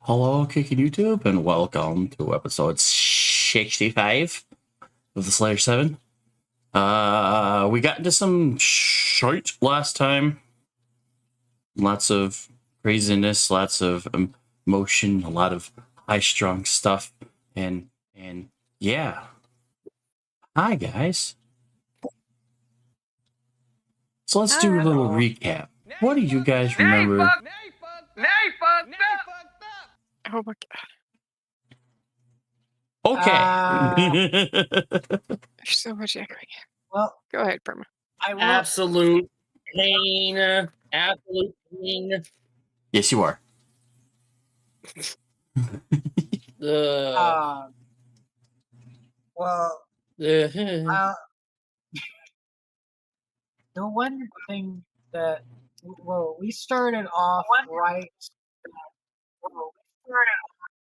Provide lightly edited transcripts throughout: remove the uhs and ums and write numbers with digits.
Hello, Kicking YouTube, and welcome to episode 65 of the Slayer 7. We got into some shite last time. Lots of craziness, lots of emotion, a lot of high-strung stuff, and yeah. Hi, guys. So let's do a little recap. What do you guys remember? Oh my god. Okay. There's so much echoing. Well, Go ahead, Perma. I will. Absolute pain. Absolute pain. Yes, you are. Well, the one thing that we started off right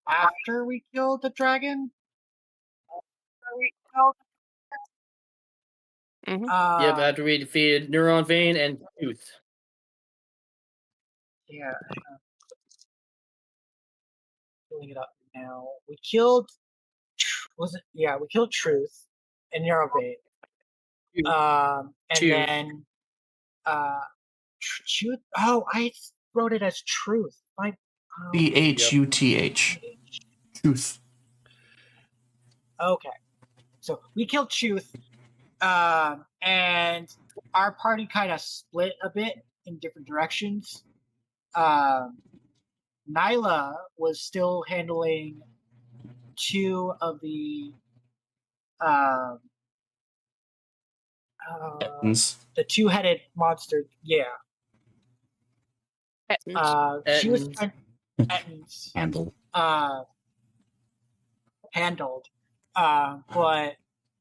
after we killed the dragon. Mhm. Yep, after we defeated Neuron Vein and Tooth. Yeah. Pulling it up now. We killed. Was it? Yeah, we killed Truth and Neurovate. And Truth. then Truth. Oh, I wrote it as Truth. Chuth. Truth. Okay. So we killed Truth, and our party kind of split a bit in different directions. Nyla was still handling two of the the two-headed monster. Yeah. She was handled. But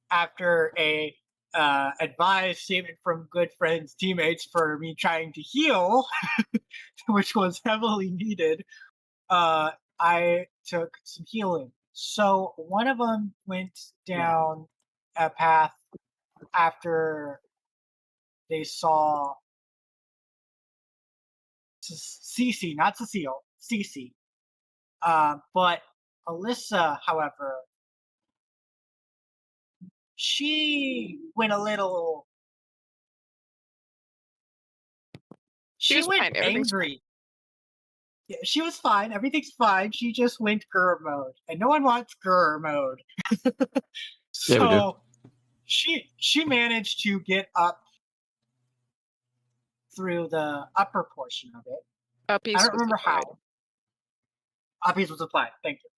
after a advised statement from good friends, teammates for me trying to heal, which was heavily needed, I took some healing. So one of them went down a path after they saw Cece, not Cecile, Cece. But Alyssa, however, she went a little. She went angry. Yeah, she was fine. Everything's fine. She just went Grr mode, and no one wants Grr mode. So she managed to get up through the upper portion of it. I don't remember how. Uppies was applied. Thank you.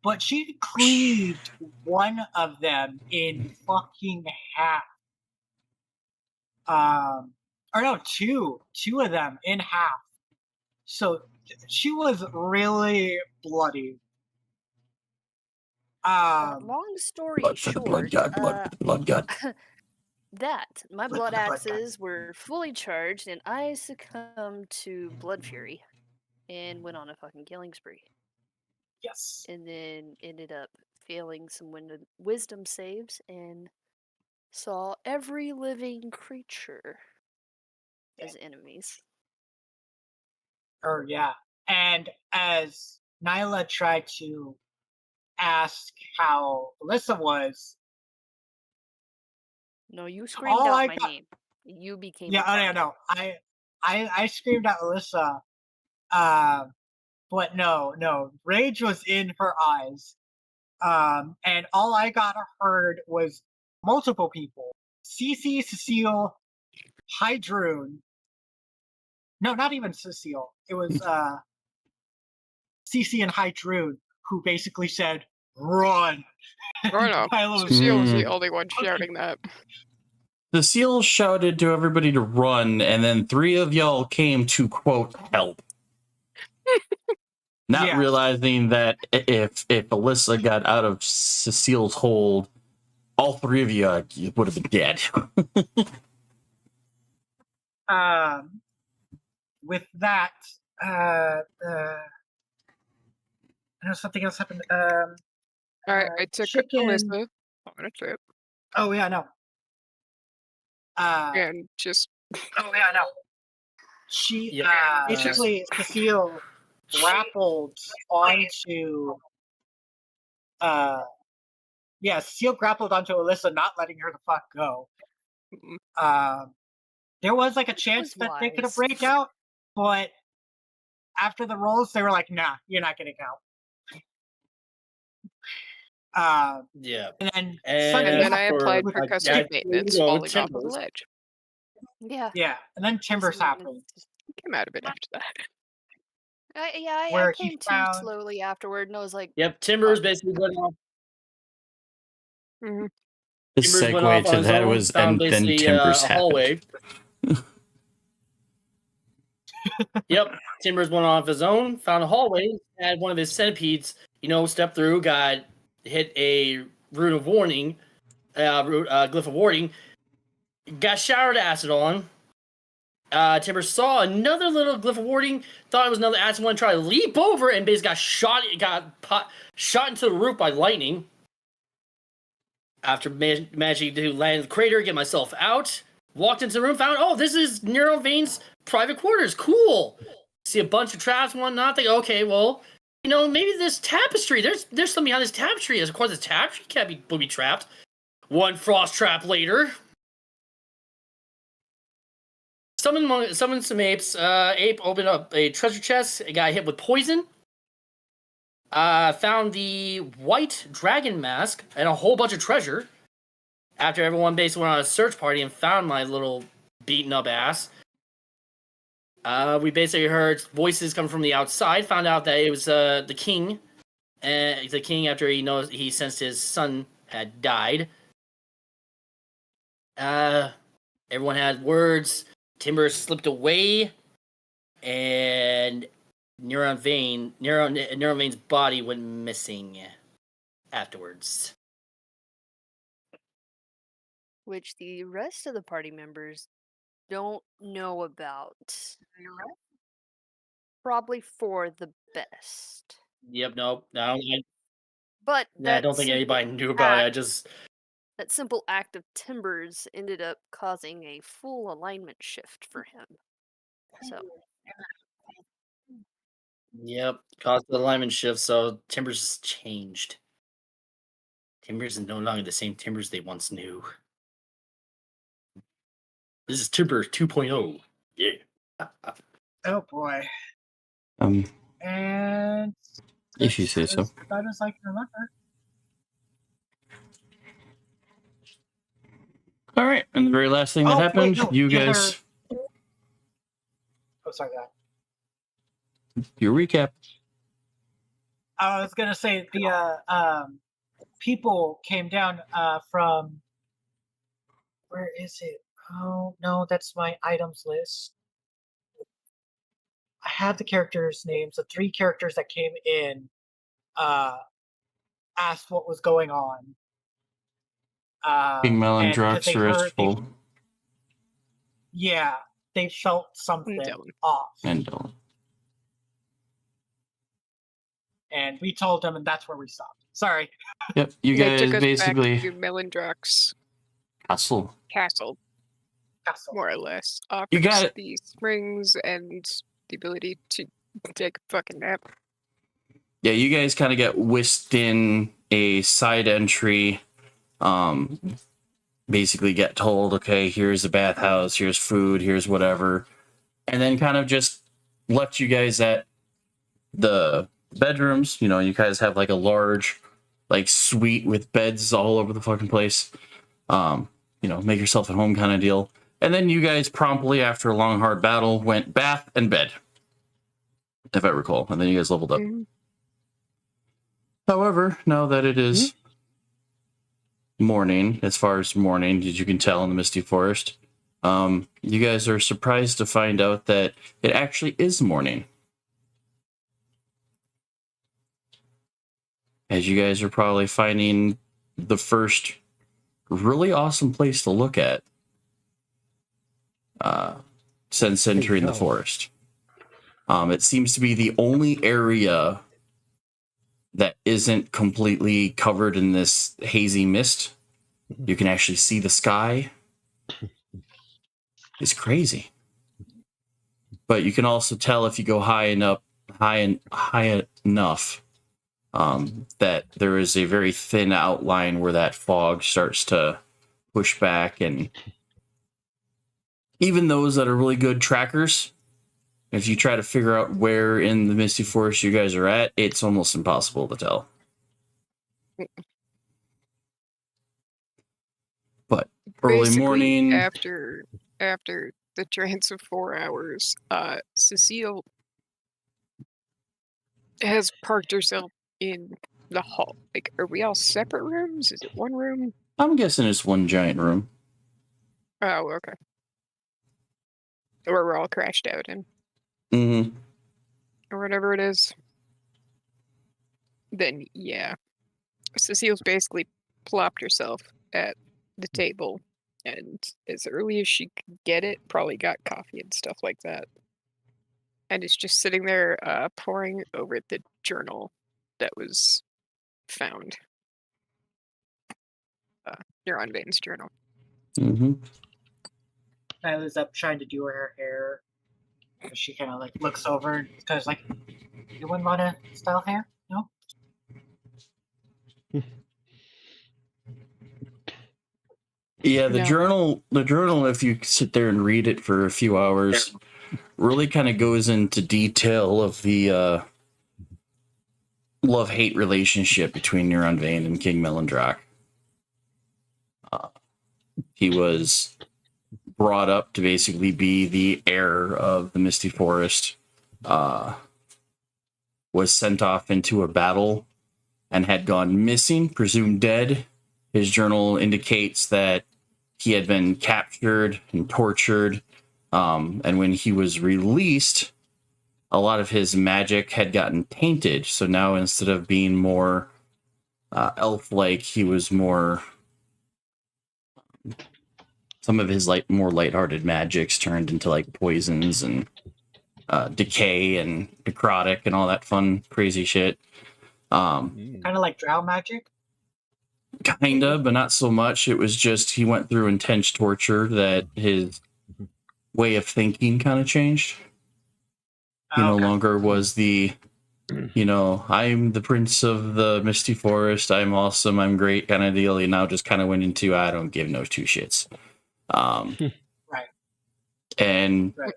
But she cleaved one of them in fucking half. Or no, two of them in half. So she was really bloody. Long story short, blood god. that my blood axes were fully charged, and I succumbed to blood fury, and went on a fucking killing spree. Yes. And then ended up failing some wisdom saves, and saw every living creature as enemies. Yeah. And as Nyla tried to ask how Alyssa was. No, you screamed out my name. You became. Yeah, no. I screamed out Alyssa. But no. Rage was in her eyes. And all I got heard was multiple people. Cece, Cecile, Hydrune. No, not even Cecile. It was Cece and Hydrune who basically said, "Run!" Cecile was the only one shouting that. Cecile shouted to everybody to run, and then three of y'all came to, quote, help. Not realizing that if Alyssa got out of Cecile's hold, all three of you would have been dead. With that, I know something else happened. Alright, I took Alyssa on a trip. Oh yeah, no. And just. Oh yeah, no. She basically Cecile grappled onto Seal grappled onto Alyssa, not letting her the fuck go. There was like a chance that they could have wise. break out, but after the rolls, they were like, "Nah, you're not getting out." Yeah. And then And Sunny And then I for, applied with like, percussive yeah, maintenance, you know, falling off of the Timbers. ledge. Yeah. yeah, and then Timbers happened. Came out a bit after that. I Where he came to found- slowly afterward, and I was like, Yep, Timbers basically went off. Mhm. The Timbers went off segue on to his that own, was, found and then basically Timbers a happened. hallway. Yep, Timbers went off his own, found a hallway, had one of his centipedes, step through, got hit a rune of warning, glyph of warding, got showered acid on. Timbers saw another little glyph of warding, thought it was another acid one, tried to leap over, and basically got shot into the roof by lightning. After managing to land in the crater, get myself out, walked into the room, found, oh, this is Neuron Vane's private quarters. Cool. See a bunch of traps and whatnot. Think, okay, well, maybe this tapestry. There's something behind this tapestry. Of course, this tapestry can't be booby trapped. One frost trap later. Summoned some apes. Ape opened up a treasure chest. It got hit with poison. Found the white dragon mask and a whole bunch of treasure. After everyone basically went on a search party and found my little beaten up ass. We basically heard voices coming from the outside. Found out that it was the king. The king, after he sensed his son had died. Everyone had words. Timber slipped away, and Neuron Vane's body went missing afterwards. which the rest of the party members don't know about. Probably for the best. Yep, nope. I don't But think simple anybody knew about it. act- that simple act of Timbers ended up causing a full alignment shift for him. So Yep, caused the alignment shift, so Timbers has changed. Timbers is no longer the same Timbers they once knew. This is Timber 2.0. Yeah. Oh boy. And If you say so. as bad as I can remember. All right, and the very last thing that Oh, wait, happened, no, you the guys, Oh, sorry, that. your recap. I was gonna say the people came down from where is it? Oh no, that's my items list. I have the characters' names. The 3 characters that came in asked what was going on. King and 'cause Melandrox, they the rest heard- full, Yeah, they felt something Dylan. off, and Dylan. and we told them, and that's where we stopped. Sorry. Yep, you They guys took us basically back to Melandrox castle. Castle, Castle. more or less. Offers You got it. the springs and the ability to take a fucking nap. Yeah, you guys kind of get whisked in a side entry. Basically get told, okay, here's the bathhouse, here's food, here's whatever, and then kind of just left you guys at the bedrooms. You guys have like a large suite with beds all over the fucking place. Make yourself at home kind of deal. And then you guys promptly, after a long hard battle, went bath and bed, if I recall, and then you guys leveled up. Mhm. However, now that it is morning, as far as morning, as you can tell in the Misty Forest, you guys are surprised to find out that it actually is morning. As you guys are probably finding the first really awesome place to look at since entering the forest. It seems to be the only area that isn't completely covered in this hazy mist. You can actually see the sky. It's crazy. But you can also tell if you go high enough high enough that there is a very thin outline where that fog starts to push back, and even those that are really good trackers, if you try to figure out where in the Misty Forest you guys are at, it's almost impossible to tell. But early Basically, morning, after the trance of 4 hours, Cecile has parked herself in the hall. Like, are we all separate rooms? Is it one room? I'm guessing it's one giant room. Oh, okay. Or we're all crashed out in, Mm-hmm. or whatever it is. Then, yeah. Cecile's basically plopped herself at the table, and as early as she could get it, probably got coffee and stuff like that. And is just sitting there poring over the journal that was found. Neuron Vane's journal. Mm-hmm. Nyla's up trying to do her hair. She kind of like looks over and goes like, "You wouldn't want to style hair, no?" Yeah, the No. journal, if you sit there and read it for a few hours, really kind of goes into detail of the love-hate relationship between Neuron Vane and King Melindrak. He was brought up to basically be the heir of the Misty Forest, was sent off into a battle and had gone missing, presumed dead. His journal indicates that he had been captured and tortured, and when he was released, a lot of his magic had gotten tainted. So now, instead of being more elf-like, he was more... some of his more lighthearted magics turned into like poisons and decay and necrotic and all that fun, crazy shit. Kind of like drow magic. Kinda, but not so much. It was just he went through intense torture that his way of thinking kind of changed. He no Okay. longer was the, I'm the prince of the Misty Forest, I'm awesome, I'm great kind of deal. He now just kind of went into, I don't give no two shits. Right. And Right.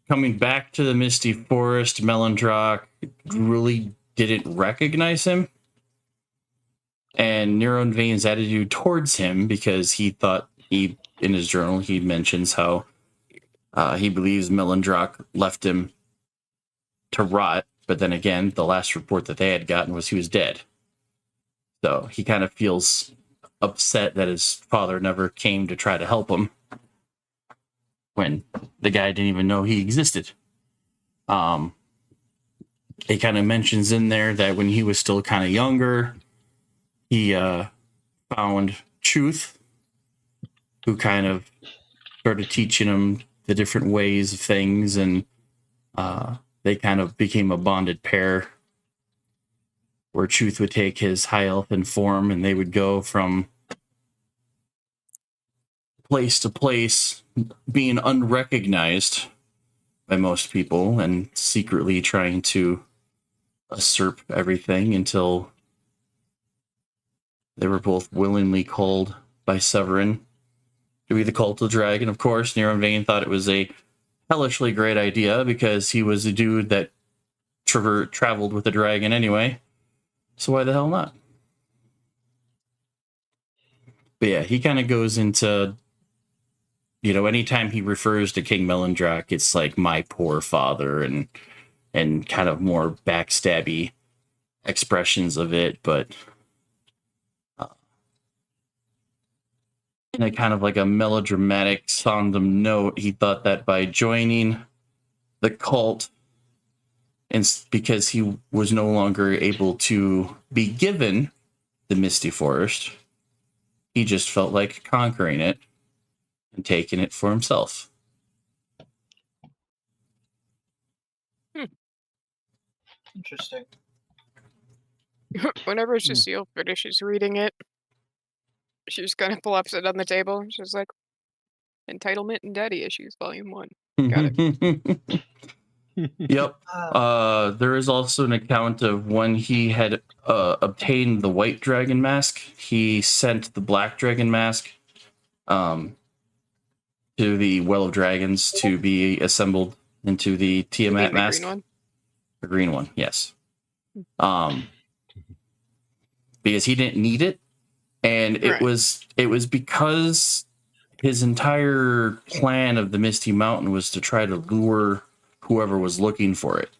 coming back to the Misty Forest, Melindrak really didn't recognize him. And Neuron Vane's attitude towards him, because he thought in his journal, he mentions how he believes Melindrak left him to rot. But then again, the last report that they had gotten was he was dead. So he kind of feels upset that his father never came to try to help him when the guy didn't even know he existed. He kind of mentions in there that when he was still kind of younger, he found Truth, who kind of started teaching him the different ways of things, and they kind of became a bonded pair, where Truth would take his high elfin form and they would go from place to place, being unrecognized by most people and secretly trying to usurp everything until they were both willingly called by Severin to be the Cult of Dragon. Of course, Neuron Vane thought it was a hellishly great idea because he was a dude that traveled with a dragon anyway. So why the hell not? But yeah, he kind of goes into, anytime he refers to King Melindrak, it's like my poor father and kind of more backstabby expressions of it, but in a kind of like a melodramatic, solemn note, he thought that by joining the cult, and because he was no longer able to be given the Misty Forest, he just felt like conquering it and taking it for himself. Interesting. Whenever Cecile finishes reading it, she just kind of plops it on the table. She's like, Entitlement and Daddy Issues, Volume 1. Got it. Yep. There is also an account of when he had obtained the white dragon mask, he sent the black dragon mask to the Well of Dragons to be assembled into the You Tiamat mean the mask. green one? The green one, yes. Because he didn't need it, and it Right. was because his entire plan of the Misty Mountain was to try to lure whoever was looking for it.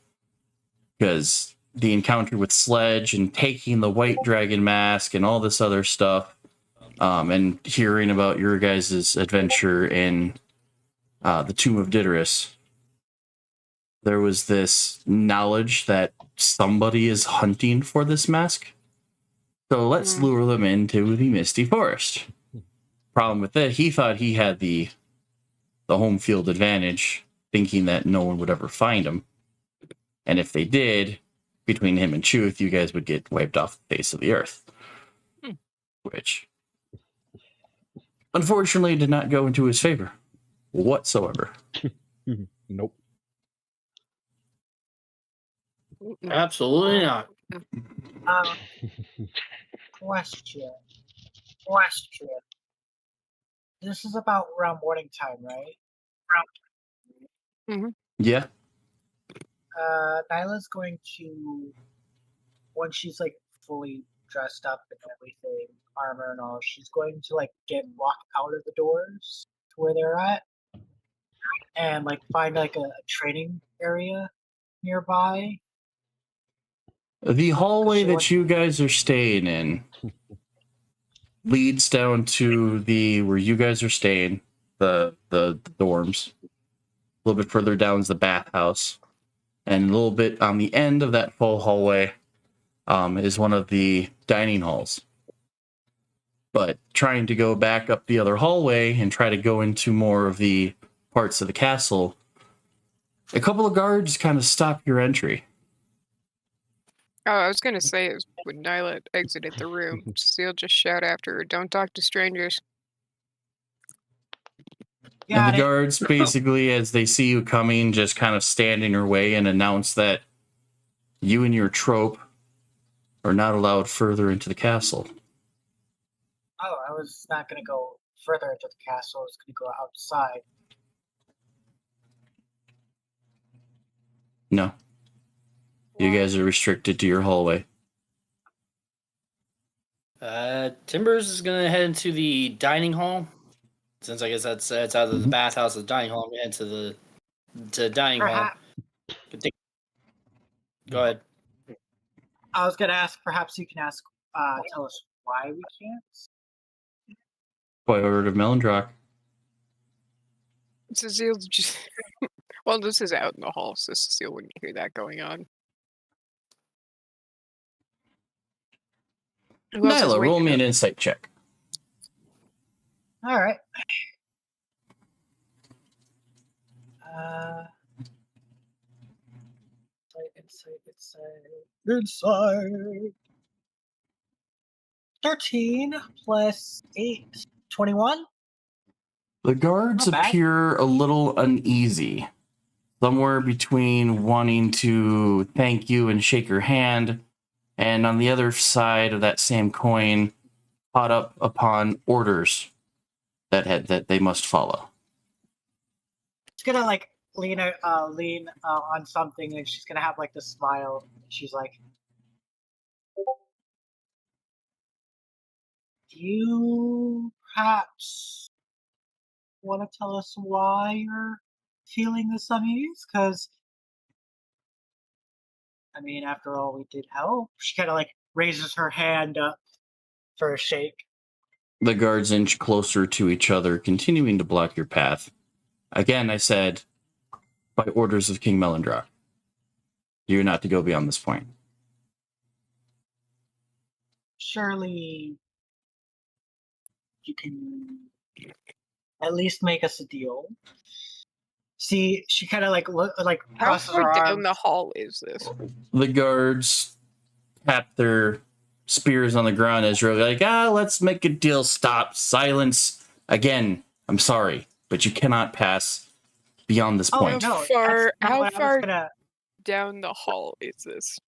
Because the encounter with Sledge and taking the white dragon mask and all this other stuff, and hearing about your guys' adventure in the Tomb of Didoris, there was this knowledge that somebody is hunting for this mask. So let's lure them into the Misty Forest. Problem with that, he thought he had the home field advantage, thinking that no one would ever find him. And if they did, between him and Chuth, you guys would get wiped off the face of the earth. Which, unfortunately, did not go into his favor whatsoever. Nope. Absolutely not. Question. This is about around morning time, right? Yeah. Nyla's going to, when she's like fully dressed up and everything, armor and all, she's going to like walk out of the doors to where they're at, and like find like a training area nearby. The hallway that you guys are staying in leads down to where you guys are staying, the dorms. A little bit further down is the bathhouse. And a little bit on the end of that full hallway is one of the dining halls. But trying to go back up the other hallway and try to go into more of the parts of the castle, a couple of guards kind of stop your entry. Oh, I was gonna say is when Nyla exited the room, Cecile just shout after her, "Don't talk to strangers." And Got the it. guards, basically, as they see you coming, just kind of stand in your way and announce that you and your trope are not allowed further into the castle. Oh, I was not going to go further into the castle. I was going to go outside. No. You guys are restricted to your hallway. Timbers is gonna head into the dining hall, since I guess that's it's out of the bathhouse, the dining hall. I'm gonna head to the dining hall. Go ahead. I was going to ask, perhaps you can tell us why we can't? By order of Melendrock. Cecile's just well, this is out in the hall, so Cecile wouldn't hear that going on. Who else is Nyla, roll waking me up? an insight check. All right. Insight. 13 plus 8, 21. The guards Not bad. appear a little uneasy. Somewhere between wanting to thank you and shake your hand, and on the other side of that same coin, caught up upon orders that they must follow. She's gonna like lean on something, and she's gonna have like the smile. She's like, "Do you perhaps want to tell us why you're feeling this unease? Because, I mean, after all, we did help." She kind of like raises her hand up for a shake. The guards inch closer to each other, continuing to block your path. Again, I said, by orders of King Melendrock, you're not to go beyond this point. Surely you can at least make us a deal. See, she kind of like How crosses far her down arms. the hall is this? The guards tap their spears on the ground as you're like, let's make a deal. Stop. Silence. Again, I'm sorry, but you cannot pass beyond this Oh point. no, Far- that's not how what I was far- gonna. Down the hall is this?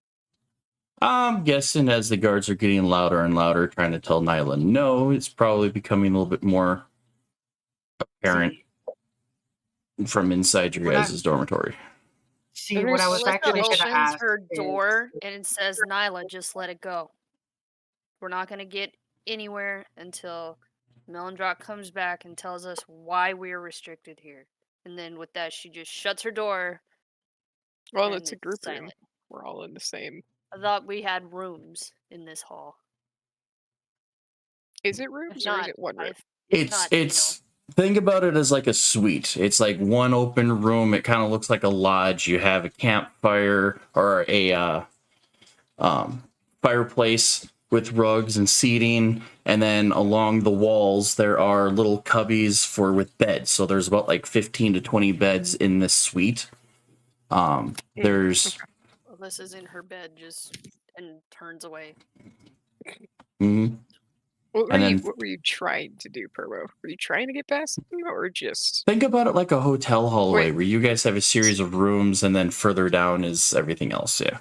I'm guessing as the guards are getting louder and louder, trying to tell Nyla no, it's probably becoming a little bit more apparent from inside your What I- guys' dormitory. See, what I was There's- actually Melissa gonna opens ask her is- door and it says, "Nyla, just let it go. We're not gonna get anywhere until Melindrock comes back and tells us why we're restricted here." And then with that, she just shuts her door. Well, and it's a group room. silent. We're all in the same. I thought we had rooms in this hall. Is it If rooms or is not, it one room? It's think about it as like a suite. It's like one open room. It kind of looks like a lodge. You have a campfire or a fireplace with rugs and seating, and then along the walls there are little cubbies with beds. So there's about like 15 to 20 beds in this suite. There's Alyssa's in her bed and turns away. mhm. What were, And you, then- what were you trying to do, Perbo? Were you trying to get past them or just... Think about it like a hotel hallway Wait. where you guys have a series of rooms, and then further down is everything else. Yeah.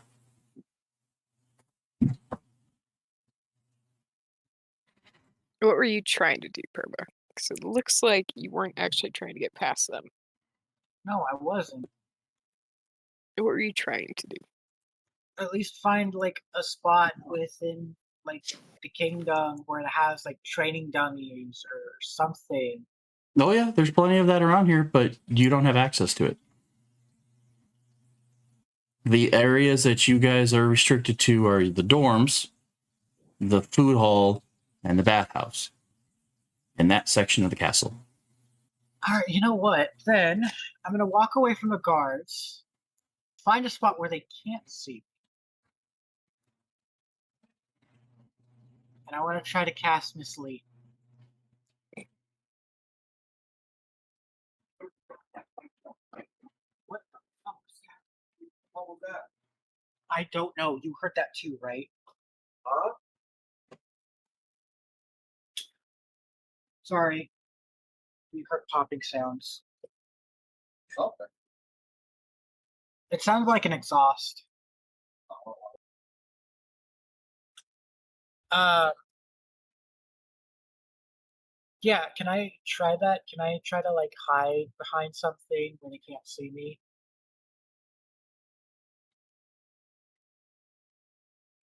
What were you trying to do, Perbo? Because it looks like you weren't actually trying to get past them. No, I wasn't. What were you trying to do? At least find like a spot within like the kingdom where it has like training dummies or something. Oh yeah, there's plenty of that around here, but you don't have access to it. The areas that you guys are restricted to are the dorms, the food hall, and the bathhouse. In that section of the castle. All right, you know what? Then I'm gonna walk away from the guards, find a spot where they can't see me, and I want to try to cast Mislead. What the fuck was that? What was that? I don't know. You heard that too, right? Huh? Sorry. You heard popping sounds. Something. It sounds like an exhaust. Yeah, can I try that? Can I try to like hide behind something when they can't see me?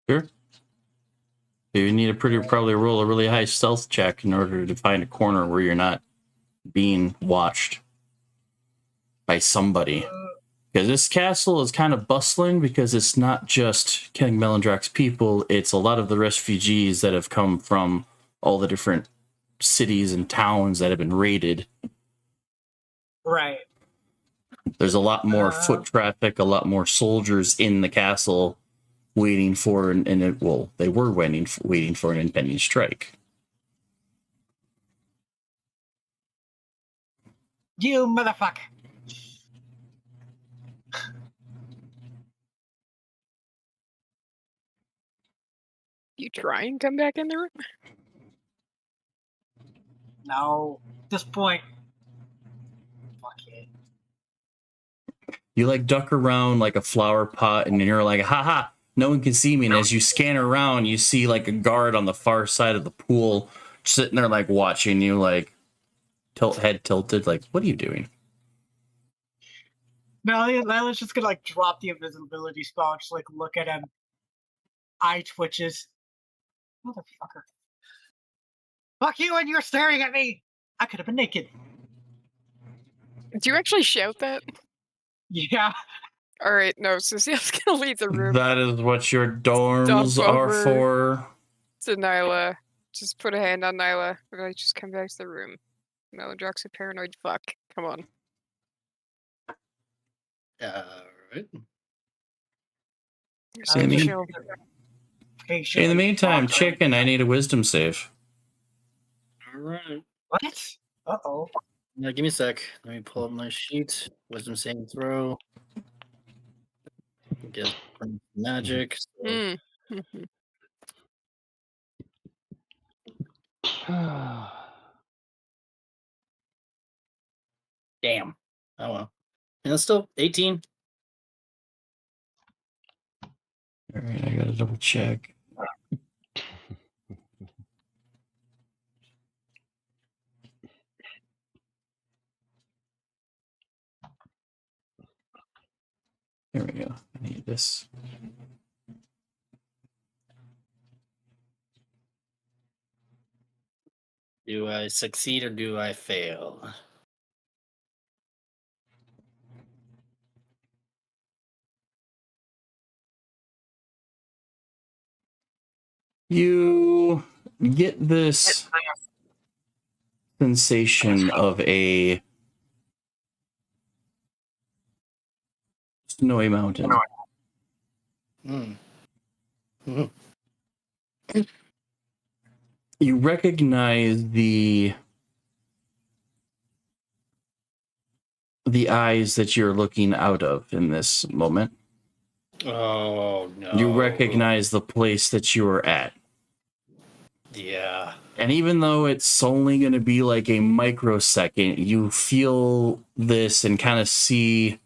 Sure. You need to probably roll a really high stealth check in order to find a corner where you're not being watched by somebody. Because this castle is kind of bustling because it's not just King Melindrock's people, it's a lot of the refugees that have come from all the different cities and towns that have been raided. Right. There's a lot more foot traffic, a lot more soldiers in the castle waiting for they were waiting for an impending strike. You motherfucker. You try and come back in the room? No. At this point. Fuck it. You like duck around like a flower pot and you're like, haha, no one can see me. And as you scan around, you see like a guard on the far side of the pool sitting there like watching you, like head tilted, like, what are you doing? No, Lila's just gonna like drop the invisibility spell and just like look at him. Eye twitches. Motherfucker. Fuck you and you're staring at me! I could have been naked. Do you actually shout that? Yeah. All right, no, Cecile's gonna leave the room That is what your dorms Dump are over. for. to Nyla. Just put a hand on Nyla. We're like, just come back to the room. Melindrock's a paranoid fuck. Come on. Alright. You're In the- chill. Okay, In the meantime, Chicken, I need a wisdom save. Alright. What? Uh-oh. Now, give me a sec. Let me pull up my sheet. Wisdom saving throw. Get some magic. So, Mm. Mhm. damn. Oh well. And it's still 18. All right, I gotta double check. There we go. I need this. Do I succeed or do I fail? You get this sensation of a snowy mountain. Hmm. You recognize the eyes that you're looking out of in this moment. Oh no. You recognize the place that you are at. Yeah. And even though it's only going to be like a microsecond, you feel this and kind of see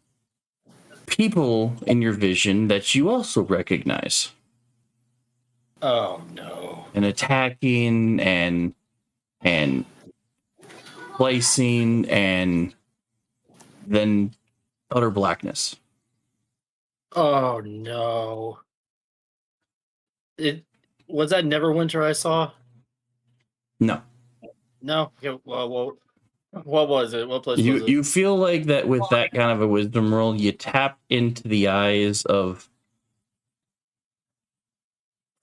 people in your vision that you also recognize. Oh no. And attacking and placing and then utter blackness. Oh no. It was that Neverwinter I saw? No. No. Okay, well, what was it? What place was it? You feel like that with that kind of a wisdom roll, you tap into the eyes of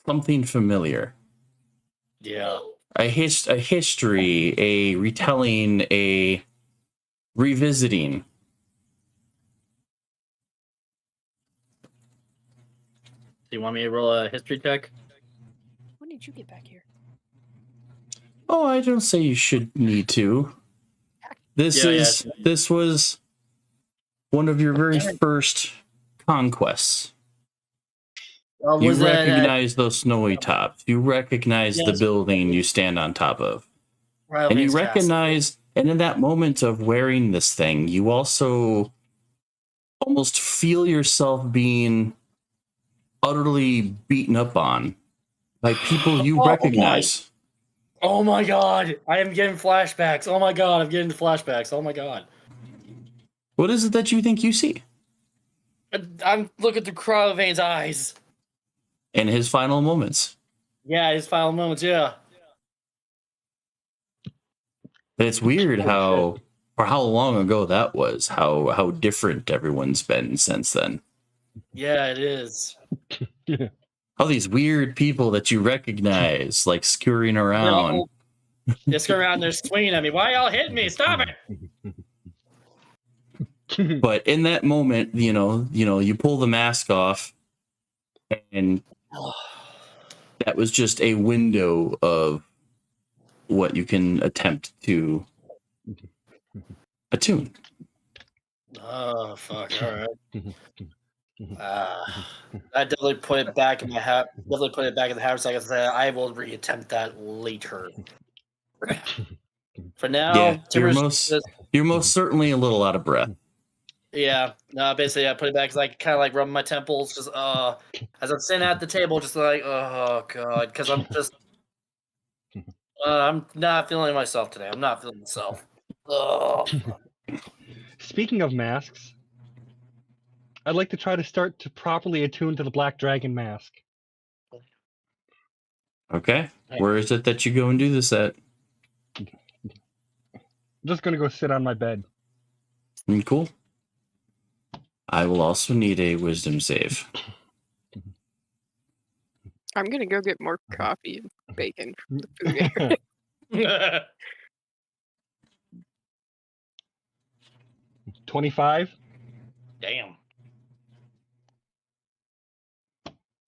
something familiar. Yeah. A history, a retelling, a revisiting. Do you want me to roll a history check? When did you get back here? Oh, I don't say you should need to. This was one of your very first conquests. You Was that recognize those snowy tops. You recognize the Yes. building you stand on top of. Rylaine's And you castle? recognize, and in that moment of wearing this thing, you also almost feel yourself being utterly beaten up on by people you Oh, recognize. Oh my god! I am getting flashbacks. Oh my god! I'm getting flashbacks. Oh my god! What is it that you think you see? I'm looking through Cryovane's eyes. In his final moments. Yeah, his final moments. Yeah. And it's weird how long ago that was, how different everyone's been since then. Yeah, it is. All these weird people that you recognize, like scurrying around. Just go around there swinging at me. Why y'all hitting me? Stop it! But in that moment, you pull the mask off, and that was just a window of what you can attempt to attune. Oh fuck! All right. I definitely put it back in my hat. Definitely put it back in the house. Like I said, I will reattempt that later. For now, Yeah, you're Timber's most certainly a little out of breath. yeah. No, basically, I put it back because I kind of like rubbing my temples, just as I'm sitting at the table, just like oh god, because I'm just I'm not feeling myself today. I'm not feeling myself. Oh. Speaking of masks, I'd like to try to start to properly attune to the Black Dragon mask. Okay, where is it that you go and do this at? I'm just gonna go sit on my bed. Cool. I will also need a wisdom save. I'm gonna go get more coffee and bacon from the food area. 25. Damn.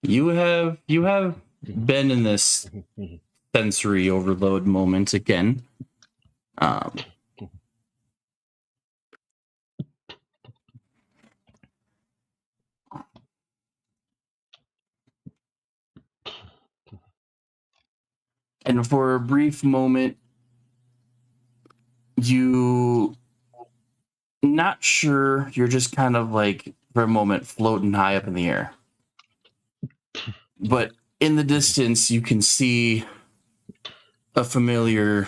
You have been in this sensory overload moment again. And for a brief moment, you not sure. You're just kind of like, for a moment, floating high up in the air. But in the distance, you can see a familiar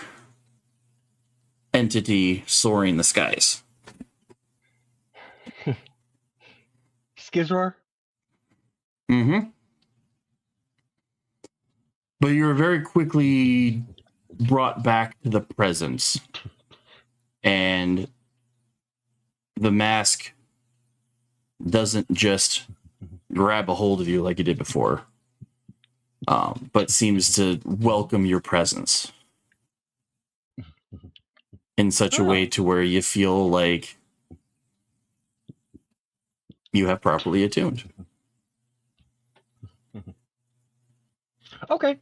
entity soaring the skies. Skizroar? Mm-hmm. But you're very quickly brought back to the present. And the mask doesn't just grab a hold of you like it did before, but seems to welcome your presence in such a way to where you feel like you have properly attuned. Okay.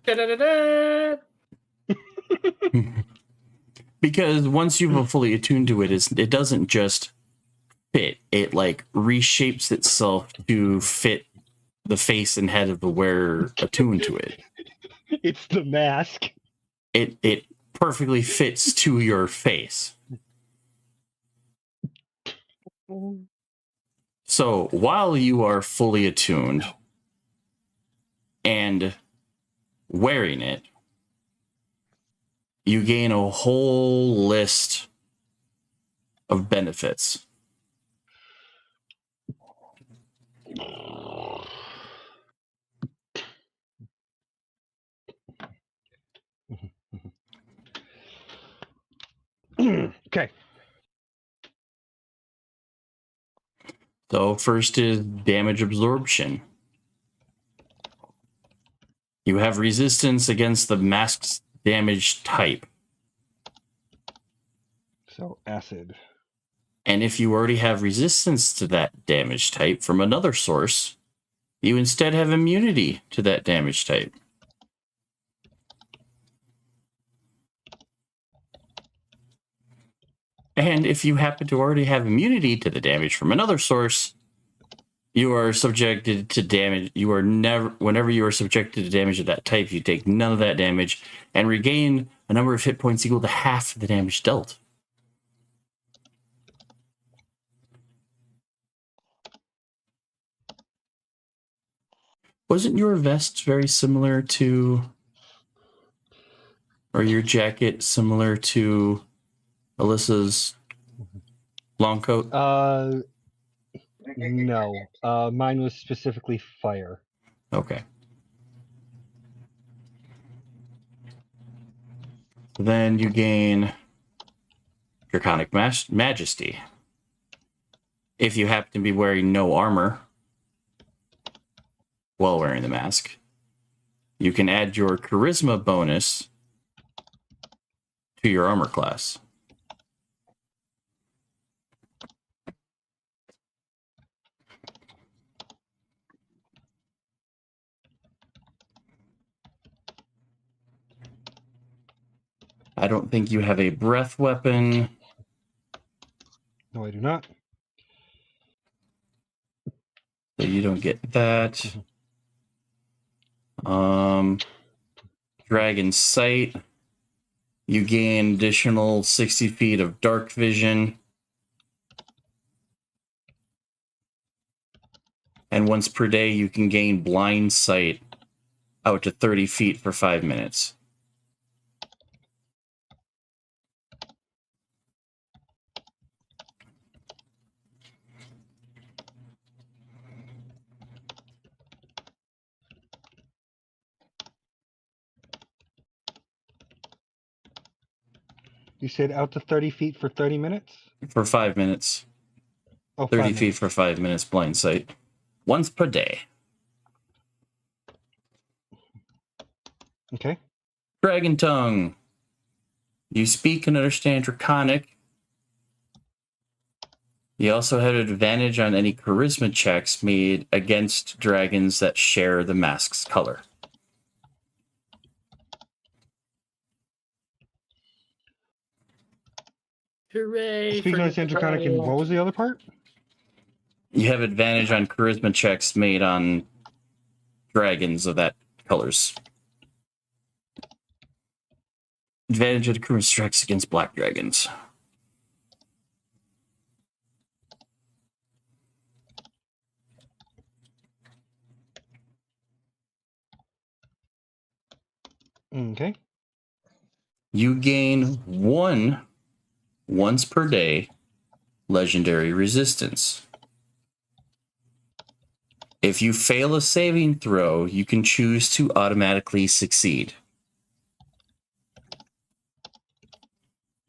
Da-da-da-da. Because once you've fully attuned to it, it doesn't just fit. It like reshapes itself to fit the face and head of the wearer attuned to it. It's the mask. It perfectly fits to your face. So while you are fully attuned and wearing it, you gain a whole list of benefits. Okay. So first is damage absorption. You have resistance against the mask's damage type. So acid. And if you already have resistance to that damage type from another source, you instead have immunity to that damage type. And if you happen to already have immunity to the damage from another source, you are subjected to damage. Whenever you are subjected to damage of that type, you take none of that damage and regain a number of hit points equal to half the damage dealt. Wasn't your vest very similar to, or your jacket similar to Alyssa's long coat? No. Mine was specifically fire. Okay. Then you gain Draconic Majesty. If you happen to be wearing no armor while wearing the mask, you can add your Charisma bonus to your armor class. I don't think you have a breath weapon. No, I do not. So you don't get that. Dragon Sight. You gain additional 60 feet of dark vision. And once per day, you can gain blind sight out to 30 feet for 5 minutes. You said out to 30 feet for 30 minutes? For 5 minutes. Oh, 30 5 feet minutes. for 5 minutes blind sight. Once per day. Okay. Dragon Tongue. You speak and understand Draconic. You also have advantage on any charisma checks made against dragons that share the mask's color. Hooray! Speaking for of Draconic, and what was the other part? You have advantage on charisma checks made on dragons of that colors. advantage of the crew strikes against black dragons. Okay. You gain one once per day legendary resistance. If you fail a saving throw, you can choose to automatically succeed.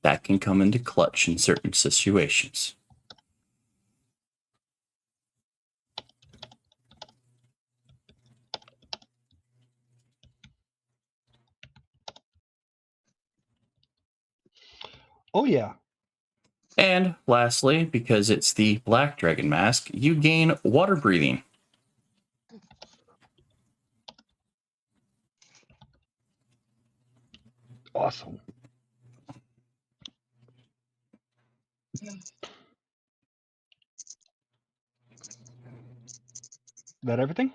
That can come into clutch in certain situations. Oh yeah. And lastly, because it's the black dragon mask, you gain water breathing. Awesome. That everything?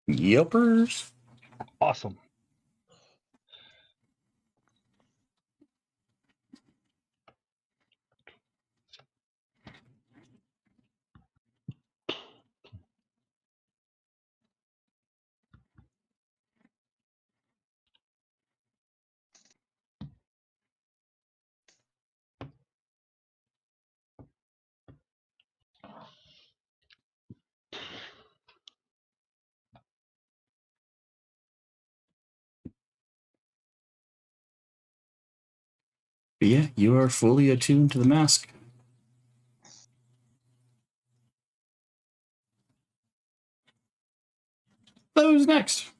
Yelpers. Awesome. But yeah, you are fully attuned to the mask. So who's next?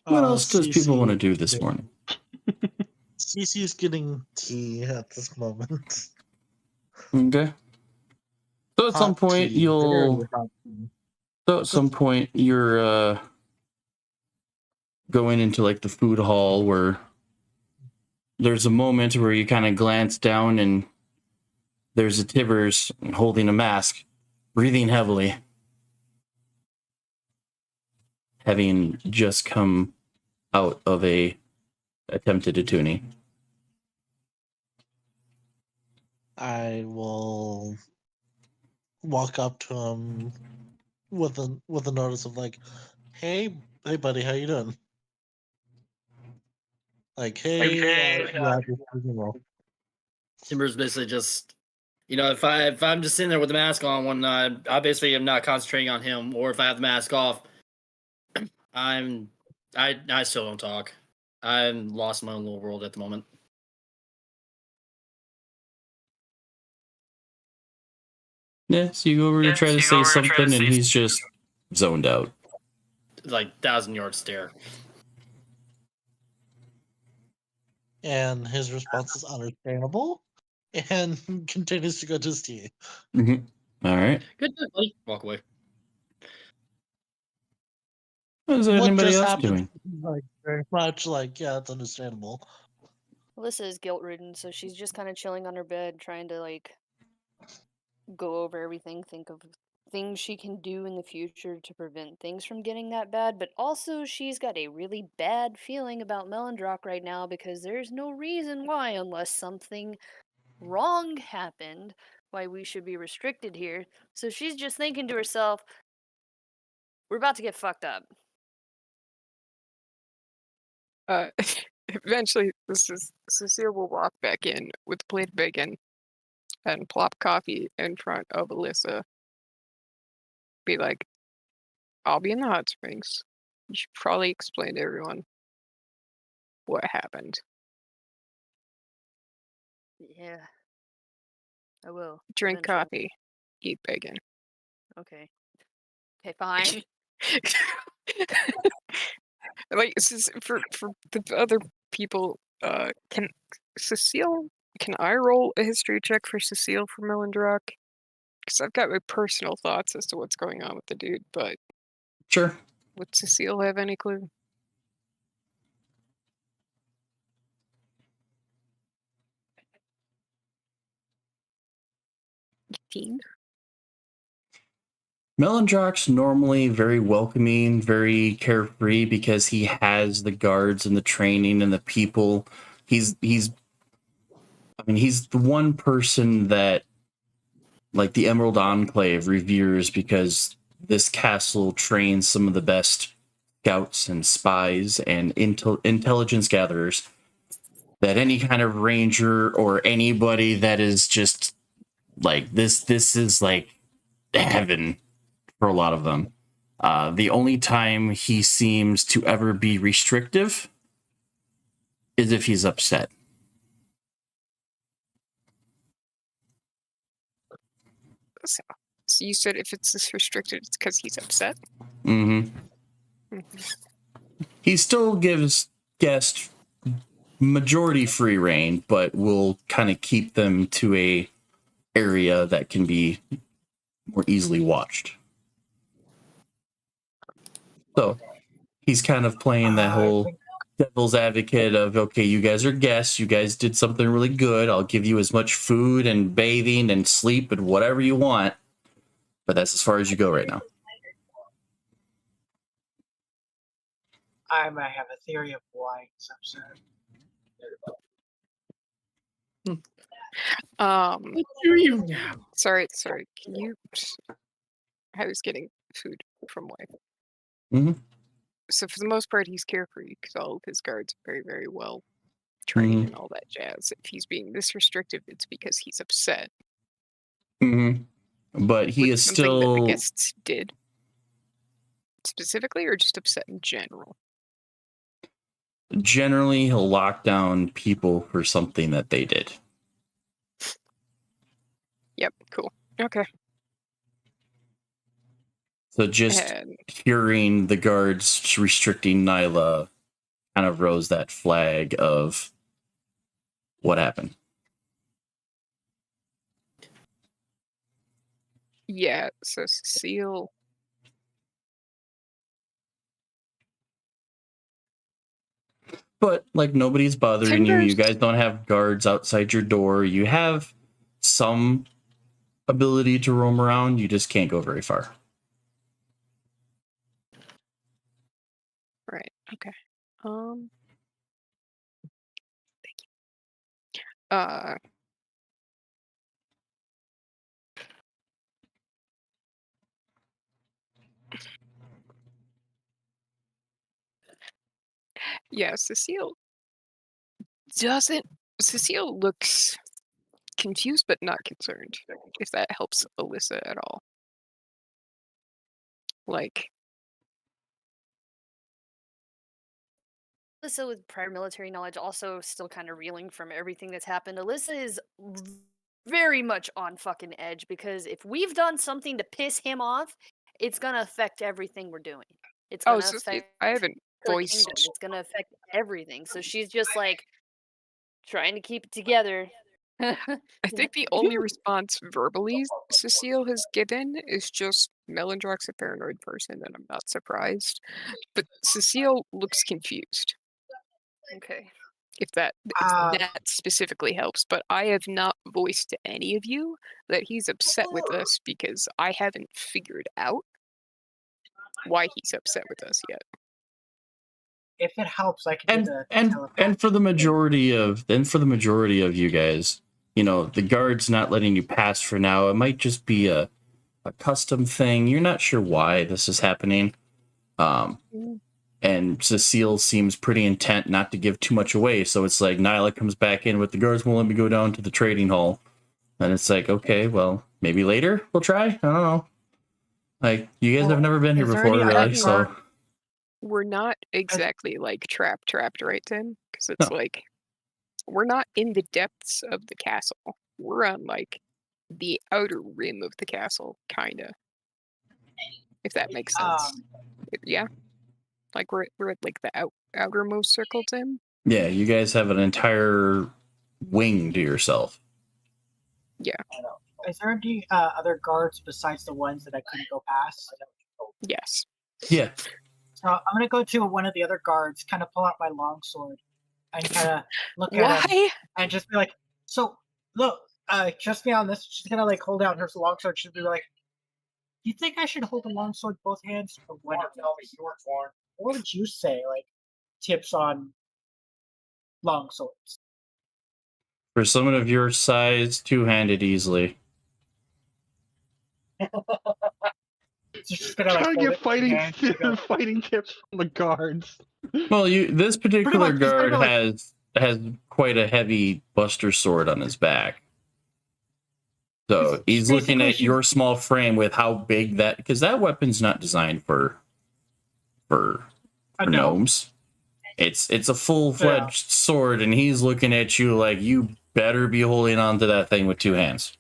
What else does people want to do this morning? CC is getting tea at this moment. Okay. So at some Hot point tea, you'll very hot tea. so at some point you're going into like the food hall where there's a moment where you kind of glance down and there's a Tibbers holding a mask, breathing heavily, having just come out of a attempted attuning. I will walk up to him with a notice of like, hey buddy, how you doing? Like, hey, yeah, just roll. Timber's basically just, if I'm just sitting there with the mask on when I basically am not concentrating on him, or if I have the mask off, I still don't talk. I'm lost in my own little world at the moment. Yeah, so you go over to try to say something and he's just zoned out. Like 1,000-yard stare. And his response is understandable and continues to go to his tea. Mm-hmm. All right. Good, buddy. Walk away. What is What anybody just else happened? doing? Like, very much like, yeah, it's understandable. Alyssa is guilt ridden, so she's just kind of chilling on her bed, trying to like go over everything, think of things she can do in the future to prevent things from getting that bad. But also, she's got a really bad feeling about Melondrock right now because there's no reason why, unless something wrong happened, why we should be restricted here. So she's just thinking to herself, we're about to get fucked up. Eventually, Cecile will walk back in with a plate of bacon and plop coffee in front of Alyssa. Be like, I'll be in the hot springs. You should probably explain to everyone what happened. Yeah, I will. Drink eventually. coffee, eat bacon. Okay. Okay, fine. Like, for the other people, can I roll a history check for Cecile for Melondrock? Because I've got my personal thoughts as to what's going on with the dude, but Sure. would Cecile have any clue? 18? Melondrock's normally very welcoming, very carefree because he has the guards and the training and the people. He's the one person that like the Emerald Enclave reveres because this castle trains some of the best scouts and spies and intelligence gatherers that any kind of ranger or anybody that is just like this is like heaven for a lot of them. The only time he seems to ever be restrictive is if he's upset. So you said if it's this restricted, it's because he's upset? Mm-hmm. He still gives guests majority free reign, but will kind of keep them to a area that can be more easily watched. So he's kind of playing that whole devil's advocate of, okay, you guys are guests, you guys did something really good, I'll give you as much food and bathing and sleep and whatever you want, but that's as far as you go right now. I might have a theory of why he's upset. What do you know? Sorry. Can you? I was getting food from wife. Mhm. So for the most part, he's carefree because all of his guards are very, very well trained and all that jazz. If he's being this restrictive, it's because he's upset. But he with is something that the still guests did specifically, or just upset in general. generally he'll lock down people for something that they did. Yep. Cool. Okay. So just And hearing the guards restricting Nyla kind of rose that flag of what happened. yeah, so Cecile. But like nobody's bothering you. You Timbers. guys don't have guards outside your door. You have some ability to roam around. You just can't go very far. Right. Okay. Thank you. Yeah, Cecile looks confused but not concerned, if that helps Alyssa at all. Like, Alyssa, with prior military knowledge, also still kind of reeling from everything that's happened. Alyssa is very much on fucking edge because if we've done something to piss him off, it's gonna affect everything we're doing. It's gonna affect I haven't her voiced. kingdom. It's gonna affect everything. So she's just like trying to keep it together. I think the only response verbally Cecile has given is just Melondrock's a paranoid person, and I'm not surprised. But Cecile looks confused. Okay. If that specifically helps, but I have not voiced to any of you that he's upset with us because I haven't figured out why he's upset with us yet. If it helps, I can do the And for the majority of you guys, you know, the guards not letting you pass for now, it might just be a custom thing. You're not sure why this is happening. And Cecile seems pretty intent not to give too much away. So it's like Nyla comes back in with the guards won't let me go down to the trading hall. And it's like, okay, well, maybe later we'll try. I don't know. Like, you guys have never been here before, really, so... We're not exactly, like, trapped, right, Tim? Because it's like, we're not in the depths of the castle. We're on, like, the outer rim of the castle, kind of. If that makes sense. Yeah? Like, we're at, like, the outermost circle, Tim? Yeah, you guys have an entire wing to yourself. Yeah. Is there any other guards besides the ones that I couldn't go past? Yes. Yeah. So I'm gonna go to one of the other guards, kind of pull out my longsword, and kind of look at him and just be like, "So look, trust me on this." She's gonna like hold out her longsword. She'll be like, you think I should hold a longsword both hands or what? What would you say, like tips on longswords? For someone of your size, two-handed easily. Just gonna like Trying to hold get it with your hands and go, fighting tips from the guards. Well, this particular much, just guard kinda like- has quite a heavy buster sword on his back. So It's he's looking basically at your small frame with how big that, because that weapon's not designed for a gnome. gnomes. It's a full-fledged sword, and he's looking at you like you better be holding on to that thing with two hands.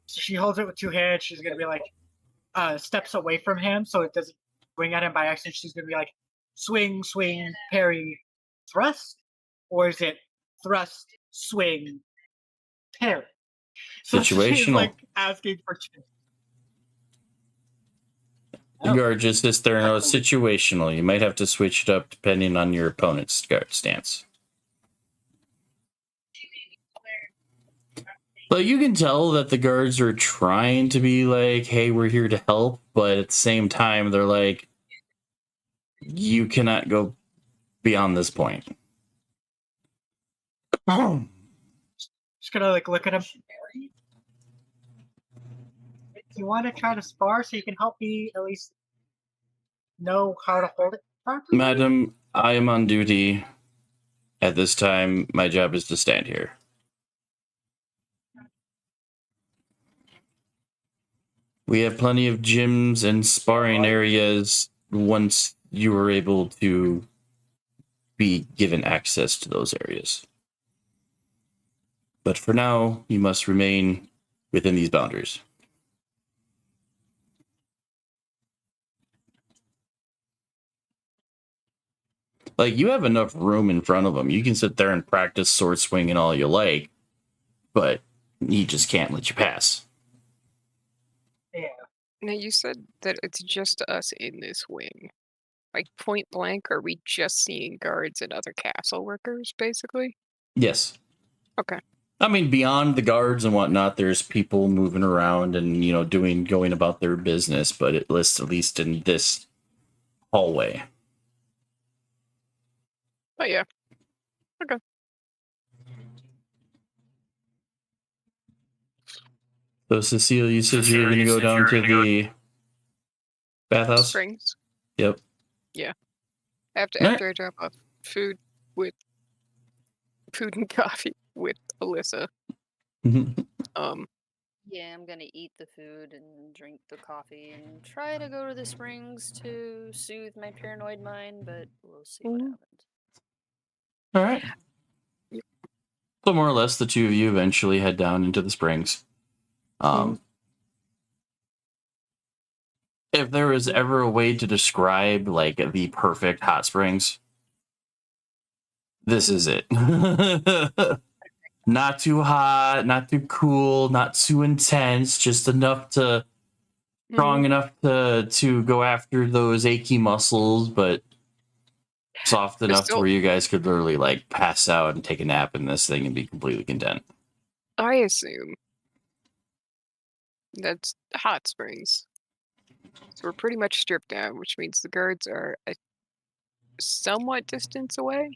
So she holds it with two hands. She's gonna be like, steps away from him so it doesn't swing at him by accident. She's gonna be like, swing, swing, parry, thrust, or is it thrust, swing, parry? So she's Situational. like asking for two. The guard just sits there and it's situational. You might have to switch it up depending on your opponent's guard stance. But you can tell that the guards are trying to be like, hey, we're here to help. But at the same time, they're like, you cannot go beyond this point. Just gonna like look at him. You want to try to spar so you can help me at least know how to hold it properly? Madam, I am on duty. At this time, my job is to stand here. We have plenty of gyms and sparring areas once you are able to be given access to those areas. But for now, you must remain within these boundaries. Like, you have enough room in front of him. You can sit there and practice sword swinging all you like, but he just can't let you pass. Yeah. Now you said that it's just us in this wing. Like point blank, are we just seeing guards and other castle workers, basically? Yes. Okay. I mean, beyond the guards and whatnot, there's people moving around and, going about their business, but at least in this hallway. Oh yeah. So, Cecile, you said you were going to go down to the bathhouse? Springs. Yep. After Alright. I drop off food and coffee with Alyssa. Yeah, I'm gonna eat the food and drink the coffee and try to go to the springs to soothe my paranoid mind, but we'll see what Mhm. happens. All right. Yep. So more or less, the two of you eventually head down into the springs. If there was ever a way to describe like the perfect hot springs, this is it. Not too hot, not too cool, not too intense, just enough to strong enough to go after those achy muscles, but soft enough to still- where you guys could literally like pass out and take a nap in this thing and be completely content. I assume that's hot springs. So we're pretty much stripped down, which means the guards are a somewhat distance away.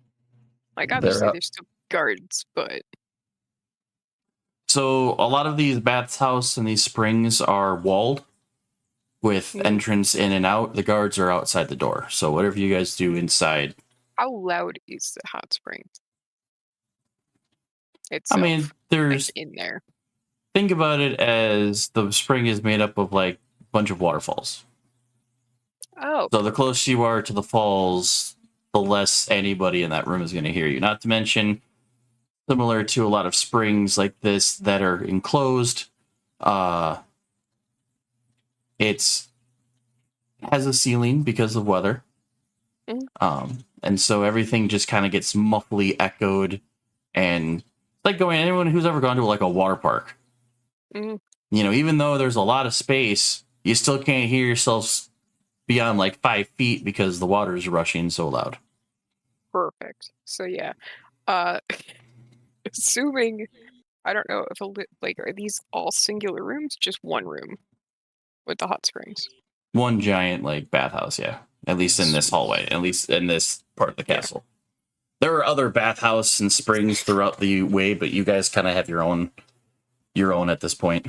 Like obviously They're there's still guards, but So a lot of these bathhouse and these springs are walled with entrance in and out. The guards are outside the door. So whatever you guys do inside, how loud is the hot spring? I Itself, mean, like, there's in there. think about it as the spring is made up of like a bunch of waterfalls. Oh, So the closer you are to the falls, the less anybody in that room is going to hear you. Not to mention, similar to a lot of springs like this that are enclosed, it has a ceiling because of weather. And so everything just kind of gets muffly echoed, and like anyone who's ever gone to like a water park, even though there's a lot of space, you still can't hear yourself beyond like 5 feet because the water is rushing so loud. perfect. So yeah, assuming I don't know if are these all singular rooms? Just one room. with the hot springs. One giant like bathhouse, yeah. At least in this hallway, at least in this part of the Yeah. castle. There are other bathhouse and springs throughout the way, but you guys kind of have your own at this point.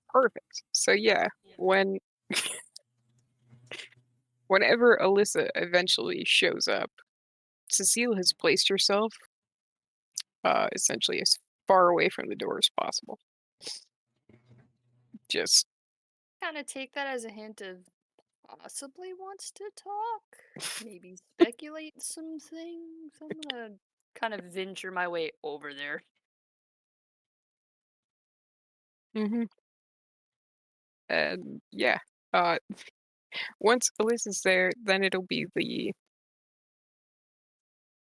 Perfect. So yeah, whenever Alyssa eventually shows up, Cecile has placed herself essentially as far away from the door as possible. Just Kind of take that as a hint of possibly wants to talk, maybe speculate some things. I'm gonna kind of venture my way over there. and yeah, uh, once Alyssa's there, then it'll be the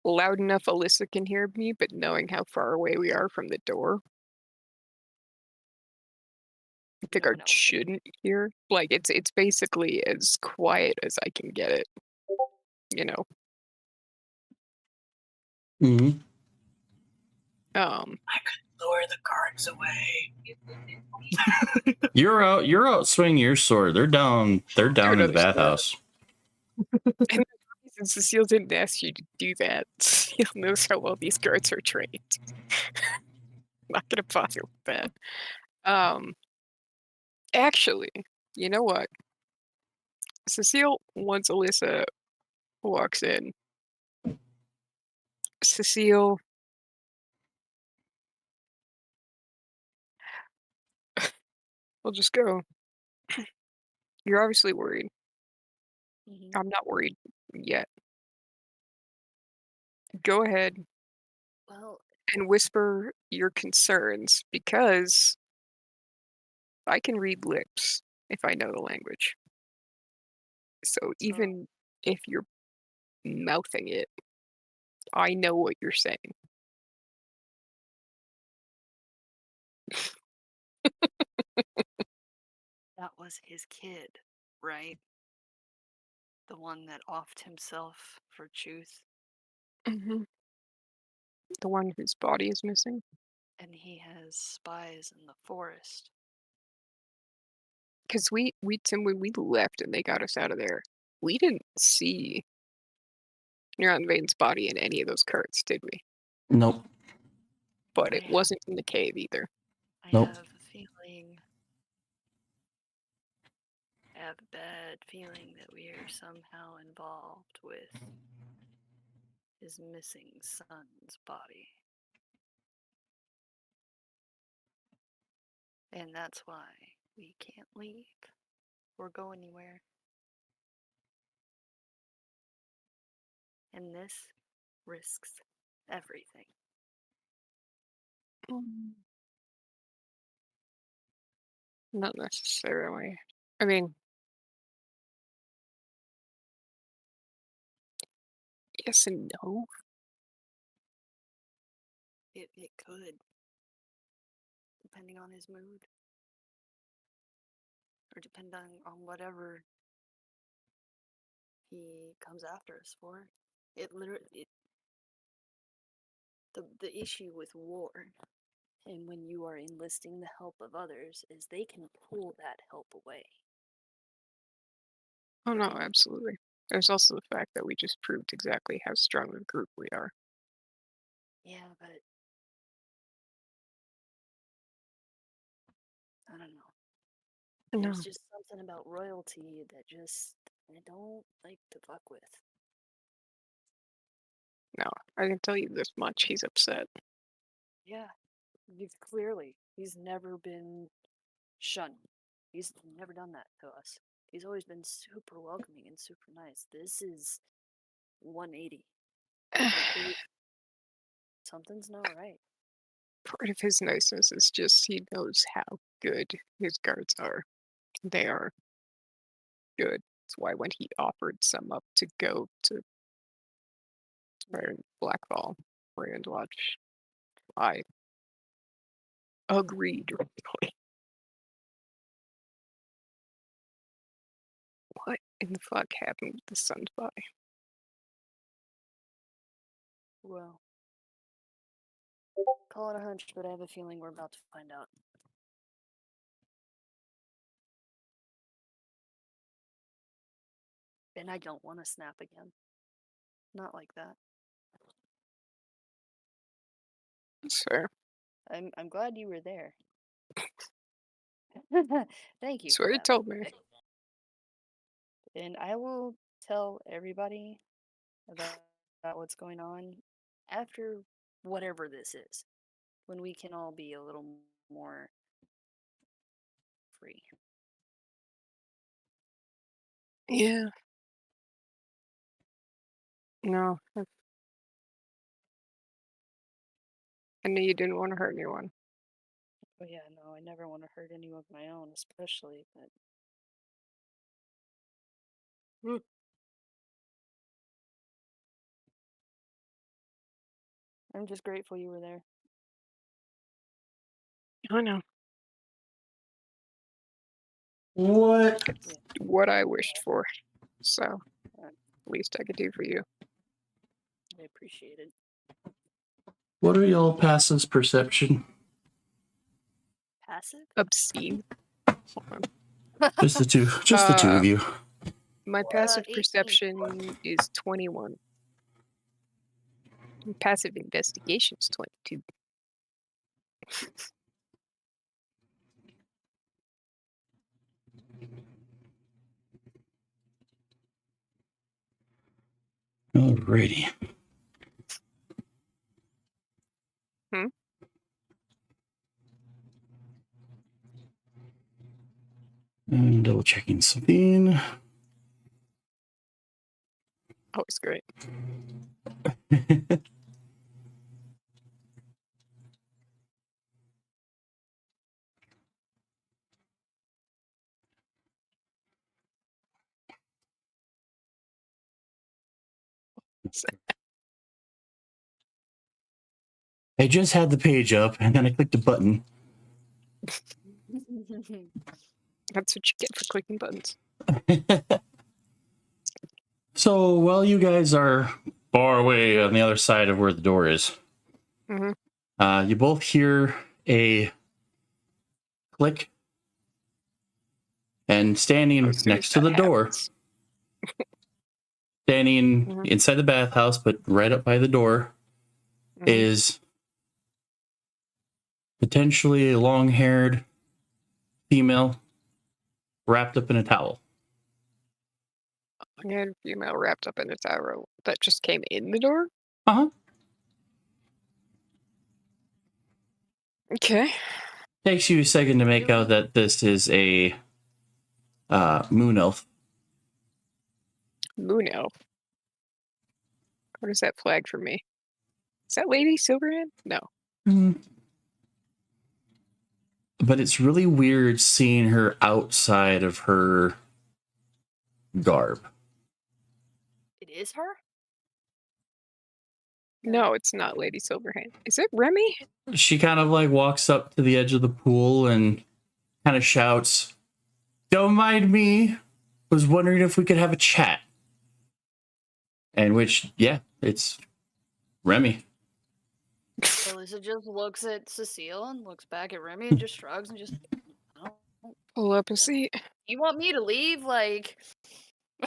loud enough Alyssa can hear me, but knowing how far away we are from the door, the Never guard know. shouldn't hear. Like it's basically as quiet as I can get it. You know. Mm-hmm. I could lure the guards away. You're out swinging your sword. They're down in the understand. bathhouse. And Cecile didn't ask you to do that. Cecile knows how well these guards are trained. Not gonna bother with that. Actually, you know what? Cecile, once Alyssa walks in, Cecile will just go. You're obviously worried. Mhm. I'm not worried yet. Go ahead Well, and whisper your concerns because I can read lips if I know the language. So even if you're mouthing it, I know what you're saying. that was his kid, right? The one that offed himself for truth, The one whose body is missing. and he has spies in the forest. Because Tim, when we left and they got us out of there, we didn't see Neuron Vane's body in any of those carts, did we? Nope. But it wasn't in the cave either. I Nope. have a bad feeling that we are somehow involved with his missing son's body. And that's why we can't leave or go anywhere. And this risks everything. Not necessarily. I mean, yes and no. It could, depending on his mood. Or depending on whatever he comes after us for. The issue with war and when you are enlisting the help of others is they can pull that help away. Oh no, absolutely. There's also the fact that we just proved exactly how strong a group we are. Yeah, but I don't know. No, There's just something about royalty that I don't like to fuck with. no. I can tell you this much. He's upset. Yeah, he's never been shunned. He's never done that to us. He's always been super welcoming and super nice. This is 180. Something's not right. Part of his niceness is just he knows how good his guards are. They are good. That's why when he offered some up to go to Blackfall, Brand Watch, I agreed. Really. What in the fuck happened with the son's body? Well, call it a hunch, but I have a feeling we're about to find out. And I don't want to snap again. Not like that. That's fair. I'm glad you were there. Thank you. That's for what he that, told by me. the way. And I will tell everybody about what's going on after whatever this is, when we can all be a little more free. Yeah. No. I knew you didn't want to hurt anyone. But yeah, no, I never want to hurt anyone of my own, especially, but I'm just grateful you were there. I know. What? What I wished for. So, least I could do for you. I appreciate it. What are y'all passes perception? Passive? Obscene. Just the two. Just the two of you. My passive 18. perception is 21. Passive investigation is 22. Alrighty. And double checking something. Oh, it's great. I just had the page up and then I clicked a button. That's what you get for clicking buttons. So while you guys are far away on the other side of where the door is, Mm-hmm. you both hear a click, and standing As soon as next to that the door, happens. standing Mhm. inside the bathhouse, but right up by the door, Mhm. is potentially a long-haired female wrapped up in a towel. I had a female wrapped up in a towel that just came in the door. Uh-huh. Okay. Takes you a second to make out that this is a moon elf. Moon elf. What is that flag for me? Is that Lady Silverhand? No. But it's really weird seeing her outside of her garb. It is her? No, it's not Lady Silverhand. Is it Remy? She kind of like walks up to the edge of the pool and kind of shouts, "Don't mind me. Was wondering if we could have a chat." And which, yeah, it's Remy. Alyssa just looks at Cecile and looks back at Remy and just shrugs and just, I don't, Pull up a seat. you want me to leave? Like,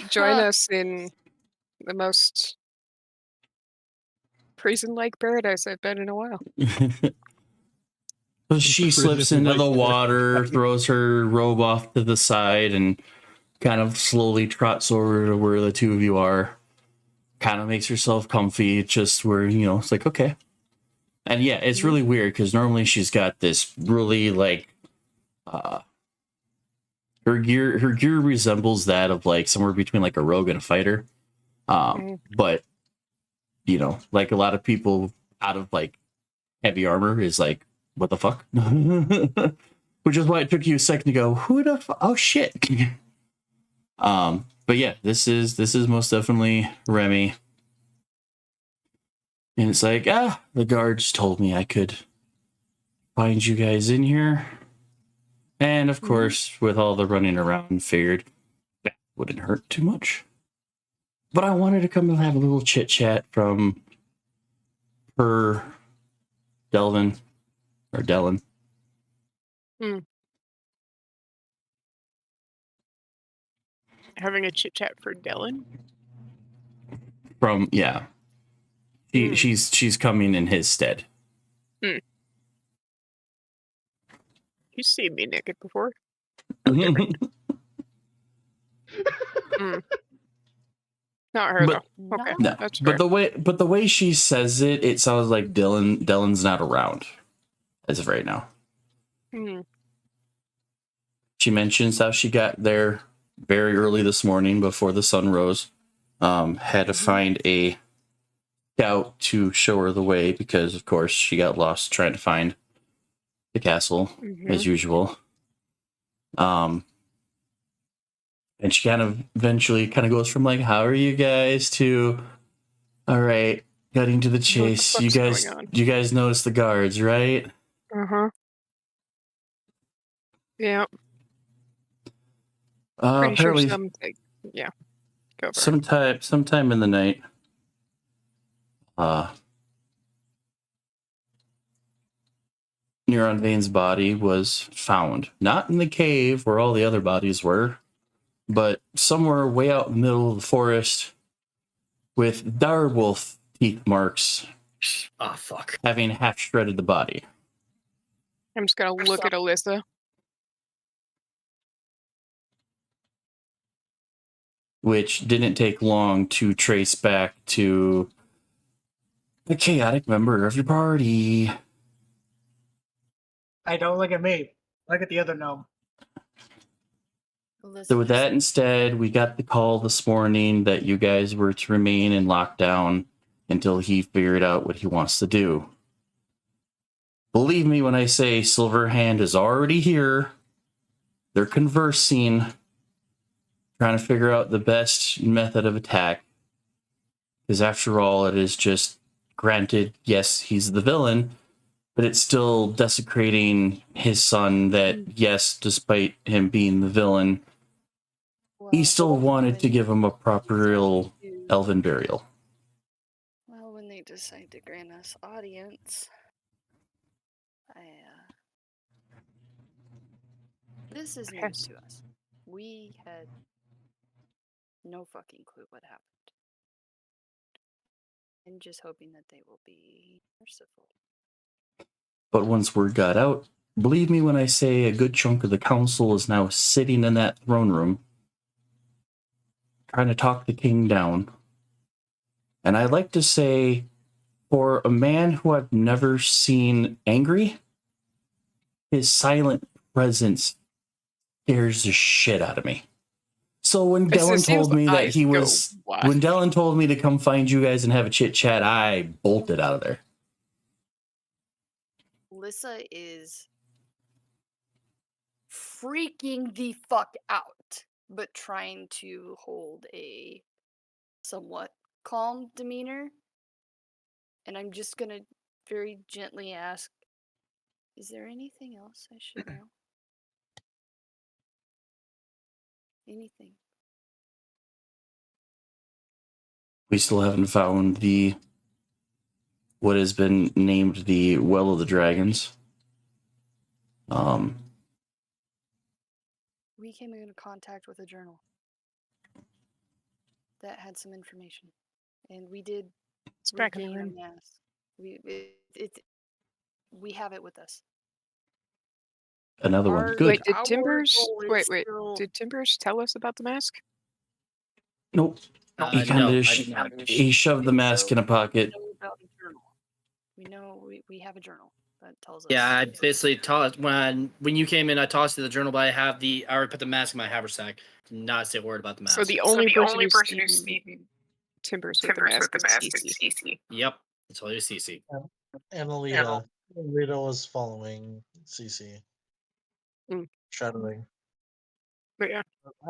Join us in the most prison-like paradise I've been in a while. So she slips into the water, throws her robe off to the side, and kind of slowly trots over to where the two of you are. Kind of makes herself comfy, just where, you know, it's like, okay. And yeah, it's really weird because normally she's got this really like her gear resembles that of like somewhere between like a rogue and a fighter. But you know, like a lot of people out of like heavy armor is like, what the fuck? Which is why it took you a second to go, who the fuck? Oh shit. But yeah, this is most definitely Remy. And it's like, the guards told me I could find you guys in here. And of course, with all the running around, figured that wouldn't hurt too much. But I wanted to come and have a little chit chat from her Delvin or Dellen. Having a chit chat for Dylan. From yeah, Hmm. she's coming in his stead. You've seen me naked before. Not her But- though. Okay, No, that's fair. but the way she says it, it sounds like Dylan's not around as of right now. Hmm. She mentions how she got there very early this morning before the sun rose. Had to find a scout to show her the way because, of course, she got lost trying to find the castle as usual. And she kind of eventually kind of goes from like, "How are you guys?" to, "All right, cutting to the chase. fuck's going on?" You guys notice the guards, right?" Yeah. Pretty Apparently, sure something. Yeah. Go for it. sometime in the night, Neuron Vane's body was found. Not in the cave where all the other bodies were, but somewhere way out in the middle of the forest with direwolf teeth marks Ah, fuck. having half shredded the body. I'm just gonna look at Alyssa. Which didn't take long to trace back to the chaotic member of your party. I don't look at me. Look at the other gnome. So with that instead, we got the call this morning that you guys were to remain in lockdown until he figured out what he wants to do. Believe me when I say Silverhand is already here. They're conversing, trying to figure out the best method of attack. Because after all, it is just, granted, yes, he's the villain, but it's still desecrating his son that, yes, despite him being the villain, he still wanted to give him a proper elven burial. Well, when they decide to grant us audience, this is news to us. We had no fucking clue what happened. I'm just hoping that they will be merciful. But once word got out, believe me when I say a good chunk of the council is now sitting in that throne room, trying to talk the king down. And I like to say, for a man who I've never seen angry, his silent presence scares the shit out of me. So when Dylan told me that he was, when Dylan told me to come find you guys and have a chit chat, I bolted out of there. Alyssa is freaking the fuck out, but trying to hold a somewhat calm demeanor. And I'm just gonna very gently ask, is there anything else I should know? Anything? We still haven't found the what has been named the Well of the Dragons. We came into contact with a journal that had some information, and we did It's back in the regain a room. mask. We have it with us. Another one. Our- Good. Wait, did Our Timbers? goal is Wait. still- Did Timbers tell us about the mask? Nope. He No, kind I of did not. he shoved the mask in a pocket. We know about the journal. We know we have a journal that tells us. Yeah, I basically tossed when you came in. I tossed you the journal, but I already put the mask in my haversack. Did not say a word about the mask. So the only person who's seen Timbers with the mask is Cece. Yep, it's all your CC. And Alita. Alita was following CC. Mm. Shadowing. But yeah,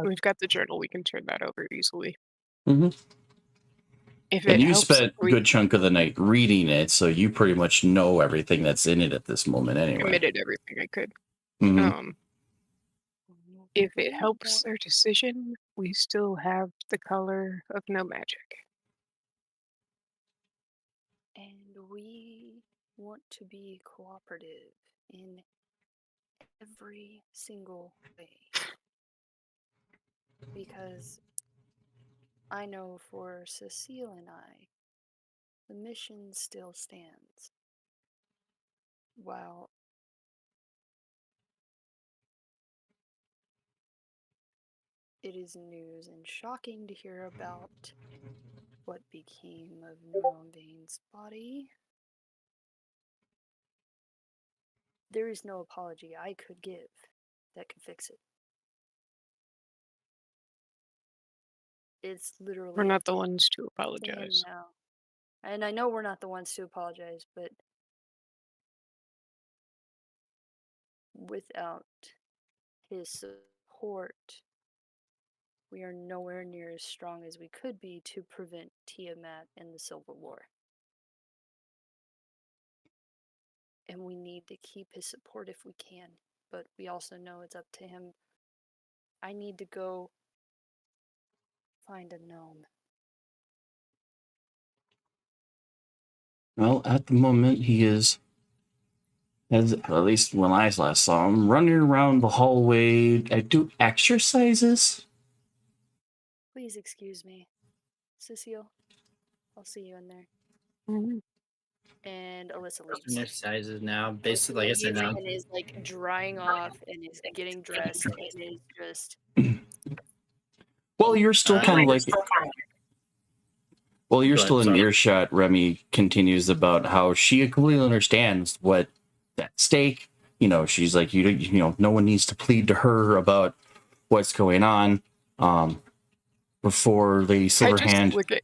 we've got the journal. We can turn that over easily. Mhm. If it And you helps, spent a good chunk of the night reading it, so you pretty much know everything that's in it at this moment anyway. committed everything I could. Mhm. If it helps their decision, we still have the color of no magic. And we want to be cooperative in every single way. because I know for Cecile and I, the mission still stands. While it is news and shocking to hear about what became of Neuronvane's body, there is no apology I could give that could fix it. It's literally We're up not the to ones to him apologize. now. And I know we're not the ones to apologize, but without his support, we are nowhere near as strong as we could be to prevent Tiamat and the Silver War. And we need to keep his support if we can, but we also know it's up to him. I need to go find a gnome. Well, at the moment, he is, as at least when I last saw him, running around the hallway. I do exercises. Please excuse me. Cecile, I'll see you in there. Mhm. And Alyssa Doing leaves. exercises now. Basically, like I said, now. And is like drying off and is getting dressed and is just Well, you're still kind of like. Well, you're Go ahead, still in sorry. earshot. Remy continues about how she completely understands what at stake. You know, she's like, you know, no one needs to plead to her about what's going on. Before Lady I just Silverhand look at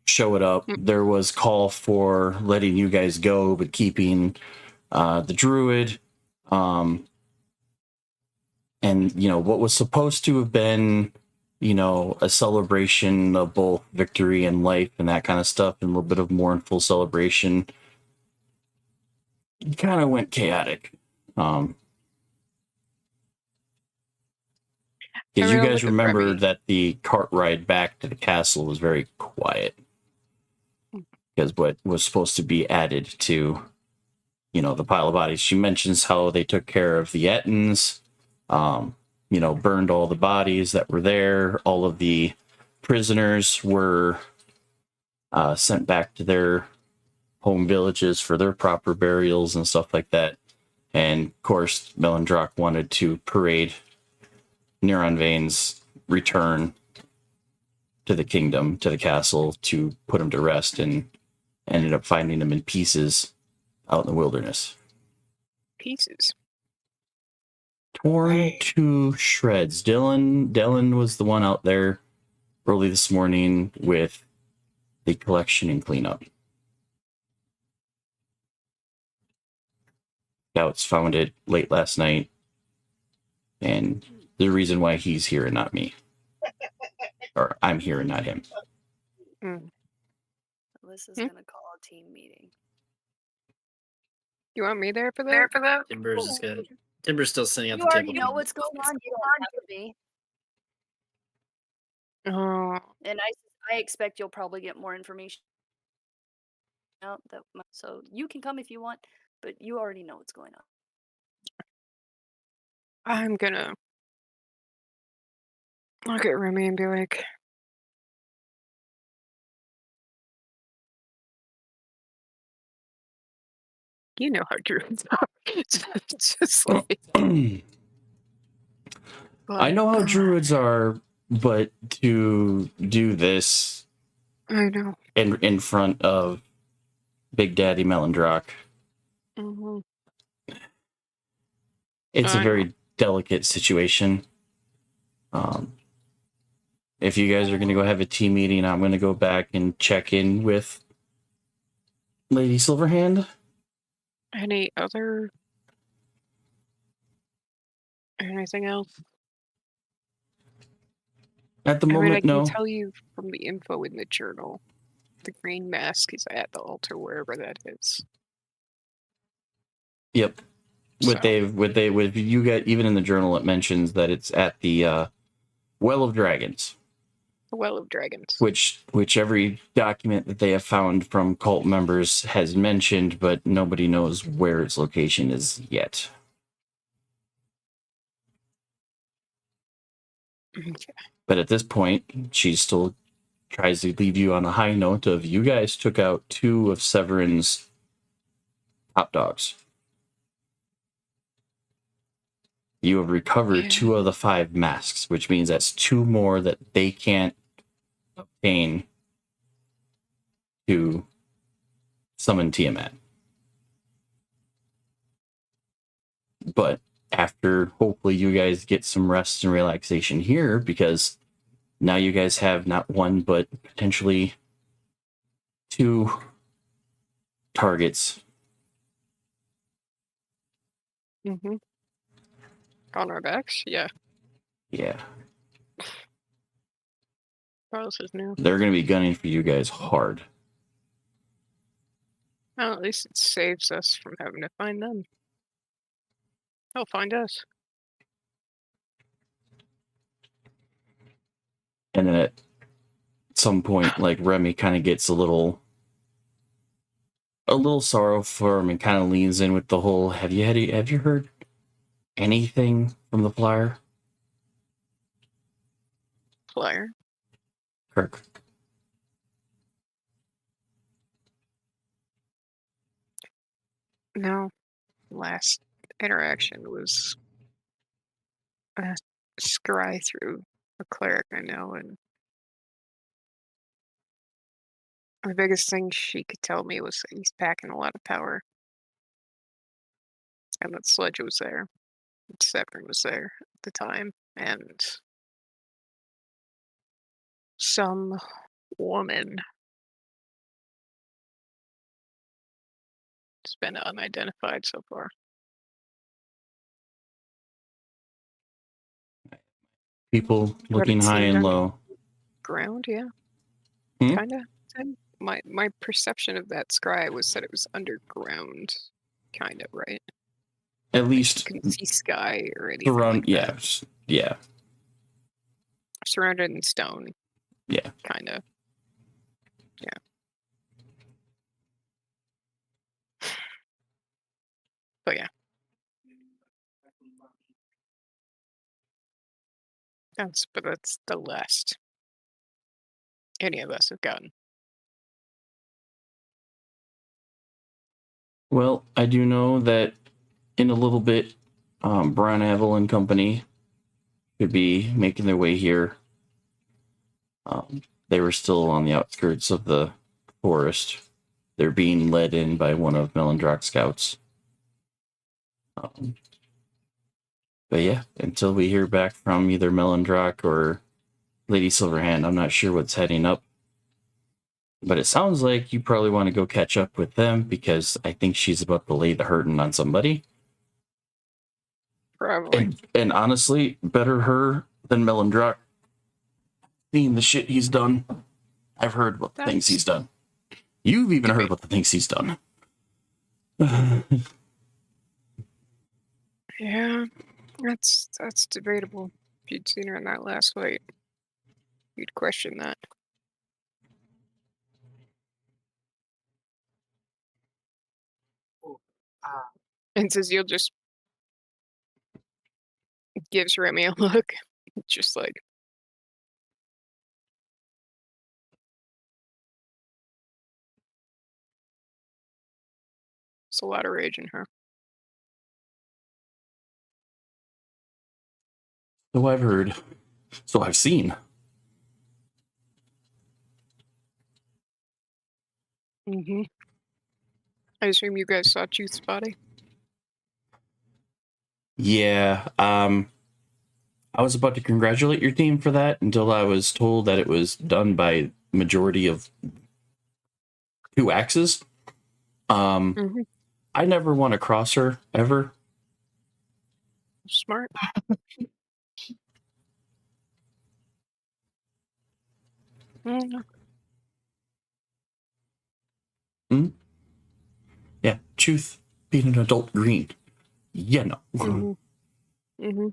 showed up, there was call for letting you guys go, but keeping the druid. And you know what was supposed to have been, you know, a celebration of both victory and life and that kind of stuff, and a little bit of mournful celebration, kind of went chaotic. Because you I'll guys look at remember Remy. that the cart ride back to the castle was very quiet. Because what was supposed to be added to, you know, the pile of bodies. She mentions how they took care of the Ettins, you know, burned all the bodies that were there. All of the prisoners were sent back to their home villages for their proper burials and stuff like that. And of course, Melindrock wanted to parade Neuronvane's return to the kingdom, to the castle, to put him to rest, and ended up finding him in pieces out in the wilderness. Pieces. Torn Right. to shreds. Dylan was the one out there early this morning with the collection and cleanup. Scouts found it late last night, and the reason why he's here and not me. Or I'm here and not him. Alyssa's Hmm? gonna call a team meeting. You want me there for that? Timber's is good. Timber's still sitting at You the already table. know what's going on. You don't have to be. Oh, And I expect you'll probably get more information out that so you can come if you want, but you already know what's going on. I'm gonna look at Remy and be like, you know how druids are. Just like, I know how but, druids are, but to do this I know. in front of Big Daddy Melindrock, Hmm. it's a I very delicate situation. If you guys are going to go have a team meeting, I'm going to go back and check in with Lady Silverhand. Any other? Anything else? At the I mean, I moment, can no. tell you from the info in the journal, the green mask is at the altar wherever that is. Yep. So, With you get even in the journal, it mentions that it's at the Well of Dragons, the Well of Dragons. which every document that they have found from cult members has mentioned, but nobody knows where its location is yet. But at this point, she still tries to leave you on a high note of you guys took out 2 of Severin's top dogs. You have recovered Yeah. 2 of the 5 masks, which means that's 2 more that they can't obtain to summon Tiamat. But after hopefully you guys get some rest and relaxation here, because now you guys have not 1 but potentially 2 targets. Mm-hmm. On our backs? Yeah. Yeah, Carlos is new. they're going to be gunning for you guys hard. Well, at least it saves us from having to find them. They'll find us. And then at some point, like, Remy kind of gets a little sorrow for him and kind of leans in with the whole, have you heard anything from the flyer? Flyer. Kirk. No. Last interaction was a scry through a cleric I know, and the biggest thing she could tell me was that he's packing a lot of power. And that Sledge was there. And Severin was there at the time. And some woman has been unidentified so far. People looking Haven't high seen and any low. ground, yeah. Hmm? Kinda. My perception of that scry was that it was underground, kind of, right? At You least couldn't see sky or anything around, like yeah, that. yeah. Surrounded in stone. Yeah. Kind of. Yeah. But yeah. That's the last any of us have gotten. Well, I do know that in a little bit, Brian Avil and company could be making their way here. They were still on the outskirts of the forest. They're being led in by one of Melindrock's scouts. But yeah, until we hear back from either Melindrock or Lady Silverhand, I'm not sure what's heading up. But it sounds like you probably want to go catch up with them, because I think she's about to lay the hurting on somebody. Probably. And honestly, better her than Melindrock. Seeing the shit he's done. I've heard about the things he's done. You've even heard about the things he's done. Yeah, that's debatable. If you'd seen her in that last fight, you'd question that. And Cecile just gives Remy a look, just like, it's a lot of rage in her. So I've heard. So I've seen. Mm-hmm. I assume you guys saw Juice's body? Yeah, I was about to congratulate your team for that until I was told that it was done by majority of 2 axes. Mm-hmm. I never want to cross her, ever. Smart. Yeah, truth being an adult green. Yeah, no. Mm-hmm. Mm-hmm.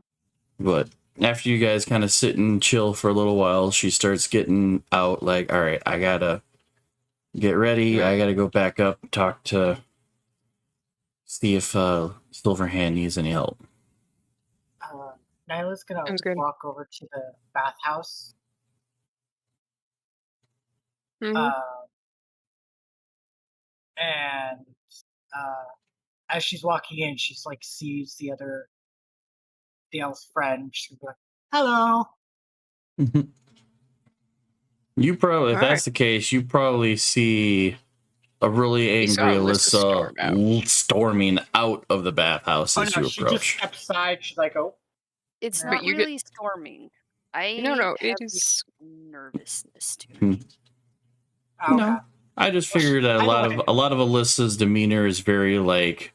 But after you guys kind of sit and chill for a little while, she starts getting out like, all right, I gotta get ready. I gotta go back up, talk to, see if Silverhand needs any help. Nyla's gonna Sounds good. walk over to the bathhouse. Mhm. And as she's walking in, she's like sees the elf's friend. She's like, "Hello." You probably, if Alright. that's the case, you probably see a really You saw angry Alyssa storm out. Alyssa storming out of the bathhouse Oh as no, you she just approach. steps aside. She's like, "Oh." It's But not you get- really storming. I No, it have is. nervousness to Hmm. it. Okay. No. I just figured that a lot of Alyssa's demeanor is very like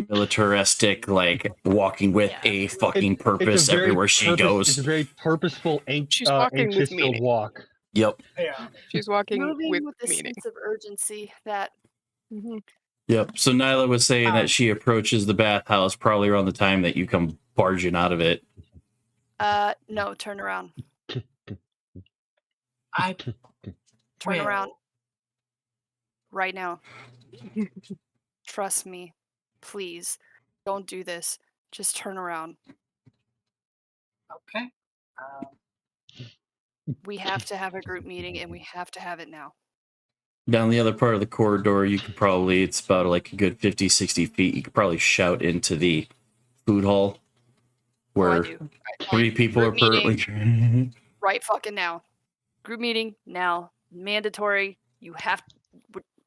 militaristic, like walking with Yeah. a fucking It's purpose a very everywhere she It's goes. a very purposeful, She's walking with anxious-filled meaning. walk. Yep. Yeah. She's walking Moving with a meaning. sense of urgency that Mhm. Yep. So Nyla was saying that she approaches the bathhouse probably around the time that you come barging out of it. no, turn around. I Turn will. around right now. Trust me. Please. Don't do this. Just turn around. Okay. We have to have a group meeting and we have to have it now. Down the other part of the corridor, you could probably, it's about like a good 50, 60 feet. You could probably shout into the food hall Oh, I where do. 3 people are Group meeting. currently. Right fucking now. Group meeting now. Mandatory. You have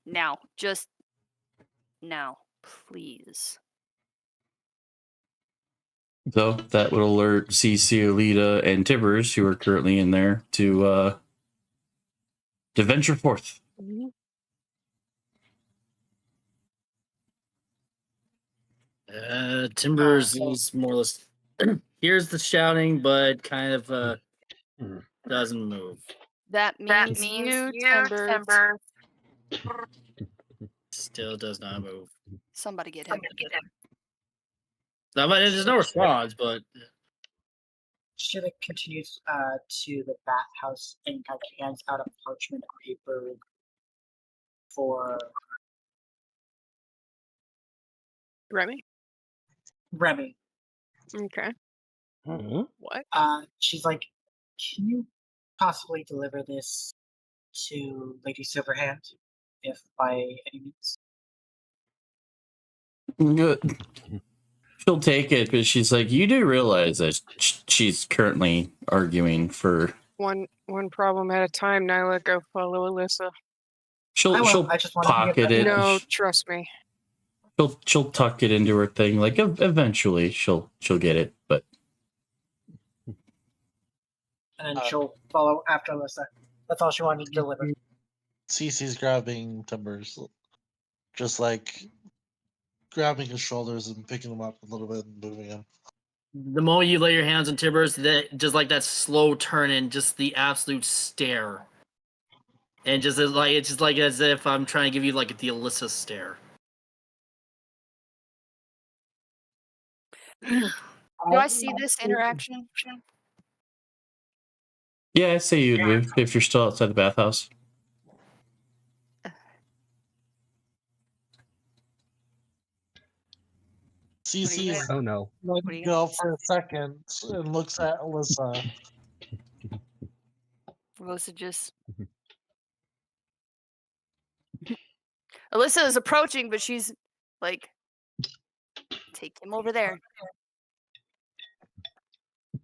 now. Just now. Please. So that would alert CC, Alita, and Tibbers, who are currently in there, to venture forth. Mhm. Timbers is more or less hears the shouting, but kind of doesn't move. That means you, Timbers. Still does not move. Somebody get him. There's no response, but Shida continues to the bathhouse and kind of hands out a parchment paper for Remy? Remy. Okay. Uh-huh. What? She's like, "Can you possibly deliver this to Lady Silverhand, if by any means?" Good. She'll take it, but she's like, you do realize that she's currently arguing for. One problem at a time, Nyla. Go follow Alyssa. She'll I just wanted to pocket get it. that- No, trust me. She'll tuck it into her thing. Like eventually, she'll get it. But And then she'll follow after Alyssa. That's all she wanted to deliver. Cece's grabbing Timbers, just like grabbing his shoulders and picking him up a little bit and moving him. the moment you lay your hands on Timbers, that just like that slow turn and just the absolute stare, and just it's just like as if I'm trying to give you like the Alyssa stare. Do I see this interaction? yeah, I say you'd move if you're still outside the bathhouse. Cece Oh no. do lets you go for a second and looks at Alyssa. Alyssa just. Alyssa is approaching, but she's like, take him over there.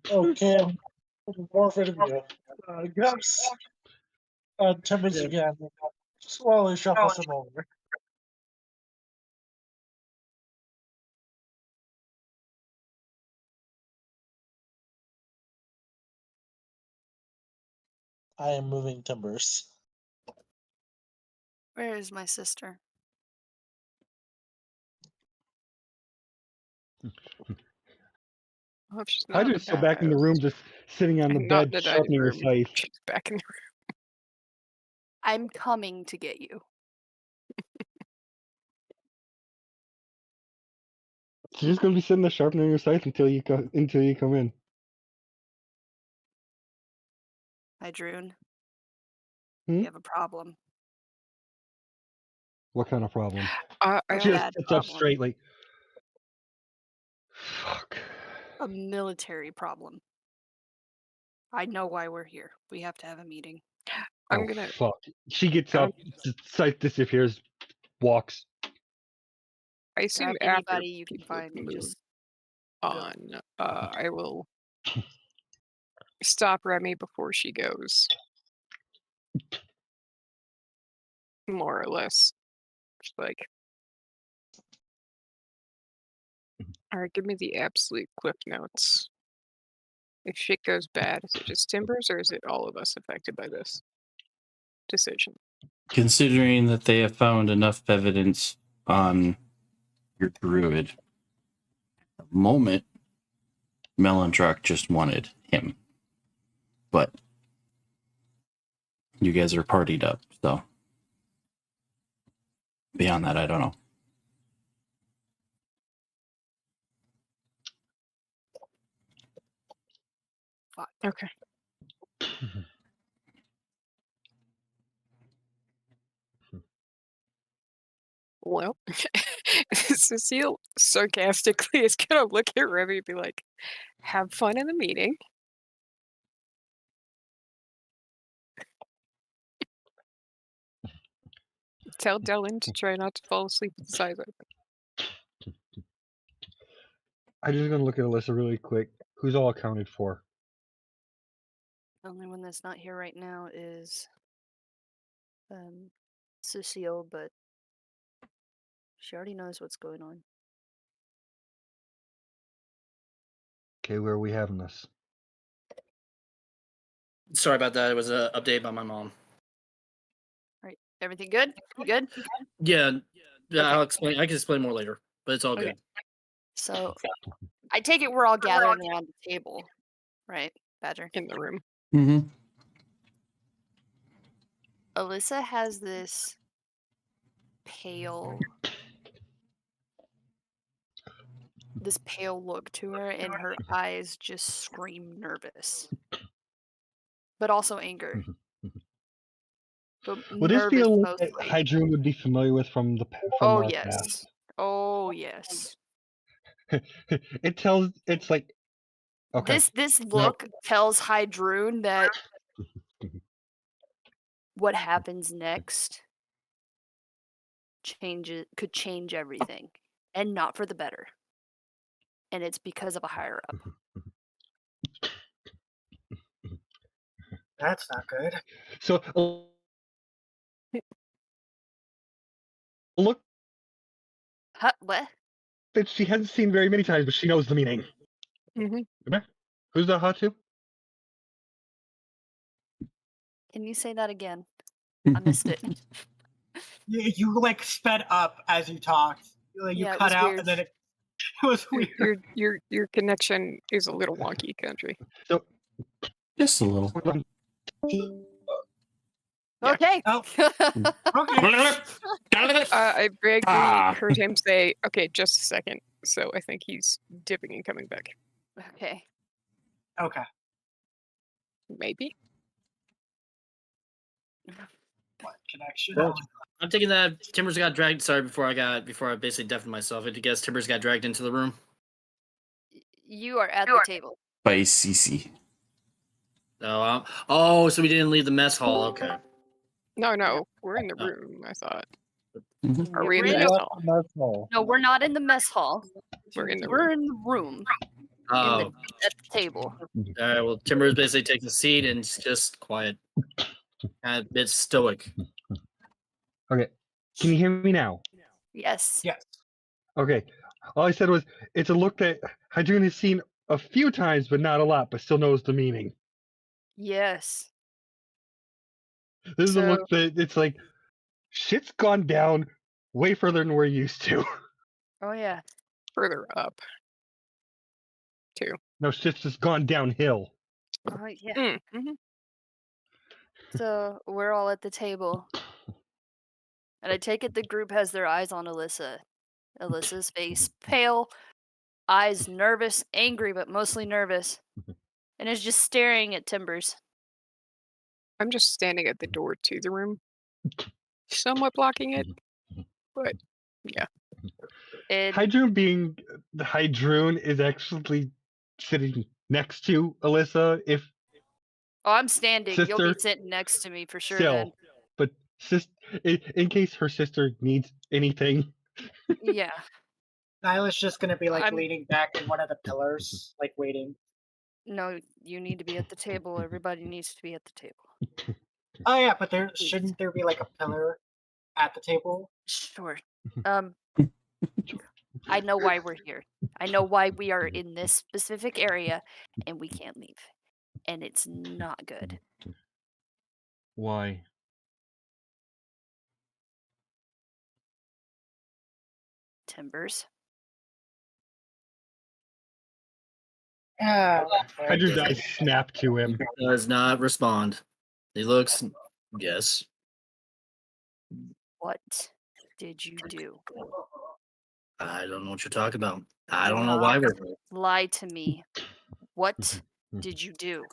Okay, I'm more afraid of you. Grabs Timbers again. Slowly shuffles him over. I am moving Timbers. Where is my sister? Oh, if she's not in the Hydra's still back in the bathhouse. room, just sitting on the Not in bed, the dining sharpening her room. scythe. She's back in the room. I'm coming to get you. She's just gonna be sitting there sharpening her scythe until you come in. Hi, Droon. Hmm? We have a problem. What kind of problem? I A She have, just bad sits up problem. straight, like, fuck. a military problem. I know why we're here. We have to have a meeting. I'm Oh, gonna. fuck. She gets Um, up, sight disappears, walks. I assume Grab after anybody you can people find and move just on, I will stop Remy before she goes. More or less. Just like, all right, give me the absolute cliff notes. If shit goes bad, is it just Timbers or is it all of us affected by this decision? Considering that they have found enough evidence on your druid, at the moment, Melondrock just wanted him. But you guys are partied up, so beyond that, I don't know. Okay. Well, Cecile sarcastically is gonna look at Remy and be like, have fun in the meeting. Tell Dylan to try not to fall asleep with his eyes open. I'm just gonna look at Alyssa really quick. Who's all accounted for? The only one that's not here right now is Cecile, but she already knows what's going on. Okay, where are we having this? Sorry about that. It was an update by my mom. Right. Everything good? You good? Yeah, Okay. I'll explain. I can explain more later, but it's all Okay. good. So I take it we're all gathered around the table, right, Badger? In the room. Mm-hmm. Alyssa has this pale look to her, and her eyes just scream nervous, but also anger. But Would this be nervous a look that mostly. Hydroon would be familiar with from the from Oh our yes. past? Oh yes. It tells. It's like okay. This look tells Hydroon that what happens next could change everything, and not for the better. And it's because of a higher up. That's not good. So look Huh, what? that she hasn't seen very many times, but she knows the meaning. Mm-hmm. Who's the Hatu? Can you say that again? I missed it. You like sped up as you talked. Like, you Yeah, it cut was out weird. and then it was weird. Your connection is a little wonky, country. So Just a little. Yeah. Okay. Oh. Okay. I vaguely Ah. heard him say, "Okay, just a second." So I think he's dipping and coming back. Okay. Okay. Maybe. What connection? Well, I'm thinking that Timbers got dragged. Sorry, before I basically deafened myself. I guess Timbers got dragged into the room. You are at the table. By Cece. So we didn't leave the mess hall. Okay. No, we're in the Oh. room. I thought. Mhm. Are we in We're the in mess the- hall? No, we're not in the mess hall. We're in the We're room. in the room Oh, at the table. all right. Well, Timbers basically takes a seat and it's just quiet, kind of a bit stoic. okay, can you hear me now? Yes. Yes. Okay, all I said was it's a look that Hydroon has seen a few times, but not a lot, but still knows the meaning. Yes. This is a So- look that it's like shit's gone down way further than we're used to. Oh yeah. Further up. No, shit's just gone downhill. Oh yeah. Mm-hmm. So we're all at the table. And I take it the group has their eyes on Alyssa. Alyssa's face pale, eyes nervous, angry, but mostly nervous. And is just staring at Timbers. I'm just standing at the door to the room, somewhat blocking it, but yeah. It Hydroon being the Hydroon is actually sitting next to Alyssa if Oh, I'm standing. You'll Sister, be sitting next to me for sure. still. Then, But in case her sister needs anything. yeah. Nyla's just gonna be like I'm- leaning back in one of the pillars, like waiting. No, you need to be at the table. Everybody needs to be at the table. Oh yeah, but shouldn't there be like a pillar at the table? Sure. I know why we're here. I know why we are in this specific area, and we can't leave. And it's not good. Why? Timbers. Yeah. Hydra's eyes snap to him. Does not respond. He looks. Yes. What did you do? I don't know what you're talking about. I don't know why we're here. Lie to me. What did you do?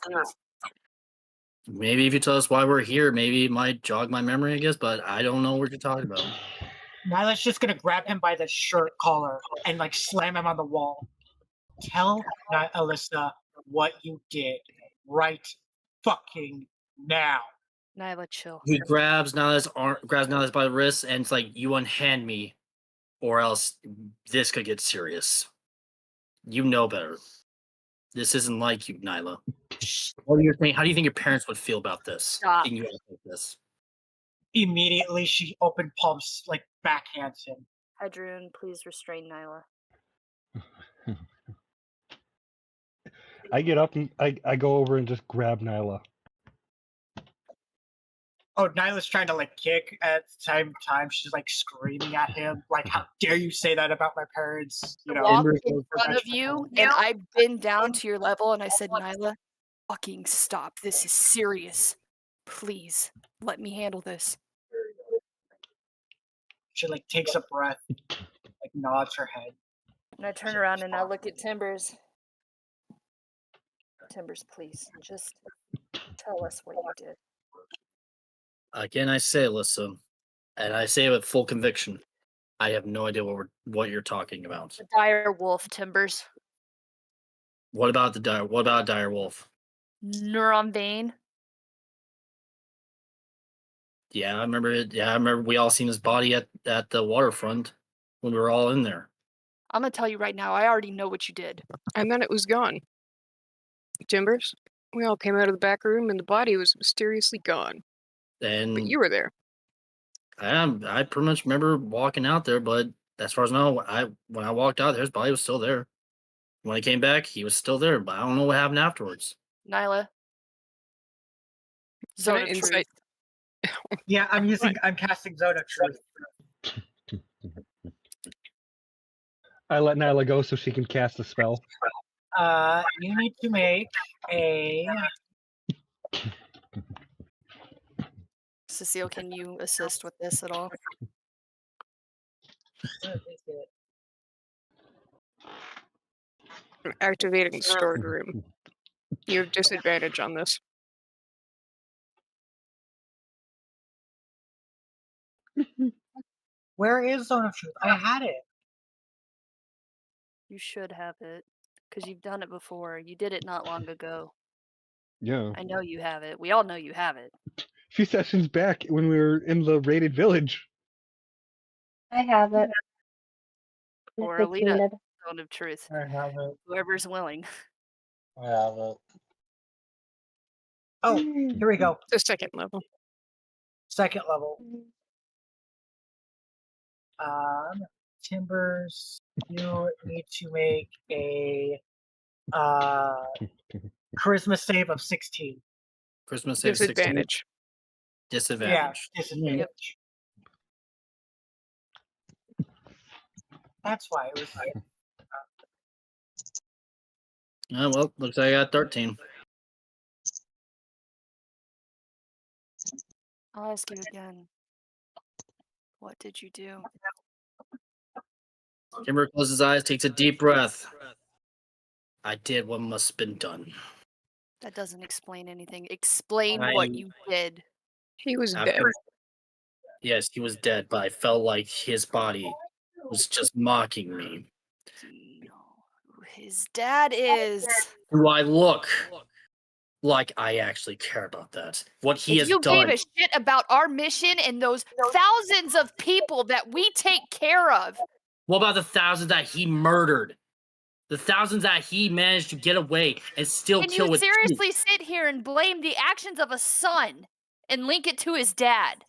Maybe if you tell us why we're here, maybe it might jog my memory, I guess, but I don't know what you're talking about. Nyla's just gonna grab him by the shirt collar and like slam him on the wall. Tell Alyssa what you did right fucking now. Nyla, chill. He grabs Nala's by the wrist, and it's like, you unhand me, or else this could get serious. You know better. This isn't like you, Nyla. What do you think? How do you think your parents would feel about this? Stop. Seeing you act like this? Immediately, she open palms like backhands him. Hadroon, please restrain Nyla. I get up and I go over and just grab Nyla. Oh, Nyla's trying to like kick at the same time. She's like screaming at him, like, "How dare you say that about my parents?" You know, Walk Timbers in goes front of you, and I've been down to your level, and I said, Nyla, fucking stop. This is serious. Please, let me handle this. she like takes a breath, like nods her head. And I turn around and I look at Timbers. Timbers, please, just tell us what you did. Again, I say, Alyssa, and I say it with full conviction, I have no idea what you're talking about. The dire wolf, Timbers. What about dire wolf? Neuron vein. Yeah, I remember it. Yeah, I remember we all seen his body at the waterfront when we were all in there. I'm gonna tell you right now, I already know what you did. And then it was gone. Timbers, we all came out of the back room and the body was mysteriously gone. And But you were there. I pretty much remember walking out there, but as far as I know, when I walked out there, his body was still there. When I came back, he was still there, but I don't know what happened afterwards. Nyla. Is that Zone an of insight? truth. Yeah, I'm casting Zone of Truth. I let Nyla go so she can cast a spell. You need to make a. Cecile, can you assist with this at all? Activating stored room. You have disadvantage on this. Where is Zone of Truth? I had it. You should have it, because you've done it before. You did it not long ago. Yeah. I know you have it. We all know you have it. A few sessions back when we were in the raided village. I have it. Or It's Alita, needed. Zone of truth. I have it. Whoever's willing. I have it. Oh, here we go. The second level. Second level. Timbers, you need to make a charisma save of 16. Christmas save 16. Disadvantage. Disadvantage. Yeah, disadvantage. That's why it was like, Oh, well, looks like I got 13. I'll ask you again. What did you do? Kimber closes his eyes, takes a deep breath. I did what must have been done. That doesn't explain anything. Explain I- what you did. He was After- dead. Yes, he was dead, but I felt like his body was just mocking me. His dad is. Do I look like I actually care about that? What he If has you done. gave a shit about our mission and those thousands of people that we take care of, What about the thousands that he murdered? The thousands that he managed to get away and still can kill you with two? seriously sit here and blame the actions of a son and link it to his dad?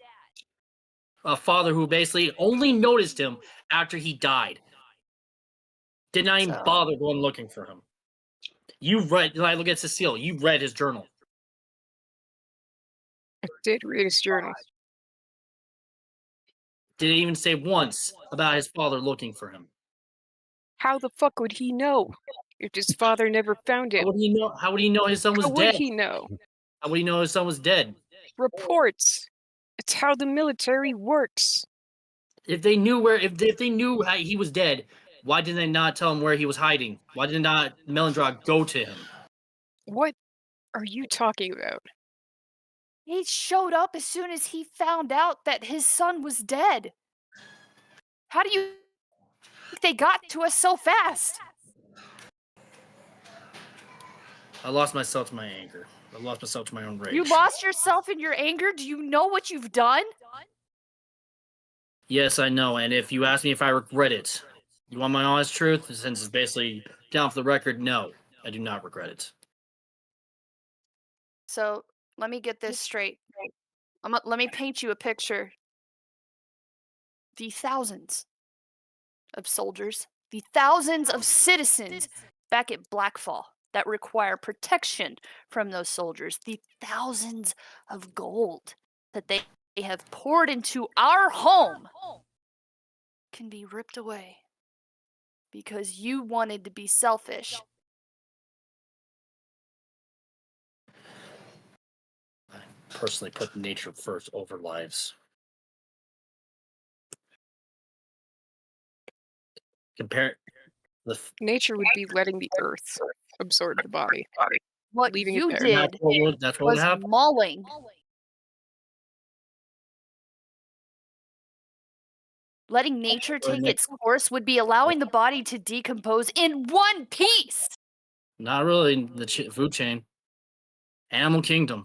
A father who basically only noticed him after he died. Did not even So- bother going looking for him. You read, like, look at Cecile. You read his journal. I did read his journal. Didn't even say once about his father looking for him. How the fuck would he know if his father never found How him? would he know? How would he know his son was How would dead? he know? How would he know his son was dead? Reports. It's how the military works. If they knew where, if they knew he was dead, why did they not tell him where he was hiding? Why did not Melandra go to him? What are you talking about? He showed up as soon as he found out that his son was dead. How do you think they got to us so fast? I lost myself to my anger. I lost myself to my own rage. You lost yourself in your anger? Do you know what you've done? Yes, I know. And if you ask me if I regret it, you want my honest truth? Since it's basically down for the record, no, I do not regret it. So let me get this straight. Let me paint you a picture. The thousands of soldiers, the thousands of citizens back at Blackfall that require protection from those soldiers, the thousands of gold that they have poured into our home can be ripped away because you wanted to be selfish. I personally put nature first over lives. Compare the Nature would be letting the earth absorb the body. What Leaving it you there. did that's what would was happen. mauling. Letting nature take its course would be allowing the body to decompose in one piece. Not really the food chain. Animal kingdom.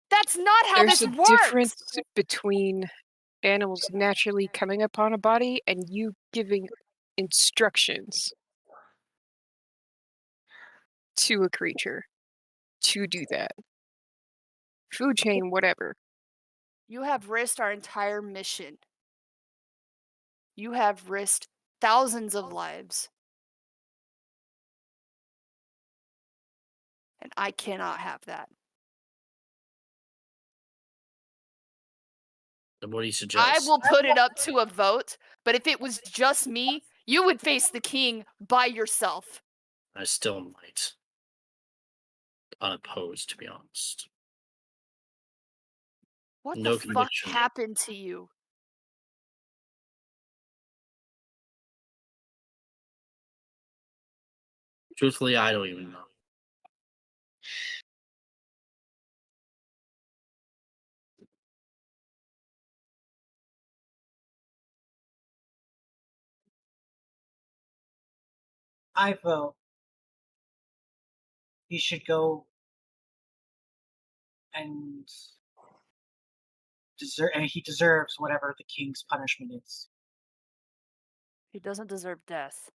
That's not how There's this a works. difference between animals naturally coming upon a body and you giving instructions to a creature to do that. Food chain, whatever. You have risked our entire mission. You have risked thousands of lives. And I cannot have that. Then what do you suggest? I will put it up to a vote, but if it was just me, you would face the king by yourself. I still might. Unopposed, to be honest. What No the fuck conviction. happened to you? Truthfully, I don't even know. I vote he should go and he deserves whatever the king's punishment is. He doesn't deserve death.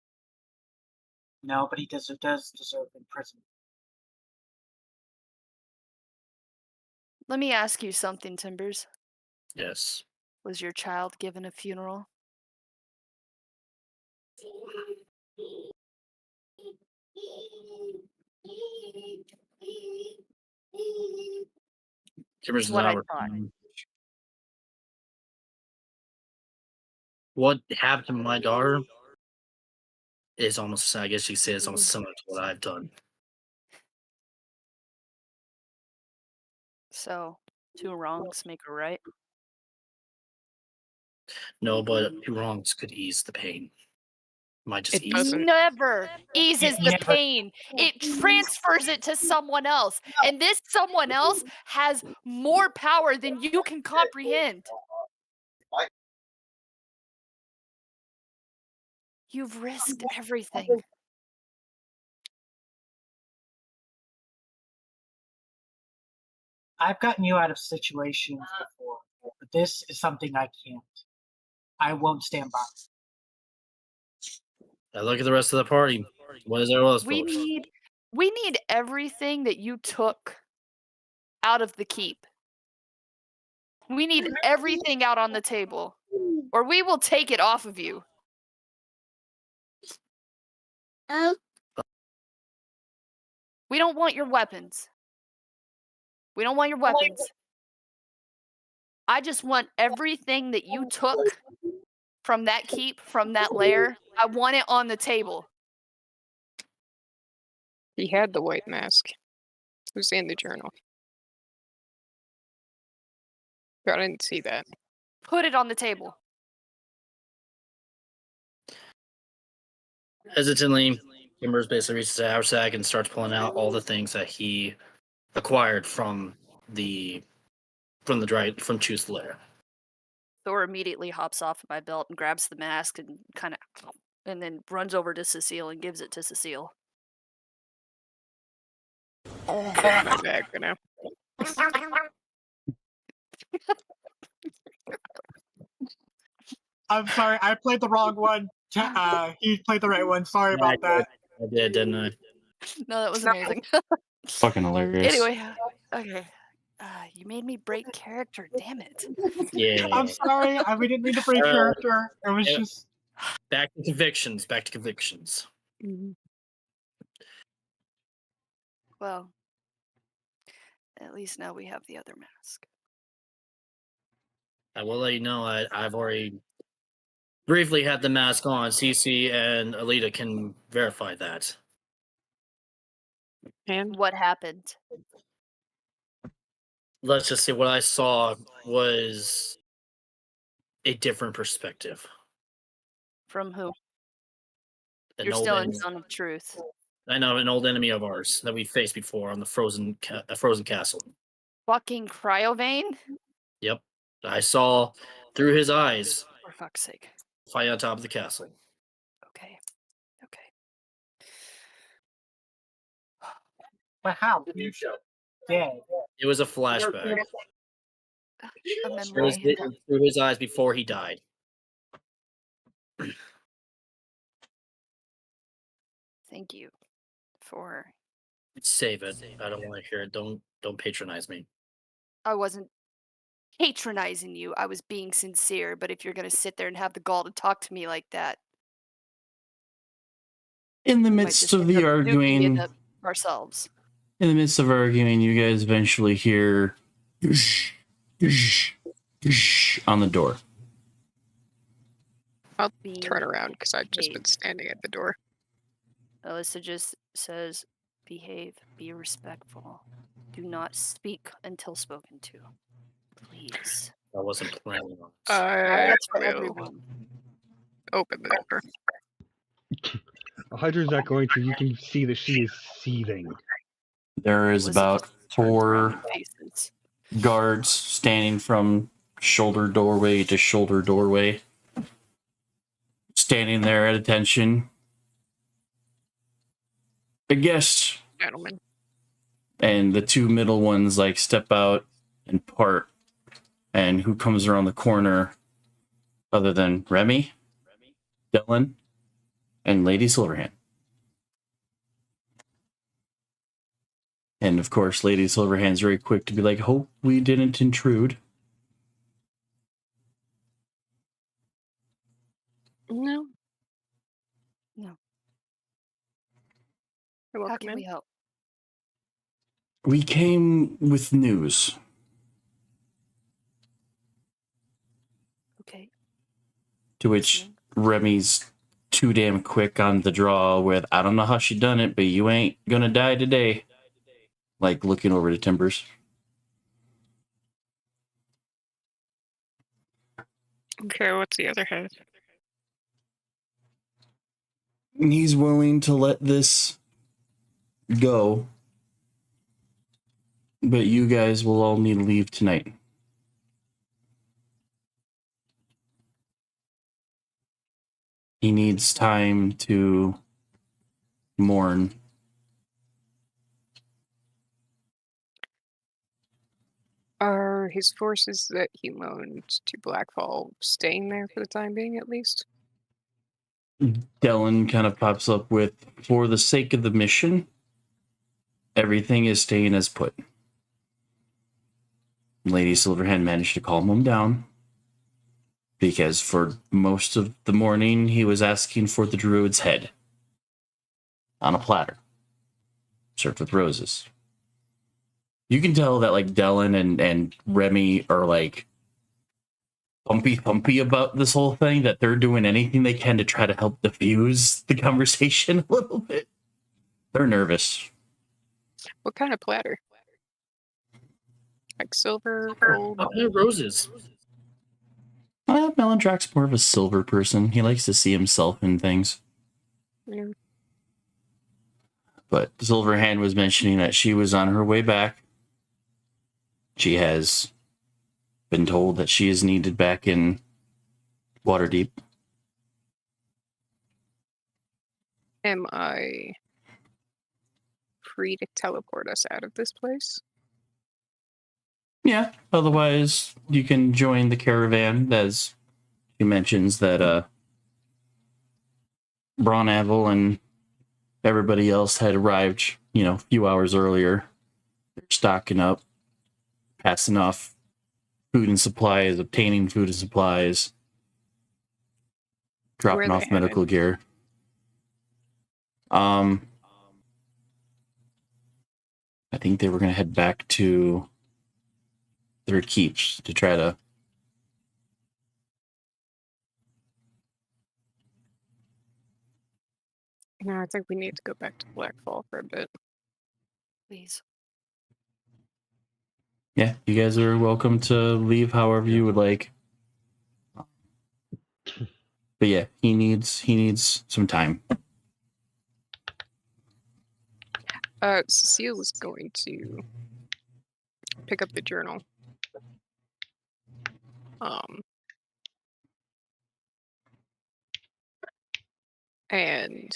No, but he does deserve imprisonment. Let me ask you something, Timbers. Yes. Was your child given a funeral? Kimber's what I not thought. What happened to my daughter is almost, I guess you could say, it's almost similar to what I've done. So, two wrongs make a right. No, but two wrongs could ease the pain. Might just It ease doesn't. it. Never eases the never- pain. It transfers it to someone else. And this someone else has more power than you can comprehend. You've risked everything. I've gotten you out of situations before, but this is something I can't. I won't stand by. I look at the rest of the party. What is everyone else We for? need everything that you took out of the keep. We need everything out on the table, or we will take it off of you. We don't want your weapons. We don't want your weapons. I just want everything that you took from that keep, from that lair. I want it on the table. He had the white mask. It was in the journal. But I didn't see that. Put it on the table. Hesitantly, Timbers basically reaches his haversack and starts pulling out all the things that he acquired from Chew's lair. Thor immediately hops off my belt and grabs the mask and and then runs over to Cecile and gives it to Cecile. Put it in my bag for now. I'm sorry, I played the wrong one. He played the right one. Sorry about that. I did, didn't I? No, that was amazing. Fucking hilarious. Anyway, okay. You made me break character. Damn it. Yeah. I'm sorry. We didn't mean to break character. It was yeah. just. Back to convictions. Back to convictions. Well, at least now we have the other mask. I will let you know I've already briefly had the mask on. Cece and Alita can verify that. And What happened? Let's just say what I saw was a different perspective. From who? An You're old still in enemy. Zone of Truth. I know, an old enemy of ours that we faced before on the frozen castle. Fucking Cryovane? Yep. I saw through his eyes For fuck's sake. fight on top of the castle. Okay. But how? He's dead. It was a flashback. A It was memory. through his eyes before he died. Thank you for. Save it. I don't want to hear it. Don't patronize me. I wasn't patronizing you. I was being sincere. But if you're gonna sit there and have the gall to talk to me like that, In the we might midst just of end the up duking arguing, it up ourselves. in the midst of arguing, you guys eventually hear on the door. I'll Be turn around because I've just behave. been standing at the door. Alyssa just says, behave, be respectful. Do not speak until spoken to. Please. I wasn't planning on this. That's for will everyone. open the door. Hydra's not going to. You can see that she is seething. There is Alyssa about just turns around 4 and faces. guards standing from shoulder doorway to shoulder doorway, standing there at attention. A guest, Gentlemen. and the 2 middle ones like step out and part. And who comes around the corner other than Remy, Dylan, and Lady Silverhand? And of course, Lady Silverhand's very quick to be like, hope we didn't intrude. No. No. You're How welcome can in. we help? We came with news. Okay. To which Remy's too damn quick on the draw with, I don't know how she done it, but you ain't gonna die today. Like looking over to Timbers. Okay, what's the other head? He's willing to let this go, but you guys will all need to leave tonight. He needs time to mourn. Are his forces that he loaned to Blackfall staying there for the time being, at least? Dellen kind of pops up with, for the sake of the mission, everything is staying as put. Lady Silverhand managed to calm him down, because for most of the morning he was asking for the druid's head on a platter, served with roses. You can tell that like Dellen and Remy are like pumpy about this whole thing, that they're doing anything they can to try to help diffuse the conversation a little bit. They're nervous. What kind of platter? Like silver, gold? Roses. Melondrak's more of a silver person. He likes to see himself in things. Yeah. But Silverhand was mentioning that she was on her way back. She has been told that she is needed back in Waterdeep. Am I free to teleport us out of this place? Yeah, otherwise you can join the caravan, as she mentions that Bronaville and everybody else had arrived, a few hours earlier. They're stocking up, passing off food and supplies, obtaining food and supplies, dropping Where off they medical gear. I think they were going to head back to their keeps to try to No, I think we need to go back to Blackfall for a bit. Please. Yeah, you guys are welcome to leave however you would like. But yeah, he needs some time. Cecile is going to pick up the journal. And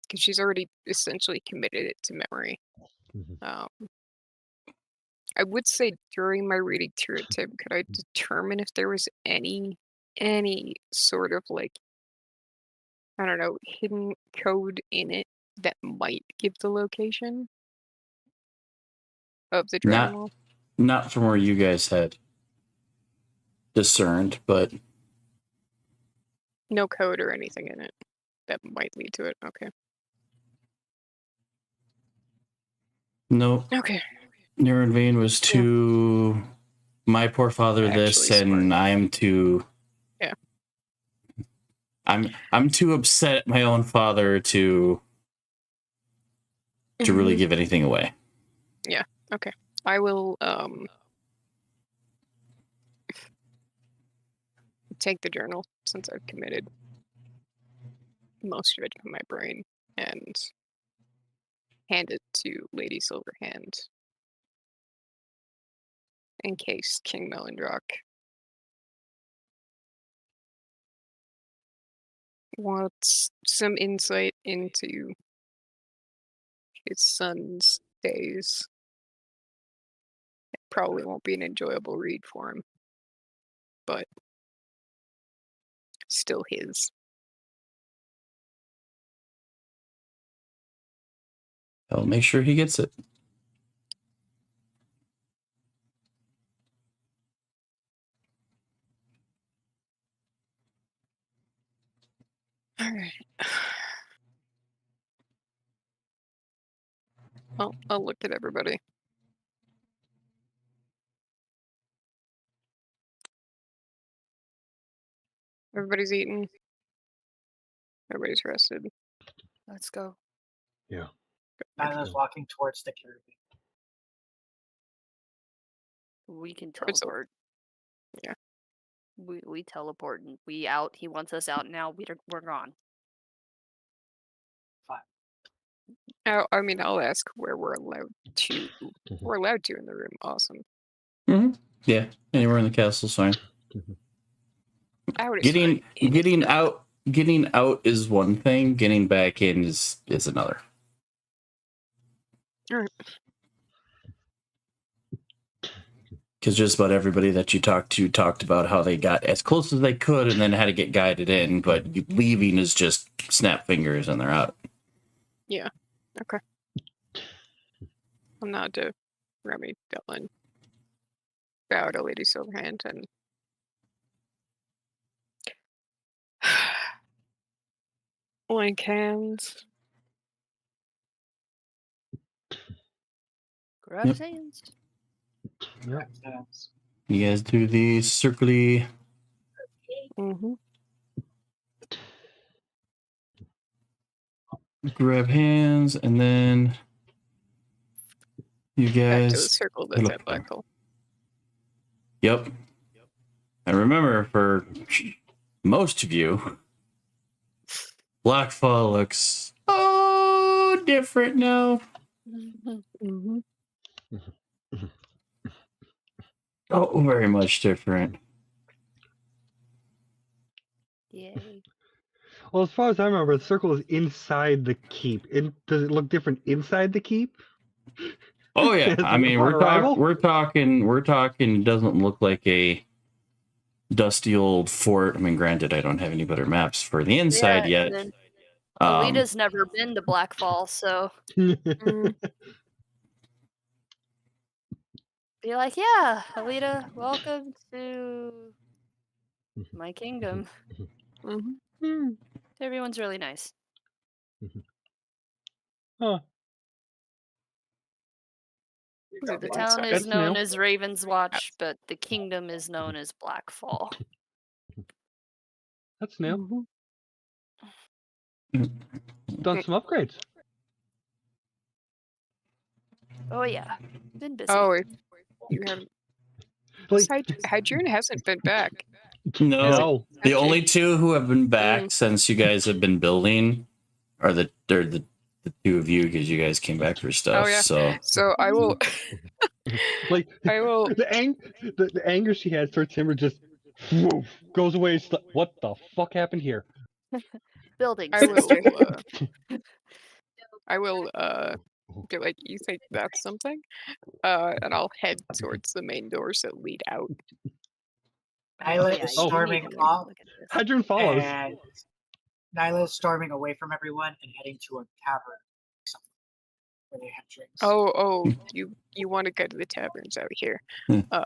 because she's already essentially committed it to memory. I would say during my reading through it, Tim, could I determine if there was any sort of like, I don't know, hidden code in it that might give the location of the journal? Not from where you guys had discerned, but No code or anything in it that might lead to it. Okay. no. Okay. Nirenvain was too my poor father this, Actually and smart. I am too. Yeah. I'm too upset at my own father to really give anything away. Yeah. Okay. I will take the journal since I've committed most of it from my brain and hand it to Lady Silverhand in case King Melondrock wants some insight into his son's days. It probably won't be an enjoyable read for him, but still his. I'll make sure he gets it. All right. I'll look at everybody. Everybody's eaten. Everybody's rested. Let's go. Yeah. Nyla's walking towards the caravan. We can Towards the- teleport. Yeah. We teleport and we out. He wants us out now. We're gone. I mean, I'll ask where we're allowed to. We're allowed to in the room. Awesome. Yeah, anywhere in the castle's fine. Out is Getting fine. getting out is one thing. Getting back in is another. All right. Because just about everybody that you talked to talked about how they got as close as they could and then had to get guided in, but leaving is just snap fingers and they're out. I'm not to Remy Dylan. Bow to Lady Silverhand and link hands. Grab Yep. hands. You guys do the circly. Mm-hmm. Grab hands, and then you Back to the guys. circle that's look at black hole. Yep. And remember, for most of you, Blackfall looks different now. Mm-hmm. Oh, very much different. Yay. Well, as far as I remember, the circle is inside the keep. Does it look different inside the keep? Oh yeah, As I mean upon arrival? we're talking. It doesn't look like a dusty old fort. I mean, granted, I don't have any better maps for the inside Yeah, yet. and then Um, Alita's never been to Blackfall, so Mm. be like, yeah, Alita, welcome to my kingdom. Mm-hmm. Everyone's really nice. Huh. The That's town nice. is That's known new. as Raven's Watch, but the kingdom is known as Blackfall. That's new. Mm-hmm. Done some upgrades. Oh yeah, been busy. Oh, if you haven't. Like, Hydrune hasn't been back. no, no. the Actually- only two who have been back since you guys have been building are the two of you, because you guys came back for stuff. Oh, yeah. So So I will. Like, I will. the anger she had towards him just woof, goes away. It's like, what the fuck happened here? Building I will. sister. I will. Be like, you think that's something? And I'll head towards the main doors that lead out. Nyla yeah, is you need storming to off, look at this. Hydron follows. and Nyla is storming away from everyone and heading to a tavern, where they have drinks. Oh, you want to go to the taverns out here? Hmm. Oh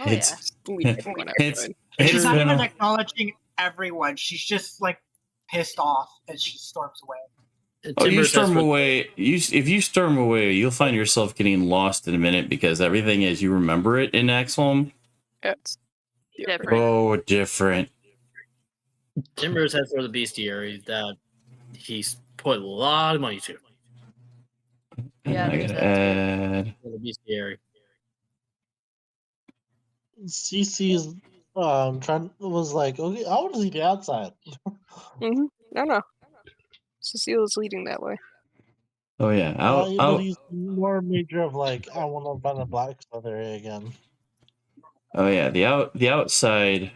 It's- Leave everyone out. it's Good. it's She's not been even a- acknowledging everyone. She's just like pissed off as she storms away. Oh, you Timbers, that's storm what- away. If you storm away, you'll find yourself getting lost in a minute, because everything as you remember it in Axholm, It's Different. oh, different. Timbers has for the bestiary that he's put a lot of money to. And Yeah, I there's gotta that add. For the bestiary. CC's was like, okay, I want to see the outside. no. Cecile is leading that way. Oh yeah, But out. he's more major of like, I want to run a black stuff area again. Oh yeah, the outside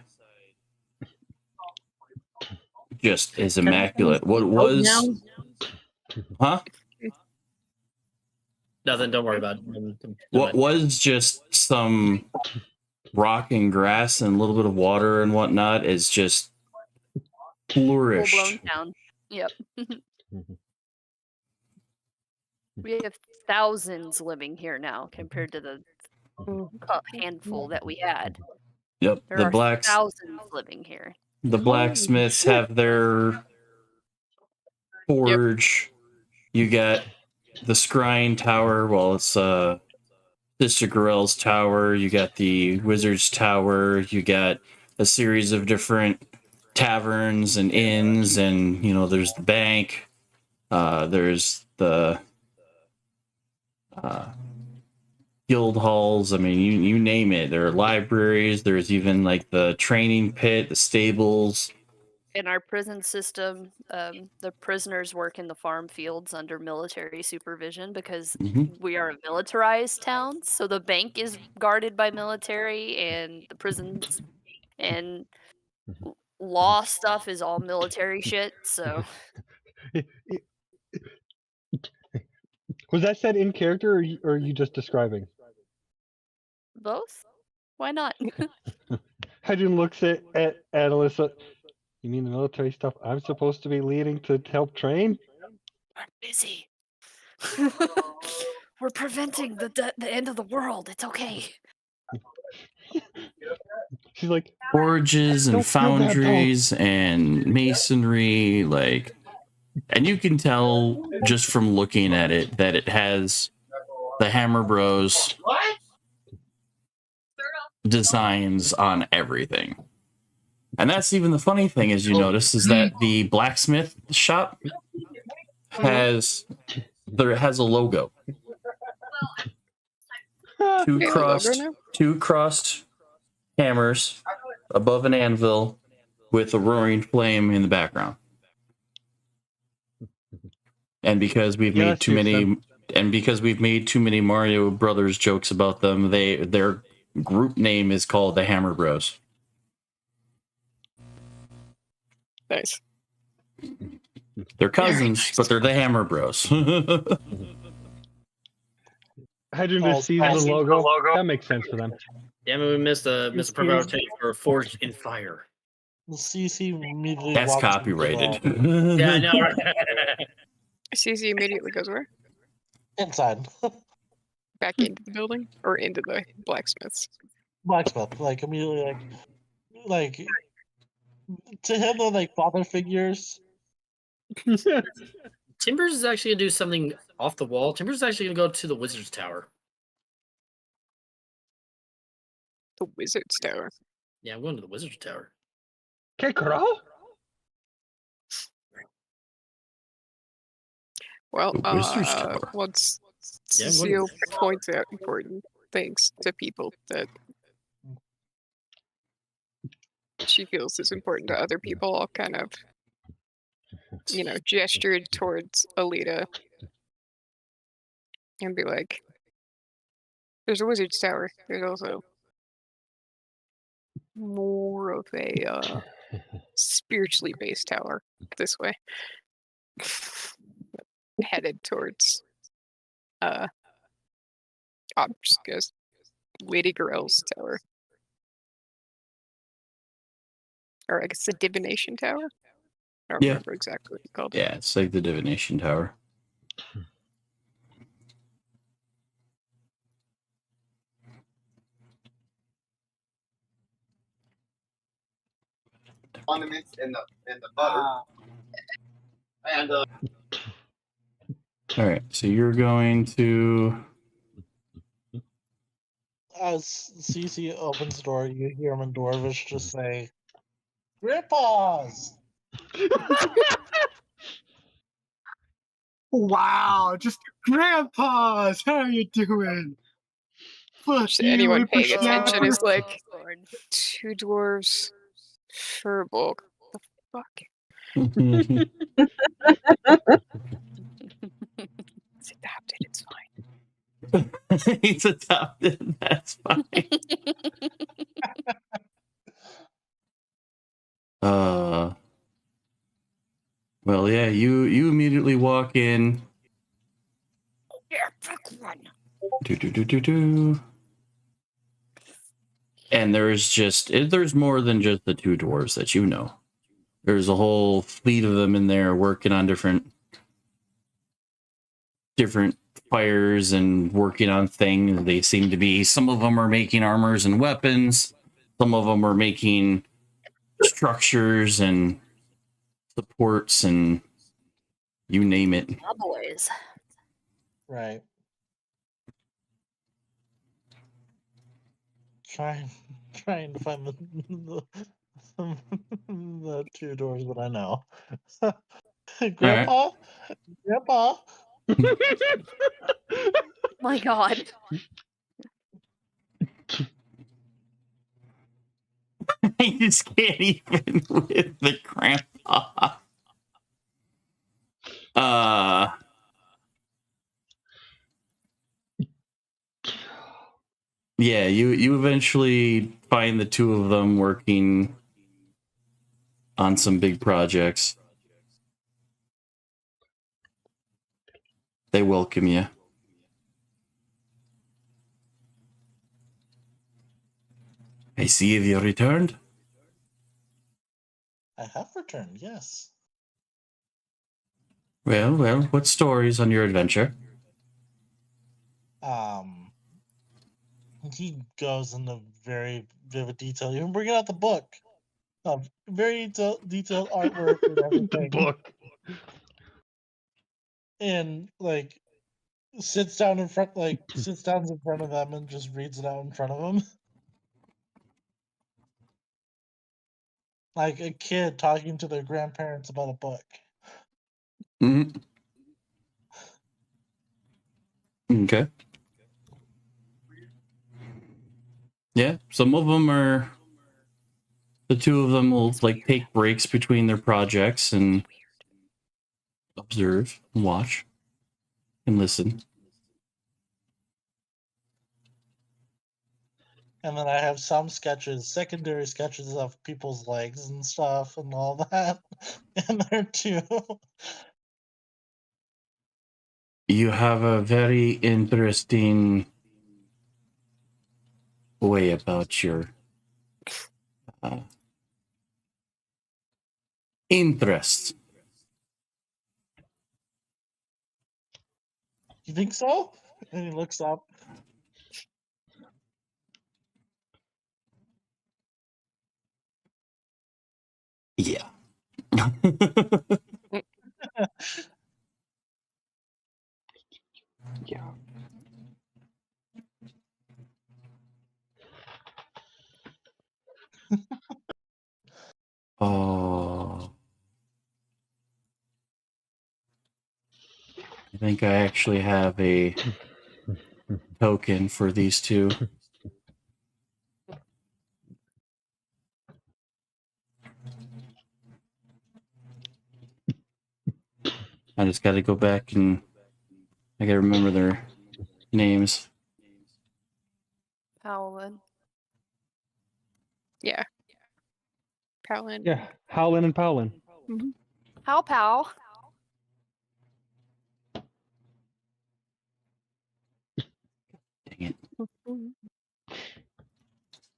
just is immaculate. What was? Huh? Nothing, don't worry about it. What was just some rock and grass and a little bit of water and whatnot is just Full blown flourished. town. Yep. We have thousands living here now compared to the handful that we had. Yep, There the are thousands living here. the blacksmiths have their forge. You got the scrying tower. Well, it's Sister Gorell's tower. You got the wizard's tower. You got a series of different taverns and inns, and there's the bank. There's the guild halls. I mean, you name it. There are libraries. There's even like the training pit, the stables. In our prison system, the prisoners work in the farm fields under military supervision because Mhm. we are a militarized town. So the bank is guarded by military, and the prisons and law stuff is all military shit. So Was that said in character, or are you just describing? both. Why not? Hadrian looks at Alyssa. You mean the military stuff I'm supposed to be leading to help train? I'm busy. We're preventing the end of the world. It's okay. She's like, Forges and Don't feel bad, though. foundries and masonry, like, and you can tell just from looking at it that it has the Hammer Bros designs on everything. And that's even the funny thing, as you notice, is that the blacksmith shop has a logo. Two They have a logo crossed now? hammers above an anvil with a roaring flame in the background. And because we've Yeah, made that's too many Houston. and because we've made too many Mario Brothers jokes about them, their group name is called the Hammer Bros. Nice. They're cousins, but they're the Hammer Bros. Hadrian Oh, just sees I the see the logo. That makes sense for them. Damn it, we missed a Proverb for Forged in Fire. CC immediately That's walks into copyrighted. the- Yeah, I know, right? CZ immediately goes where? inside. Back into the building or into the blacksmith's? Blacksmith, like immediately, like to him, they're like father figures. Timbers is actually gonna do something off the wall. Timbers is actually gonna go to the Wizard's Tower. The wizard's tower. Yeah, I'm going to the Wizard's Tower. Okay, Carl. Well, The wizard's tower. once Yeah, what Cecile is- points out important things to people that she feels is important to other people, I'll kind of, gestured towards Alita and be like, there's a wizard's tower. There's also more of a spiritually based tower this way. Headed towards just goes Lady Gorell's tower. Or I guess the divination tower. I don't Yeah. remember exactly what you called it. Yeah, it's like the divination tower. Condiments in the butter. And All right, so you're going to. As CC opens the door, you hear him in Dwarvish just say, "Grandpa's." Wow, just grandpas, how you doing? Fuck Just you, anyone paying whippersnapper. attention is like Lord. 2 dwarves, Furbolg. The fuck? It's adopted. It's fine. He's adopted. That's fine. Well, yeah. You immediately walk in. Yeah, pick one. Do. And there's more than just the 2 dwarves that you know. There's a whole fleet of them in there working on different fires and working on things. They seem to be, some of them are making armors and weapons. Some of them are making structures and supports and you name it. Oh, boys. Right. Trying to find the 2 doors that I know. Grandpa? Grandpa? My God. I just can't even with the grandpa. Yeah, you eventually find the 2 of them working on some big projects. They welcome you. I see you returned. I have returned, yes. Well, what stories on your adventure? He goes into very vivid detail, even bringing out the book of very detailed artwork and The everything. book. And like sits down in front of them and just reads it out in front of them. Like a kid talking to their grandparents about a book. Mm-hmm. Okay. Yeah, some of them are. The two of them will like take breaks between their projects and observe, and watch, and listen. And then I have some secondary sketches of people's legs and stuff and all that in there too. You have a very interesting way about your interests. You think so? And he looks up. Yeah. Yeah. Oh. I think I actually have a token for these two. I just got to go back and I got to remember their names. Howlin. Yeah. Palin. Yeah. Howlin' and Powlin. How pal? Dang it.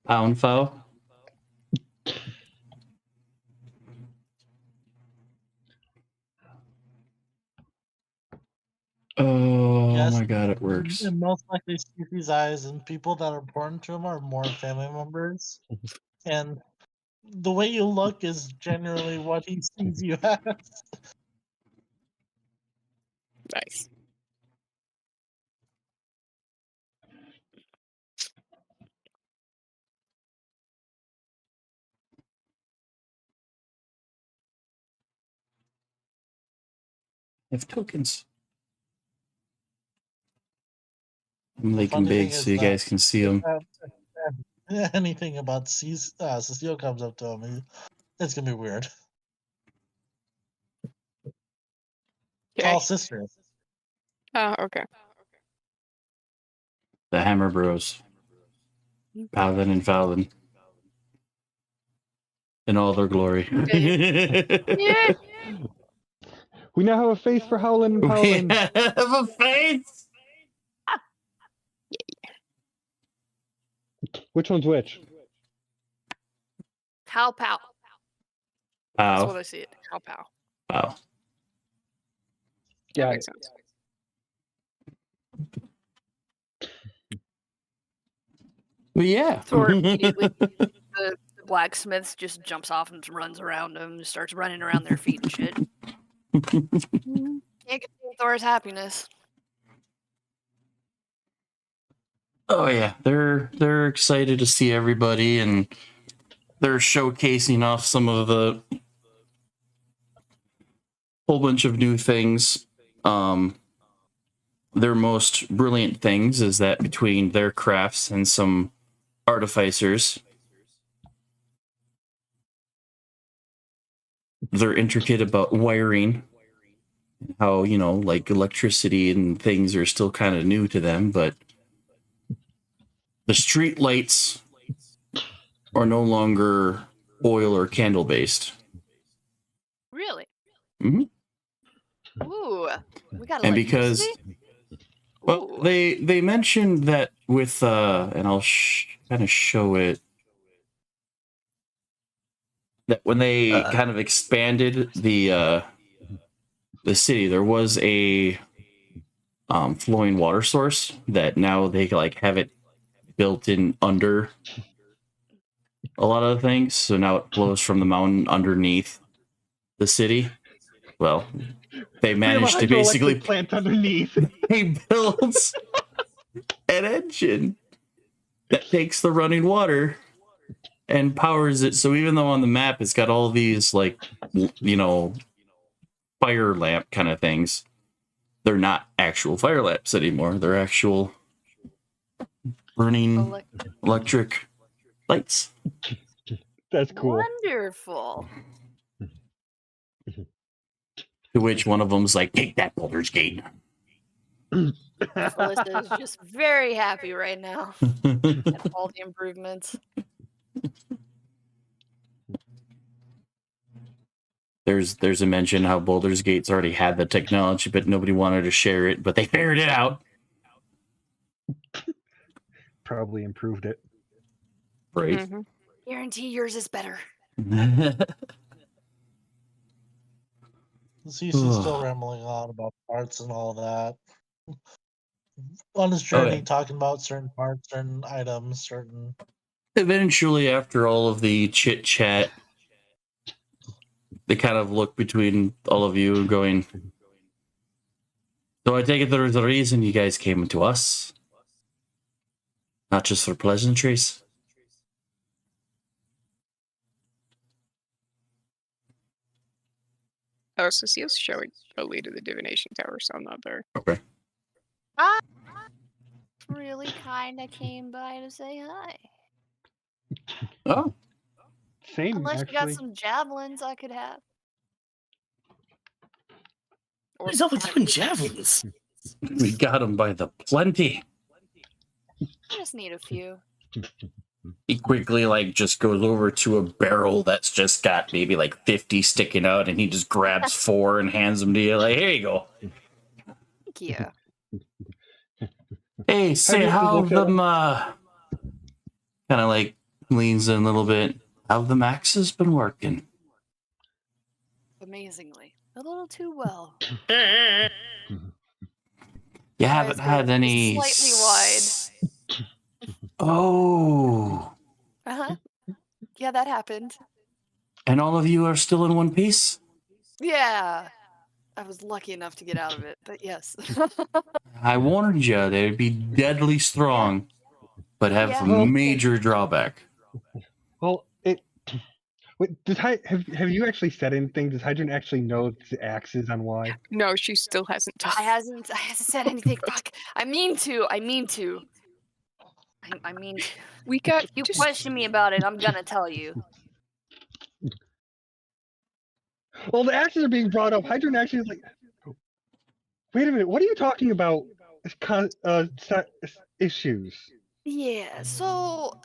Pound foe. Oh Yes. my god, it works. And most likely Stevie's eyes and people that are important to him are more family members. And the way you look is generally what he sees you as. Nice. I have tokens. I'm making funny thing big so is you that- guys can see them. Anything about Cecile comes up to him, it's gonna be weird. Okay. Tall sister. Oh, okay. The Hammer Bros. Paladin and Fallon. In all their glory. Yeah. We now have a face for Howlin' and We Powlin. have a face! Which one's which? How pal? That's what Wow. I see it. How pal? Wow. That Yeah. makes sense. But yeah. Thor immediately, the blacksmith just jumps off and runs around him, and starts running around their feet and shit. Can't contain Thor's happiness. Oh yeah, they're excited to see everybody, and they're showcasing off some of the whole bunch of new things. Their most brilliant things is that between their crafts and some artificers, they're intricate about wiring. How, you know, like electricity and things are still kind of new to them, but the street lights are no longer oil or candle based. Really? Mhm. Ooh, we got And because, electricity? well, Ooh. they mentioned that with and I'll kind of show it. that when they kind of expanded the city, there was a flowing water source that now they like have it built in under a lot of things. So now it flows from the mountain underneath the city. Well, they managed to basically plant underneath. They built an engine that takes the running water and powers it. So even though on the map it's got all these like fire lamp kind of things, they're not actual fire lamps anymore. They're actual burning electric lights. That's cool. Wonderful. To which one of them's like, take that, Baldur's Gate. Melissa is just very happy right now at all the improvements. There's a mention how Baldur's Gate's already had the technology, but nobody wanted to share it, but they figured it out. Probably improved it. Right. Mm-hmm. Guarantee yours is better. He's still rambling on about parts and all that. On his journey, talking about certain parts, certain items, certain. Eventually, after all of the chit chat, they kind of look between all of you, going, "So I take it there's a reason you guys came to us, not just for pleasantries." Oh, Cecile's showing a lead to the divination tower, so I'm not there. Okay. I really kind of came by to say hi. Oh. Same, Unless actually. you got some javelins I could have. What is up with you and javelins? We got them by the plenty. I just need a few. He quickly just goes over to a barrel that's just got maybe 50 sticking out, and he just grabs 4 and hands them to you. Like, here you go. Thank you. Hey, say how them kind of leans in a little bit. How the max has been working. Amazingly. A little too well. You haven't had any slightly wide. Oh. Uh-huh. Yeah, that happened. And all of you are still in one piece? Yeah. I was lucky enough to get out of it, but yes. I warned you they'd be deadly strong, but have a major drawback. Well, have you actually said anything? Does Hydron actually know the axes on why? No, she still hasn't talked. I hasn't said anything. Fuck. I mean to. We got. If you question me about it, I'm gonna tell you. Well, the axes are being brought up. Hydron actually is like, wait a minute, what are you talking about? Issues. Yeah. So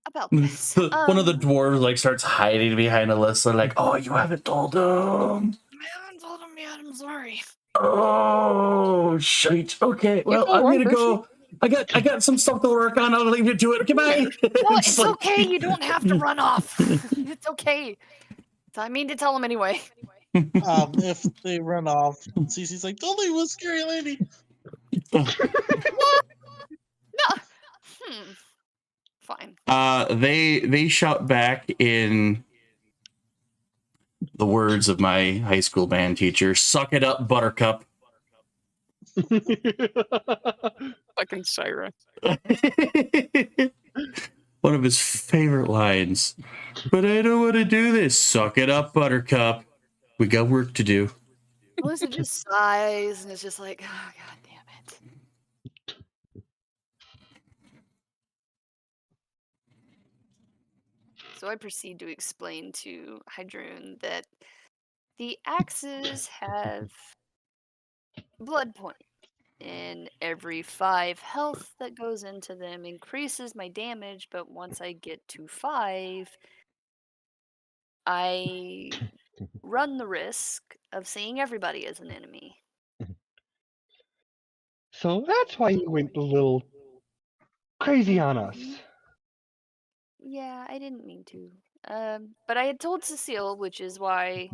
about this. One of the dwarves starts hiding behind Alyssa, oh, you haven't told him. I haven't told him yet. I'm sorry. Oh, shite. Okay, well, I'm gonna go. I got some stuff to work on. I'll leave you to it. Goodbye. No, it's okay. You don't have to run off. It's okay. I mean to tell him anyway. If they run off, Cece's like, "Don't leave with scary lady." No. Fine. They shout back in the words of my high school band teacher, "Suck it up, Buttercup." Fucking Syra. One of his favorite lines. But I don't want to do this. Suck it up, Buttercup. We got work to do. Melissa just sighs and is just like, oh, God damn it. So I proceed to explain to Hydroon that the axes have blood point. And every 5 health that goes into them increases my damage, but once I get to 5, I run the risk of seeing everybody as an enemy. So that's why you went a little crazy on us. Yeah, I didn't mean to. But I had told Cecile, which is why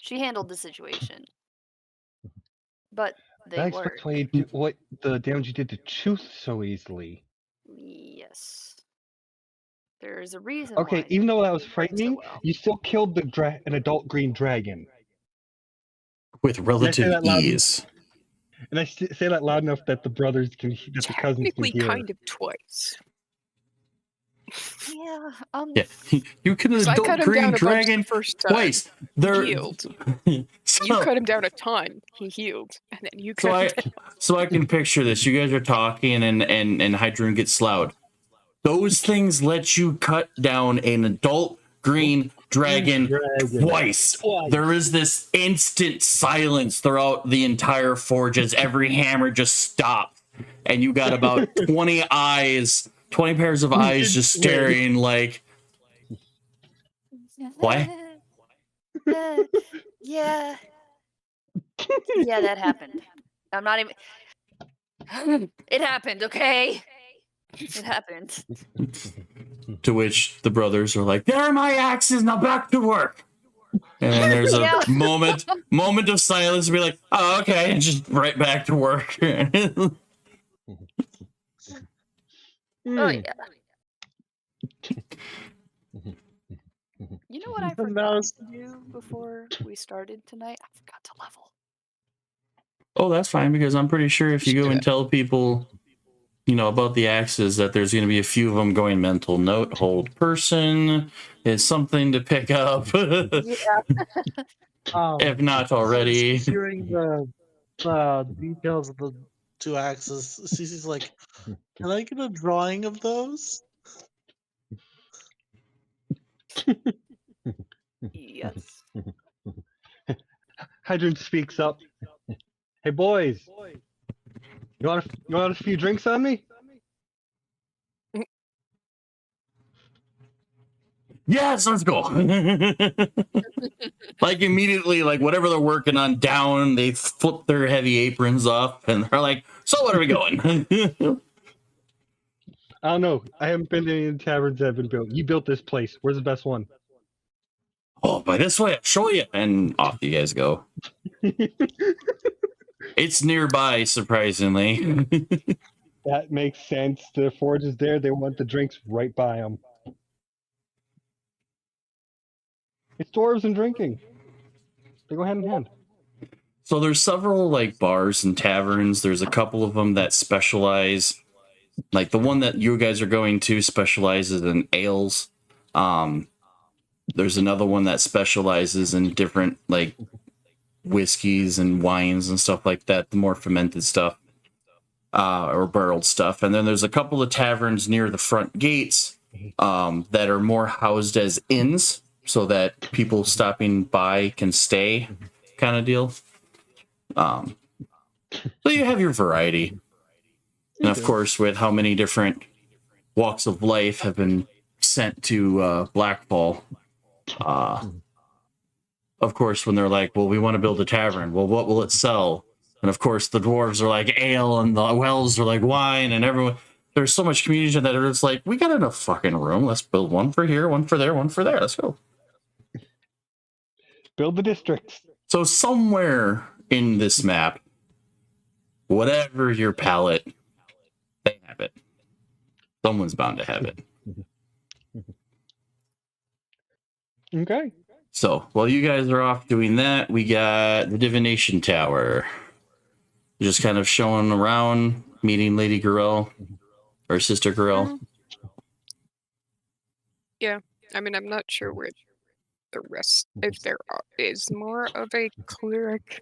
she handled the situation. But they That were. explains why you do what the damage you did to Truth so easily. Yes. There's a reason Okay, why. even though that was they did so frightening, well. you still killed an adult green dragon. With relative that loud? ease. And I say that loud enough that the brothers can, that the cousins can Technically, hear. kind of twice. Yeah. Yeah, you killed an 'Cause I adult cut him green down a bunch dragon the first time. twice. He They're healed. so, You cut him down a ton. He healed, and then you so cut him down. so I can picture this. You guys are talking, and Hydron gets loud. Those things let you cut down an adult green dragon twice. There is this instant silence throughout the entire forge as every hammer just stops, and you got about 20 eyes, 20 pairs of eyes just staring like, what? Yeah. Yeah, that happened. I'm not even. It happened, okay? It happened. To which the brothers are like, "There are my axes, now back to work." And then there's a Yeah. moment of silence to be like, "Oh, okay," and just right back to work. Oh yeah. You know what I The forgot mouse. to do before we started tonight? I forgot to level. Oh, that's fine, because I'm pretty sure if you go and tell people, about the axes, that there's going to be a few of them going mental note. Hold person is something to pick up. Yeah. If not already. Hearing the details of the 2 axes, Cece's like, "Can I get a drawing of those?" Yes. Hydron speaks up. Hey boys, you want a few drinks on me? Yes, let's go. Like immediately, like whatever they're working on down, they flip their heavy aprons off and they're like, "So what are we going?" I don't know. I haven't been to any of the taverns that have been built. You built this place. Where's the best one? "Oh, by this way, I'll show you." And off you guys go. It's nearby, surprisingly. That makes sense. The forge is there. They want the drinks right by them. It's dwarves and drinking. They go hand in hand. So there's several like bars and taverns. There's a couple of them that specialize. Like the one that you guys are going to specializes in ales. There's another one that specializes in different like whiskeys and wines and stuff like that, the more fermented stuff, or barreled stuff. And then there's a couple of taverns near the front gates that are more housed as inns, so that people stopping by can stay, kind of deal. So you have your variety. And of course, with how many different walks of life have been sent to Blackfall, of course, when they're like, "Well, we want to build a tavern. Well, what will it sell?" And of course, the dwarves are like ale, and the wells are like wine, and everyone. There's so much community that it's like, we got enough fucking room. Let's build one for here, one for there, one for there. Let's go. Build the districts. So somewhere in this map, whatever your palette, they have it. Someone's bound to have it. Okay. So while you guys are off doing that, we got the Divination Tower. Just kind of showing around, meeting Lady Gorell, or Sister Gorell. Yeah, I mean, I'm not sure where the rest, if there is more of a cleric-ish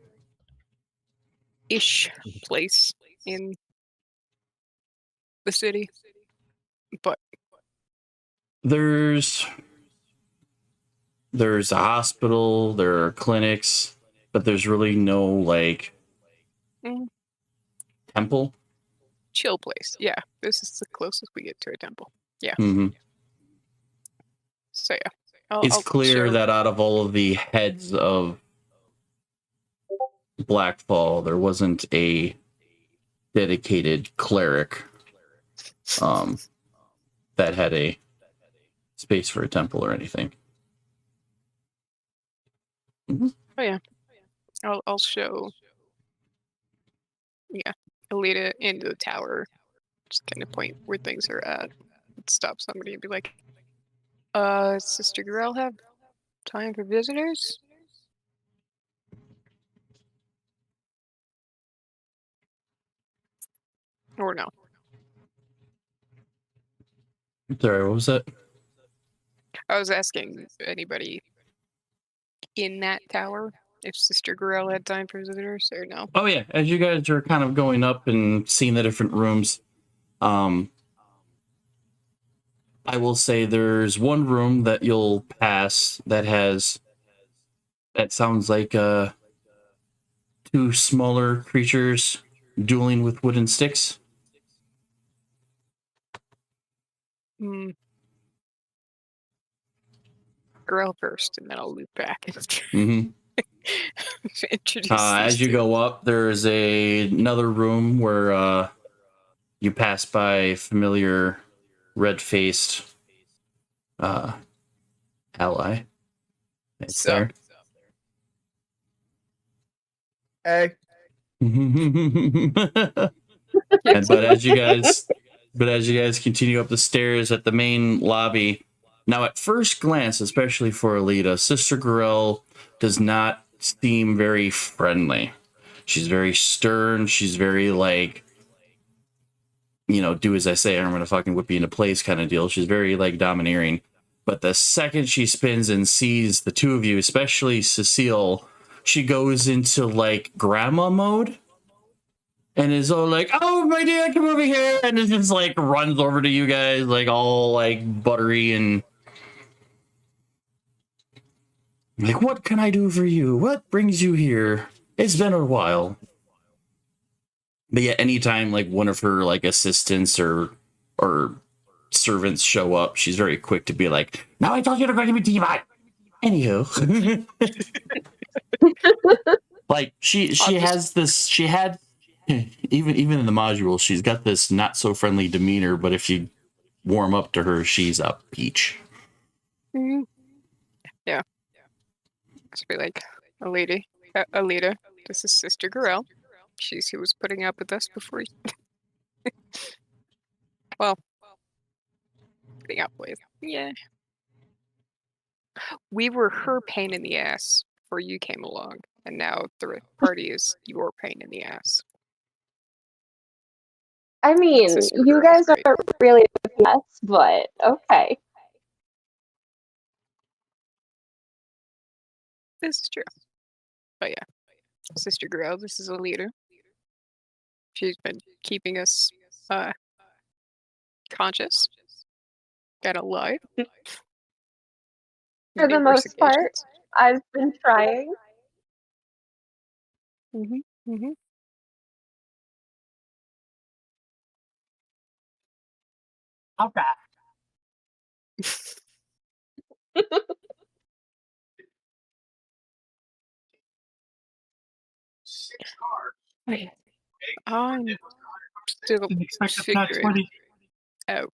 place in the city, but There's a hospital, there are clinics, but there's really no like Mm. temple. chill place. Yeah, this is the closest we get to a temple. Yeah. Mm-hmm. So yeah, It's I'll clear share- that out of all of the heads of Blackfall, there wasn't a dedicated cleric that had a space for a temple or anything. I'll show. Yeah, Alita into the tower. Just kind of point where things are at. Stop somebody and be like, Sister Gorell have time for visitors? Or no? Sorry, what was that? I was asking anybody in that tower if Sister Gorell had time for visitors or no. Oh yeah, as you guys are kind of going up and seeing the different rooms, I will say there's one room that you'll pass that sounds like two smaller creatures dueling with wooden sticks. Gorell first, and then I'll loop back. Mm-hmm. Introduce As you go up, there's another room where you pass by familiar red-faced ally. It's So- there. Hey. But as you guys continue up the stairs at the main lobby, now at first glance, especially for Alita, Sister Gorell does not seem very friendly. She's very stern. She's very like, do as I say, or I'm gonna fucking whip you into place kind of deal. She's very like domineering. But the second she spins and sees the two of you, especially Cecile, she goes into like grandma mode. And is all like, oh, my dear, come over here. And it just like runs over to you guys, like all like buttery and like, what can I do for you? What brings you here? It's been a while. But yeah, anytime like one of her like assistants or servants show up, she's very quick to be like, now I told you to go to me, T-Bot. Anywho. Like she had even in the module, she's got this not so friendly demeanor, but if you warm up to her, she's a peach. Mhm. Yeah. Just be like, Alita, this is Sister Gorell. She's who was putting up with us before you. Well, putting up with. Yeah. We were her pain in the ass before you came along, and now the party is your pain in the ass. I mean, Sister you Gorell's guys great. aren't really the best, but okay. This is true. But yeah, Sister Gorell, this is Alita. She's been keeping us conscious, got alive. For the most part, I've been trying. Mm-hmm. Okay. I'm still Didn't expect a flat figuring 20. out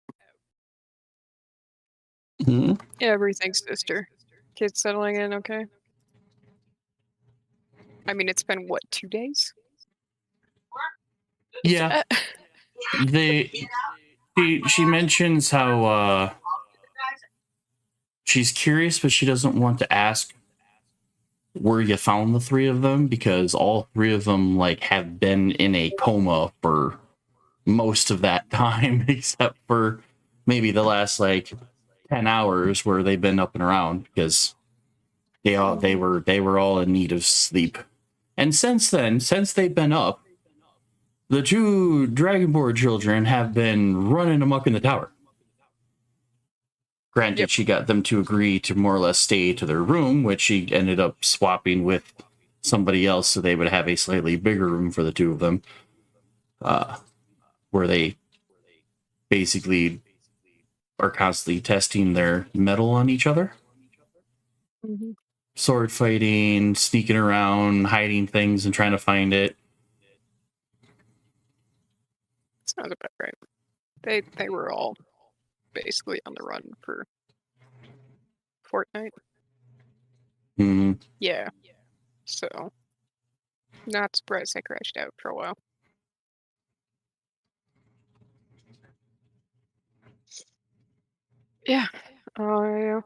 Mm-hmm. everything, Sister. Kids settling in okay? I mean, it's been, what, 2 days? Yeah. She mentions how she's curious, but she doesn't want to ask where you found the three of them, because all three of them like have been in a coma for most of that time, except for maybe the last like 10 hours where they've been up and around, because they were all in need of sleep. And since then, since they've been up, the two Dragonborn children have been running amok in the tower. Granted, Yep. she got them to agree to more or less stay to their room, which she ended up swapping with somebody else so they would have a slightly bigger room for the two of them, where they basically are constantly testing their metal on each other. Mm-hmm. Sword fighting, sneaking around, hiding things and trying to find it. Sounds about right. They were all basically on the run for fortnight. Hmm. Yeah. So, not surprised I crashed out for a while. Yeah. But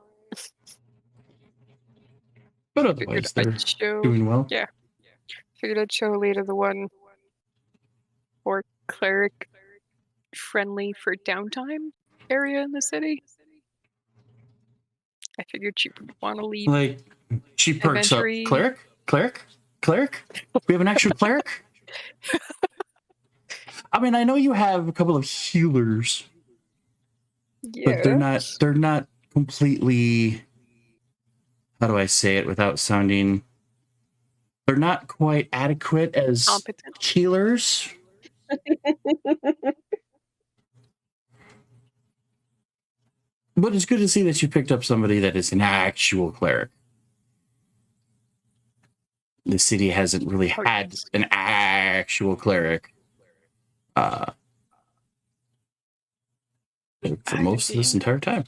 Figured otherwise, they're I'd show. doing well. Yeah. Figured I'd show later the one more cleric friendly for downtime area in the city. I figured she would want to leave. Like, she perks up. Inventory. Cleric? We have an actual cleric? I mean, I know you have a couple of healers, Yeah. but they're not completely, how do I say it without sounding, they're not quite adequate as competent. healers. But it's good to see that you picked up somebody that is an actual cleric. The city hasn't really had an actual cleric for most of this entire time.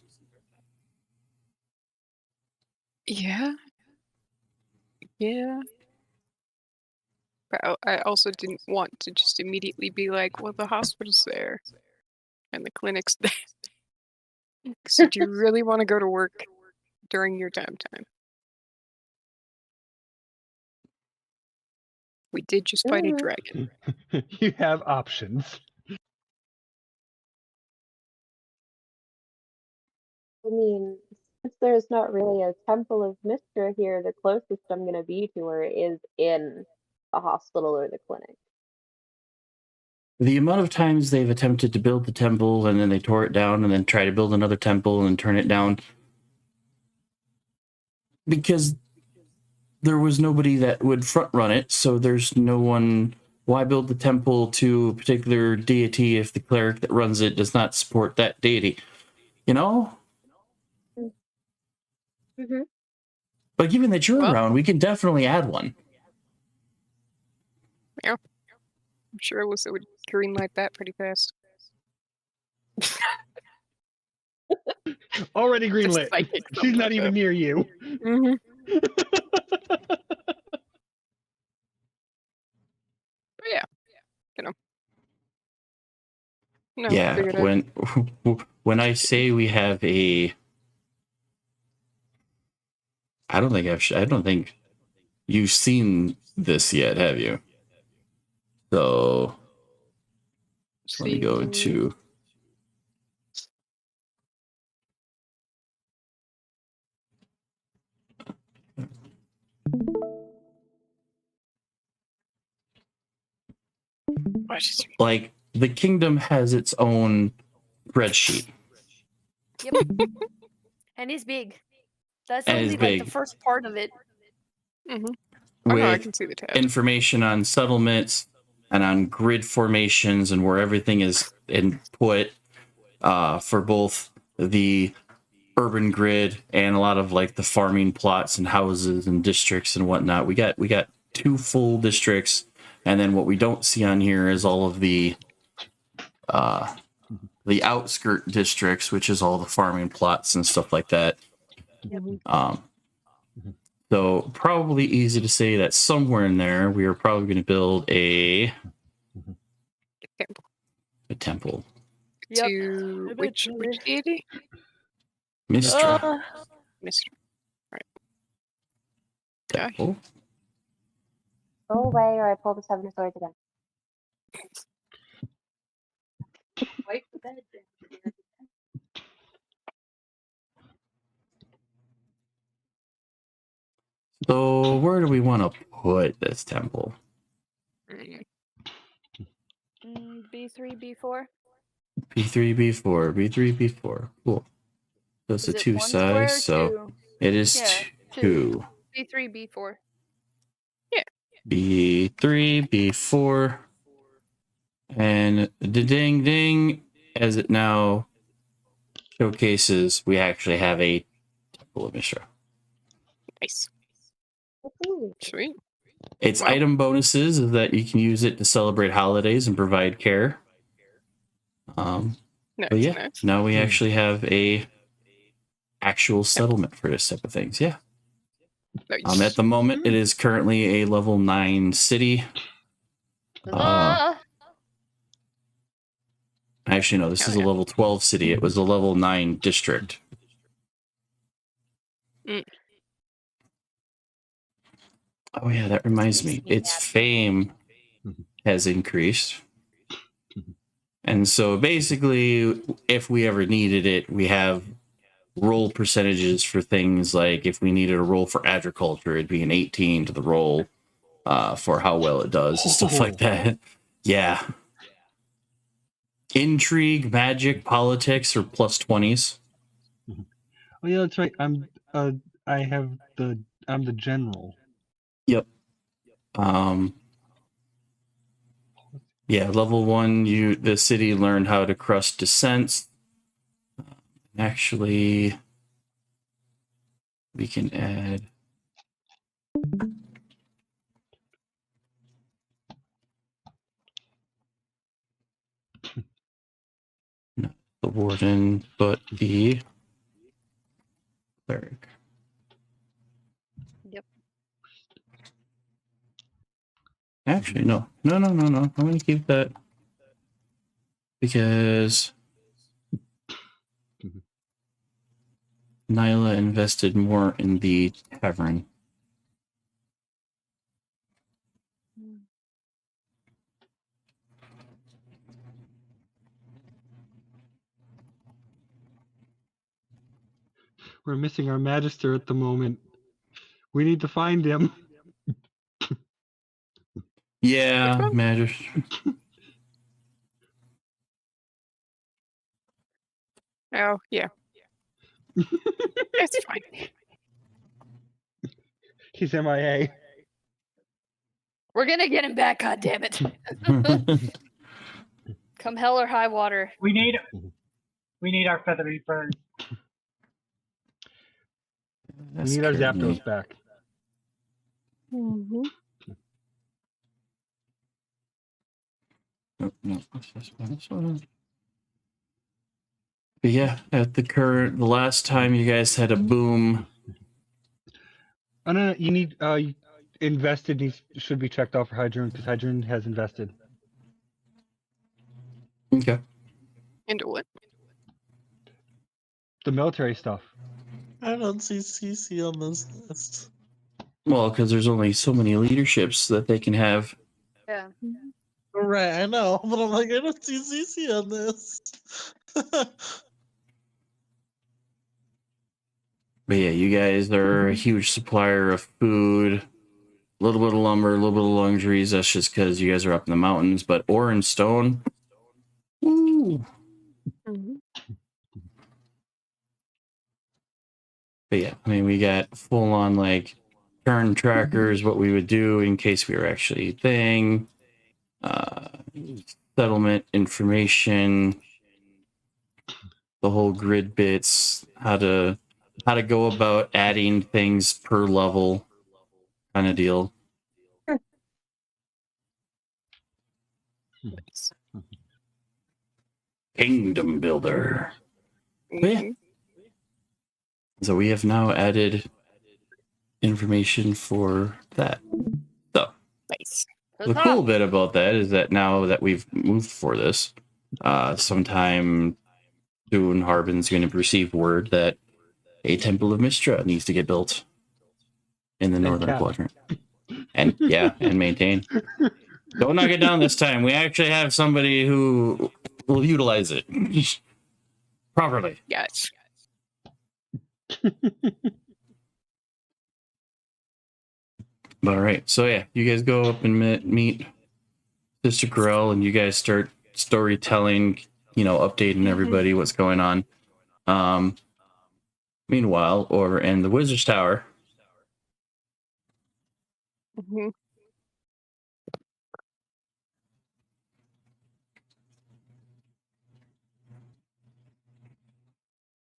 Yeah. Yeah. But I also didn't want to just immediately be like, well, the hospital's there and the clinic's there. So do you really want to go to work during your downtime? We did just fight a dragon. You have options. I mean, since there's not really a Temple of Mystra here, the closest I'm going to be to her is in the hospital or the clinic. The amount of times they've attempted to build the temple and then they tore it down and then try to build another temple and turn it down because there was nobody that would front run it, so there's no one. Why build the temple to a particular deity if the cleric that runs it does not support that deity? You know? Mm-hmm. But given that you're Well- around, we can definitely add one. I'm sure Alyssa would greenlight that pretty fast. Already Just greenlit. psychic She's not something even up. near you. Mm-hmm. But yeah, you know. No, Yeah, figured I'd- when I say we have a, I don't think you've seen this yet, have you? So let me go see- to. What is- Like, the kingdom has its own spreadsheet. Yep. And he's big. That's And only he's like big. the first part of it. Mhm. Oh, no, I with can see the tab. information on settlements and on grid formations and where everything is input for both the urban grid and a lot of like the farming plots and houses and districts and whatnot. We got 2 full districts, and then what we don't see on here is all of the outskirt districts, which is all the farming plots and stuff like that. So probably easy to say that somewhere in there we are probably going to build a temple. Yep. To which deity? Mystra Mr. Right. Yeah. temple. Go away or I pull the Seven of Swords again. Wipe the bed. So where do we want to put this temple? Mm, B3, B4. B3, B4, B3, B4. Cool. So it's Is a it 2 one square or size, so two? it is Yeah, 2. B3, B4. B3, B4. And the ding ding, as it now showcases, we actually have a temple of Mishra. nice. Ooh. Sweet. Its Wow. item bonuses is that you can use it to celebrate holidays and provide care. Nice, But yeah, nice. now we actually have a actual settlement for this type of things. Yeah. Nice. At the moment, it is currently a level 9 city. Actually, no, this is a level 12 city. It was a level 9 district. Oh, yeah, that reminds me. Its fame has increased. And so basically, if we ever needed it, we have roll percentages for things like if we needed a roll for agriculture, it'd be an 18 to the roll for how well it does and stuff like that. Yeah. Intrigue, magic, politics are plus 20s. Oh yeah, that's right. I'm the general. Yep. Yeah, level 1, the city learned how to crush dissents. Actually, we can add not the warden, but the cleric. Yep. Actually, no. I'm going to keep that because Nyla invested more in the tavern. We're missing our magister at the moment. We need to find him. Yeah, magister. Oh, yeah. It's fine. He's MIA. We're gonna get him back, God damn it! Come hell or high water. We need our feathery bird. We need our Zapdos back. Mm-hmm. No, this one. But yeah, at the last time you guys had a boom. Oh no, you need invested should be checked off for Hydroon because Hydroon has invested. Okay. Into what? The military stuff. I don't see CC on this list. Well, because there's only so many leaderships that they can have. Yeah. Right, I know, but I'm like, I don't see CC on this. But yeah, you guys are a huge supplier of food, a little bit of lumber, a little bit of luxuries. That's just because you guys are up in the mountains. But ore and stone, woo. Mm-hmm. But yeah, I mean, we got full on like turn trackers, what we would do in case we were actually thing, settlement information, the whole grid bits, how to go about adding things per level kind of deal. Kingdom builder. But yeah. So we have now added information for that. So Nice. the cool bit about that is that now that we've moved for this, sometime soon Harbin's going to receive word that a Temple of Mystra needs to get built in the northern quadrant. And yeah, and maintain. Don't knock it down this time. We actually have somebody who will utilize it properly. Yes. All right. So yeah, you guys go up and meet Sister Corell, and you guys start storytelling, updating everybody what's going on. Meanwhile, over in the Wizard's Tower. Mm-hmm.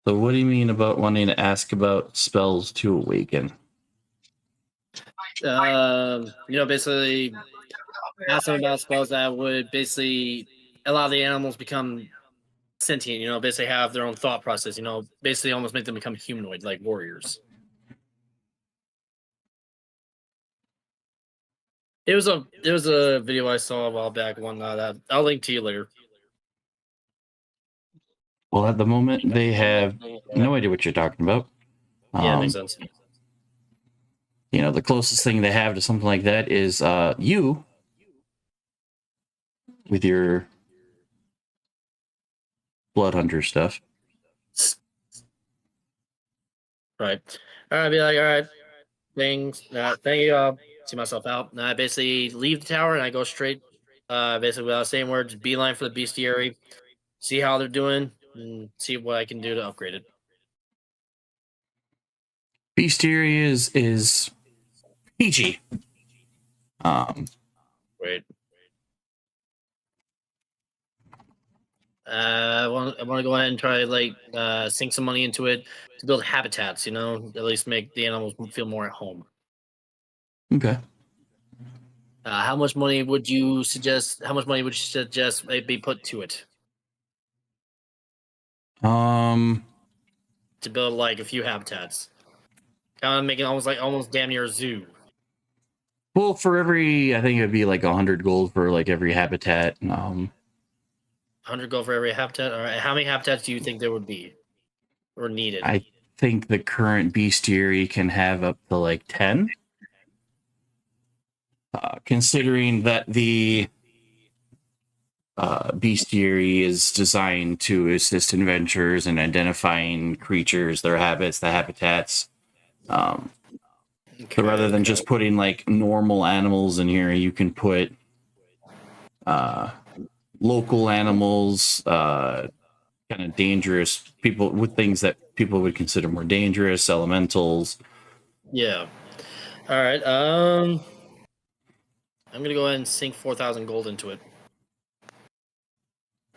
So what do you mean about wanting to ask about spells to awaken? Basically ask them about spells that would basically allow the animals become sentient. You know, basically have their own thought process. You know, basically almost make them become humanoid, like warriors. It was a video I saw a while back. One that I'll link to you later. Well, at the moment, they have no idea what you're talking about. Yeah, makes sense. You know, the closest thing they have to something like that is you with your blood hunter stuff. Right. All right. Be like, all right. Thank you. See myself out. And I basically leave the tower and I go straight, basically without saying words, beeline for the bestiary, see how they're doing, and see what I can do to upgrade it. Bestiary is peachy. Great. I want to go ahead and try sink some money into it to build habitats. You know, at least make the animals feel more at home. Okay. How much money would you suggest? How much money would you suggest be put to it Um, to build like a few habitats? Kind of making almost damn near a zoo. well, for every, I think it'd be like 100 gold for like every habitat. 100 gold for every habitat. All right. How many habitats do you think there would be or needed? I think the current bestiary can have up to like 10. Considering that the bestiary is designed to assist in ventures and identifying creatures, their habits, the habitats. So rather than just putting like normal animals in here, you can put local animals, kind of dangerous people with things that people would consider more dangerous, elementals. Yeah. All right. I'm gonna go ahead and sink 4,000 gold into it,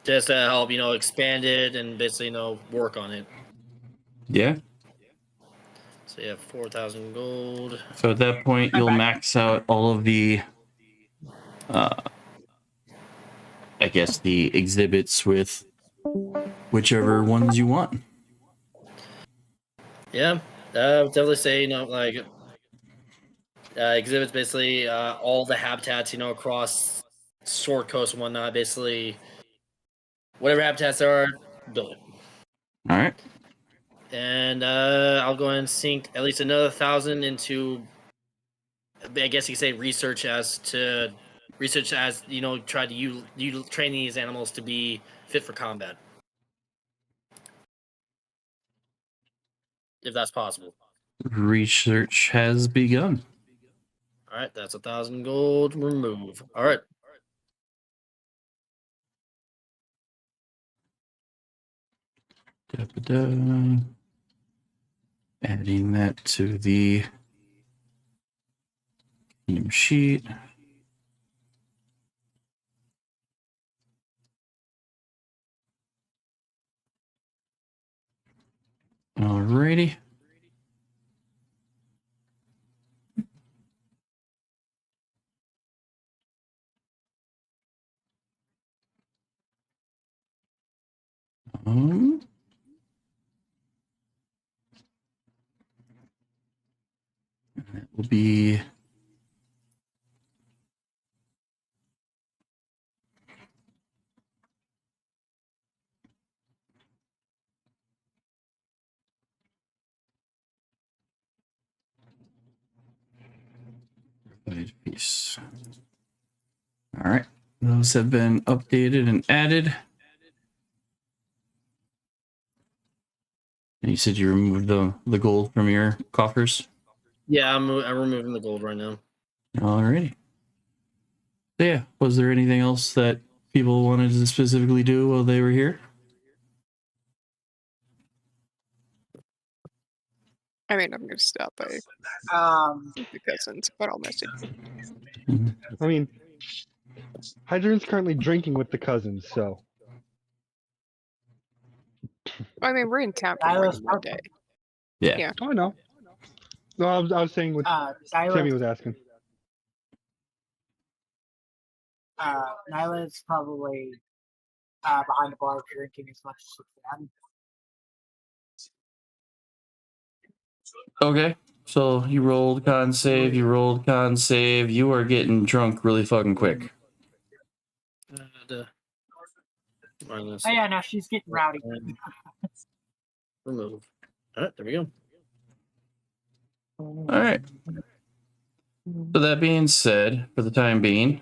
just to help expand it and basically work on it. Yeah. So yeah, 4,000 gold. So at that point, you'll max out all of the, I guess, the exhibits with whichever ones you want. Yeah, I would definitely say exhibits basically all the habitats across Sword Coast and whatnot. Basically, whatever habitats there are, build it. All right. And I'll go ahead and sink at least another 1,000 into, I guess you could say, research as try to you train these animals to be fit for combat, if that's possible. Research has begun. All right, that's 1,000 gold. Remove. All right. Da-ba-da. Adding that to the kingdom sheet. Alrighty. That will be piece. All right, those have been updated and added. And you said you removed the gold from your coffers? Yeah, I'm removing the gold right now. Alrighty. So yeah, was there anything else that people wanted to specifically do while they were here? I mean, I'm gonna stop by the cousins, but I'll message. I mean, Hydron's currently drinking with the cousins, so. I mean, we're in town for more than one day. Yeah. Oh, I know. No, I was saying what Sammy was asking. Nyla's probably behind the bar drinking as much as we can. Okay. So you rolled con save, you rolled con save. You are getting drunk really fucking quick. Oh yeah, no, she's getting rowdy. Remove. All right, there we go. All right. So that being said, for the time being,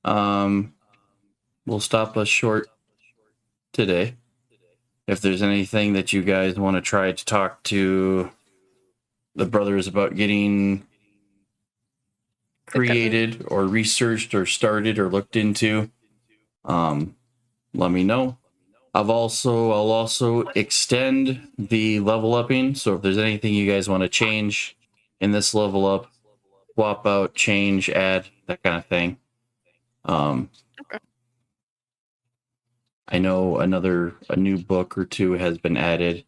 we'll stop us short today. If there's anything that you guys want to try to talk to the brothers about getting created or researched or started or looked into, let me know. I'll also extend the level upping. So if there's anything you guys want to change in this level up, swap out, change, add, that kind of thing. Okay. I know a new book or two has been added,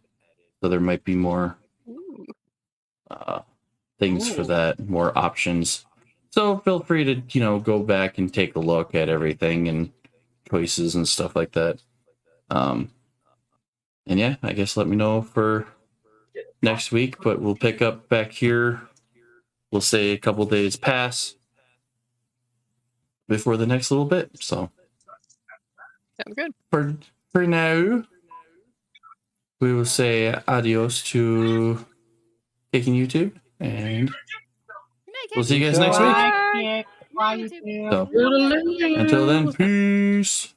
so there might be more Ooh. things for that, more options. So feel free to, go back and take a look at everything and choices and stuff like that. And yeah, I guess let me know for next week, but we'll pick up back here. We'll say a couple days pass before the next little bit. So Sounds good. for now, we will say adios to Kicking YouTube, and we'll see you guys next week. Bye, Nick. Bye, YouTube. YouTube. So until then, peace.